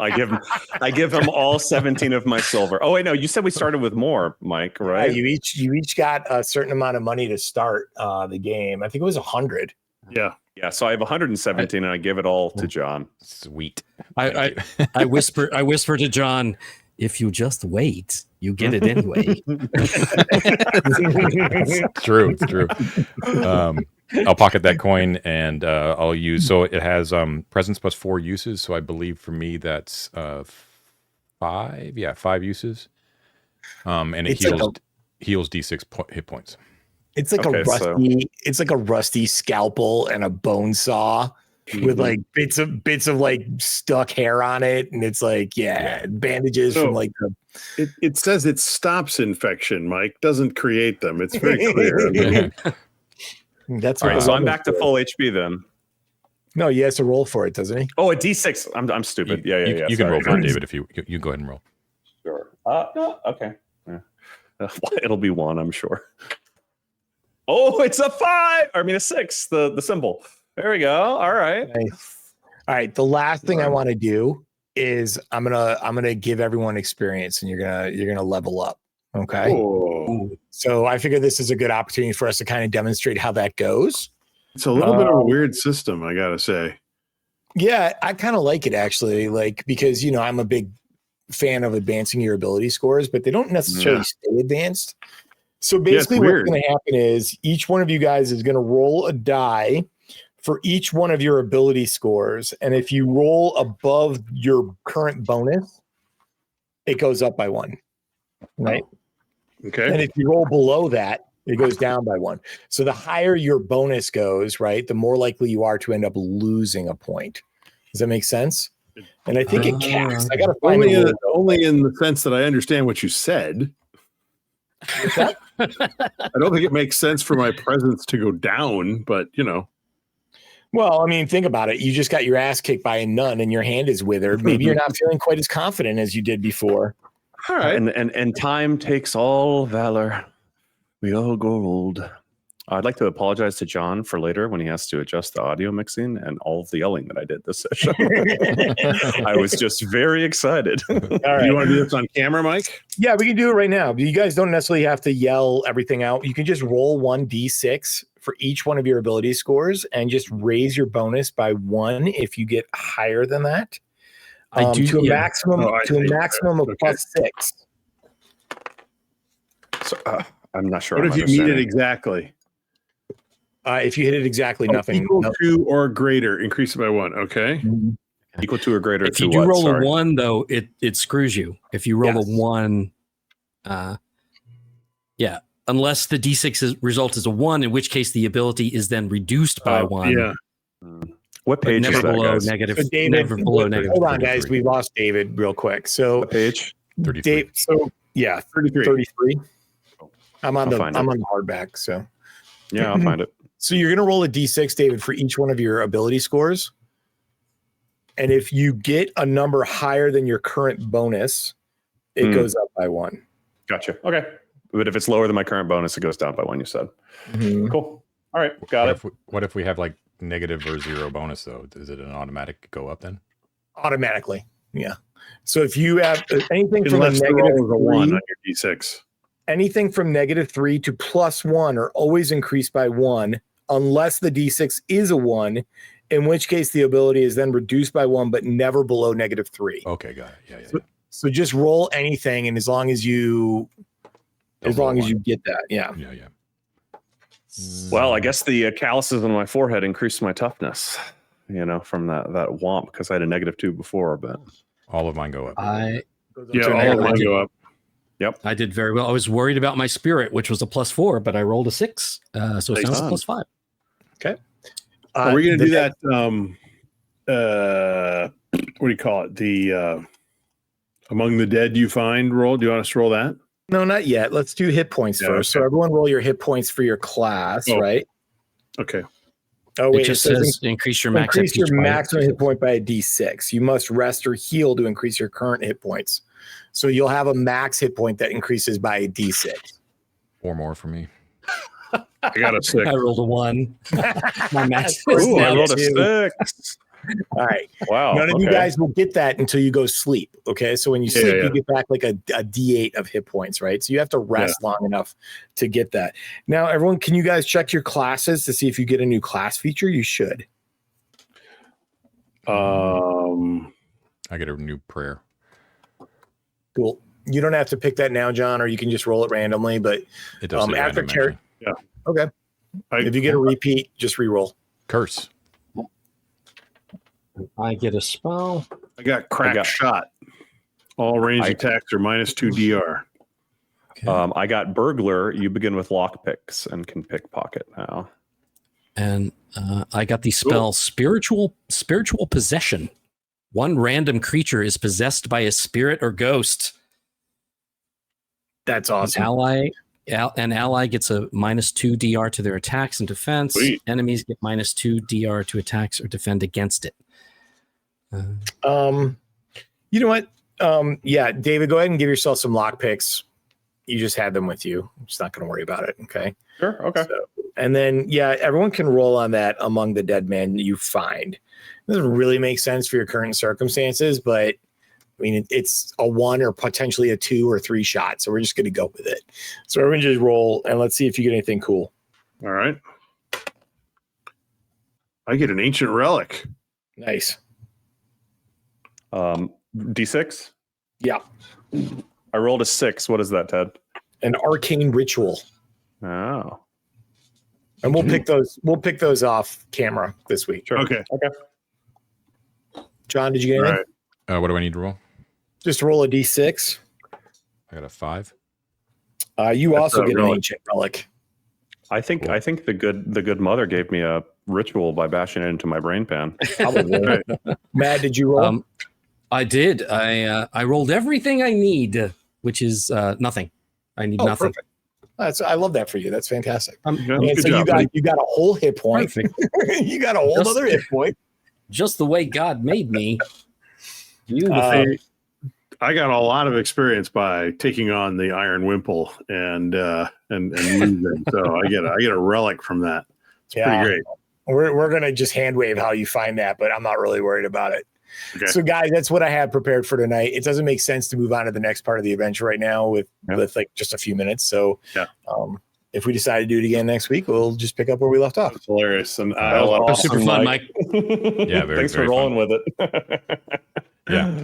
all 17 of my silver. Oh wait, no, you said we started with more, Mike, right? You each got a certain amount of money to start the game. I think it was 100. Yeah. Yeah, so I have 117 and I give it all to John. Sweet. I whisper to John, if you just wait, you get it anyway. It's true. It's true. I'll pocket that coin and I'll use. So it has presence plus 4 uses. So I believe for me that's 5. Yeah, 5 uses. And it heals D6 hit points. It's like it's like a rusty scalpel and a bone saw with like bits of like stuck hair on it, and it's like bandages from like the. It says it stops infection. Mike doesn't create them. It's very clear. That's all right. So I'm back to full HP then. No, he has to roll for it, doesn't he? Oh, a D6. I'm stupid. Yeah. You can roll for it, David. If you go ahead and roll. Sure. No, okay. Yeah. It'll be 1, I'm sure. Oh, it's a 5. I mean a 6. The symbol. There we go. All right. Nice. All right. The last thing I want to do is I'm gonna give everyone experience, and you're gonna level up. Okay. Ooh. So I figure this is a good opportunity for us to kind of demonstrate how that goes. It's a little bit of a weird system, I gotta say. Yeah, I kind of like it actually, like because I'm a big fan of advancing your ability scores, but they don't necessarily stay advanced. So basically what's going to happen is each one of you guys is going to roll a die for each one of your ability scores. And if you roll above your current bonus, it goes up by 1. Right? Okay. And if you roll below that, it goes down by 1. So the higher your bonus goes, right, the more likely you are to end up losing a point. Does that make sense? And I think it caps. I got to find only in the sense that I understand what you said. I don't think it makes sense for my presence to go down, but Well, I mean, think about it. You just got your ass kicked by a nun and your hand is withered. Maybe you're not feeling quite as confident as you did before. All right. And time takes all valor. We all grow old. I'd like to apologize to John for later when he has to adjust the audio mixing and all of the yelling that I did this session. I was just very excited. All right. You want to do this on camera, Mike? Yeah, we can do it right now. You guys don't necessarily have to yell everything out. You can just roll 1d6 for each one of your ability scores and just raise your bonus by 1 if you get higher than that. To a maximum of plus 6. So, I'm not sure. What if you meet it exactly? If you hit it exactly, nothing. Equal to or greater, increase it by 1. Okay. Equal to or greater. If you do roll a 1, though, it screws you. If you roll a 1, unless the D6 result is a 1, in which case the ability is then reduced by 1. Yeah. What page never is that, below guys? negative. So David, never below negative. Hold on, guys. We lost David real quick. So What page? 33. So yeah, 33. I'm on the hardback. So yeah, I'll find it. So you're going to roll a d6, David, for each one of your ability scores. And if you get a number higher than your current bonus, it goes up by 1. Gotcha. Okay. But if it's lower than my current bonus, it goes down by 1, you said. Cool. All right. Got it. What if we have like negative or 0 bonus, though? Is it an automatic go up then? Automatically. Yeah. So if you have anything from Unless a negative a 1 on your d6. Anything from -3 to +1 are always increased by 1 unless the d6 is a 1, in which case the ability is then reduced by 1, but never below -3. Okay, got it. Yeah. So just roll anything, and as long as you get that, yeah. Well, I guess the calluses on my forehead increased my toughness, from that womp, because I had a -2 before, but all of mine go up. All of mine go up. Yep. I did very well. I was worried about my spirit, which was a +4, but I rolled a 6. So it sounds a +5. Okay. Are we going to do that? What do you call it? The Among the Dead You Find roll. Do you want us to roll that? No, not yet. Let's do hit points first. Okay. So everyone roll your hit points for your class, right? Okay. Oh, wait. It just says increase your maximum hit point by a d6. You must rest or heal to increase your current hit points. So you'll have a max hit point that increases by a d6. 4 more for me. I got a 6. I rolled a 1. My max. Ooh, I rolled a 6. All right. Wow. None of you guys will get that until you go sleep. Okay. So when you sleep, you get back like a D8 of hit points, right? So you have to rest long enough to get that. Now, everyone, can you guys check your classes to see if you get a new class feature? You should. I get a new prayer. Cool. You don't have to pick that now, John, or you can just roll it randomly. But It does say after random, actually. okay. If you get a repeat, just re-roll. Curse. I get a spell. I got cracked shot. All ranged attacks are -2 DR. Okay. I got burglar. You begin with lockpicks and can pickpocket now. And I got the spell spiritual possession. One random creature is possessed by a spirit or ghost. That's awesome. An ally gets a -2 DR to their attacks and defense. Sweet. Enemies get -2 DR to attacks or defend against it. You know what? Yeah, David, go ahead and give yourself some lock picks. You just had them with you. I'm just not going to worry about it. Okay. Sure. Okay. So, and then, everyone can roll on that among the dead men you find. It doesn't really make sense for your current circumstances, but I mean, it's a 1 or potentially a 2 or 3 shot. So we're just going to go with it. So everyone just roll and let's see if you get anything cool. All right. I get an ancient relic. Nice. D6. Yeah. I rolled a 6. What is that, Ted? An arcane ritual. Oh. And we'll pick those. We'll pick those off camera this week. Sure. Okay. John, did you get anything? Right. What do I need to roll? Just roll a d6. I got a 5. You That's also a get an relic. ancient relic. I think the good mother gave me a ritual by bashing it into my brain pan. Probably. Matt, did you roll? I did. I rolled everything I need, which is nothing. I need nothing. Perfect. I love that for you. That's fantastic. Yeah, And good so job, you got a whole hit point. You got a whole Just- other hit point. Just the way God made me. Beautiful. I got a lot of experience by taking on the Iron Wimple and losing. So I get a relic from that. It's pretty great. We're gonna just hand wave how you find that, but I'm not really worried about it. Okay. So guys, that's what I had prepared for tonight. It doesn't make sense to move on to the next part of the adventure right now with like just a few minutes. So if we decide to do it again next week, we'll just pick up where we left off. It's hilarious. And That was super fun, Mike. Yeah, Thanks for very rolling with it. Yeah.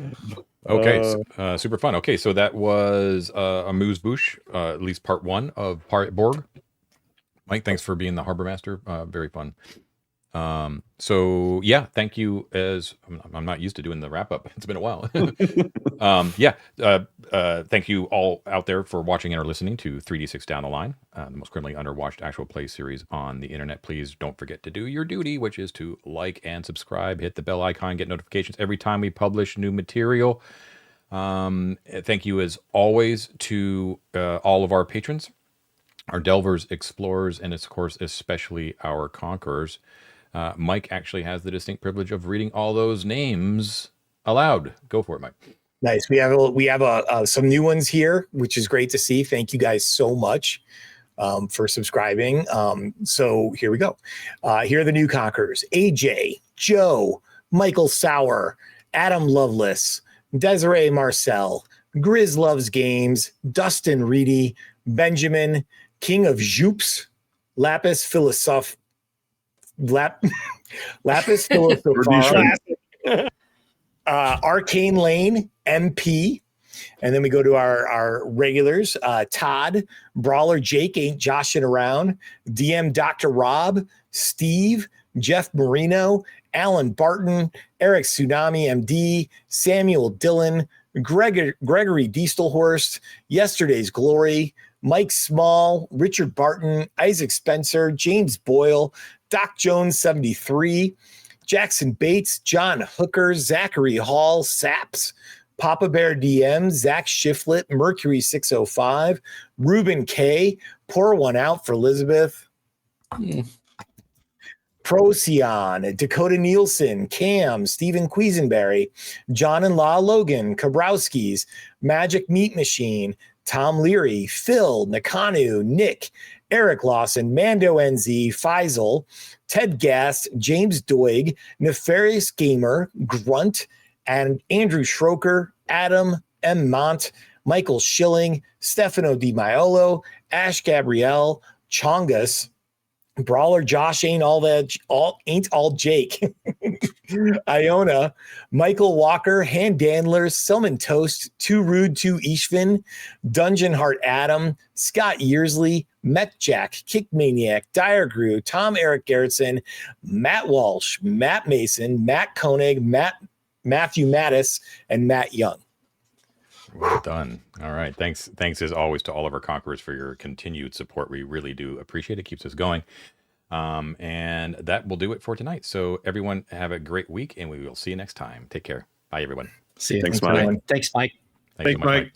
Okay. Super fun. Okay. So that was Amuse-bouche, at least part 1 of Pirate Borg. Mike, thanks for being the harbor master. Very fun. So yeah, thank you. As I'm not used to doing the wrap up. It's been a while. Thank you all out there for watching and or listening to 3D6 Down the Line, the most criminally underwatched actual play series on the internet. Please don't forget to do your duty, which is to like and subscribe, hit the bell icon, get notifications every time we publish new material. Thank you as always to all of our patrons, our delvers, explorers, and of course, especially our conquerors. Mike actually has the distinct privilege of reading all those names aloud. Go for it, Mike. Nice. We have some new ones here, which is great to see. Thank you guys so much for subscribing. So here we go. Here are the new conquerors: AJ, Joe, Michael Sauer, Adam Lovelace, Desiree Marcel, Grizz Loves Games, Dustin Reedy, Benjamin, King of Jupes, Lapis Philosoph. Lapis Philosophara, Arcane Lane, MP, and then we go to our regulars, Todd, Brawler Jake, ain't joshing around, DM Dr. Rob, Steve, Jeff Marino, Alan Barton, Eric Tsunami MD, Samuel Dillon, Gregory Diestelhorst, Yesterday's Glory, Mike Small, Richard Barton, Isaac Spencer, James Boyle, Doc Jones 73, Jackson Bates, John Hooker, Zachary Hall, Saps, Papa Bear DM, Zach Shiflett, Mercury 605, Ruben K, Pour One Out for Elizabeth, Procyon, Dakota Nielsen, Cam, Stephen Quisenberry, John and Law Logan, Kabrowskis, Magic Meat Machine, Tom Leary, Phil, Nakanu, Nick, Eric Lawson, Mando NZ, Faisal, Ted Gast, James Doig, Nefarious Gamer, Grunt, and Andrew Schroker, Adam M. Mont, Michael Schilling, Stefano Di Maiolo, Ash Gabrielle, Chongus, Brawler Josh ain't all Jake, Iona, Michael Walker, Hand Dandlers, Selman Toast, Too Rude to Ishvin, Dungeon Heart Adam, Scott Yearsley, Met Jack, Kick Maniac, Dire Grew, Tom Eric Garrettson, Matt Walsh, Matt Mason, Matt Koenig, Matthew Mattis, and Matt Young. Well done. All right. Thanks as always to all of our conquerors for your continued support. We really do appreciate it. Keeps us going. And that will do it for tonight. So everyone have a great week, and we will see you next time. Take care. Bye, everyone. See you. Thanks, Mike. Mike. Thanks, Mike. Thanks so much, Mike.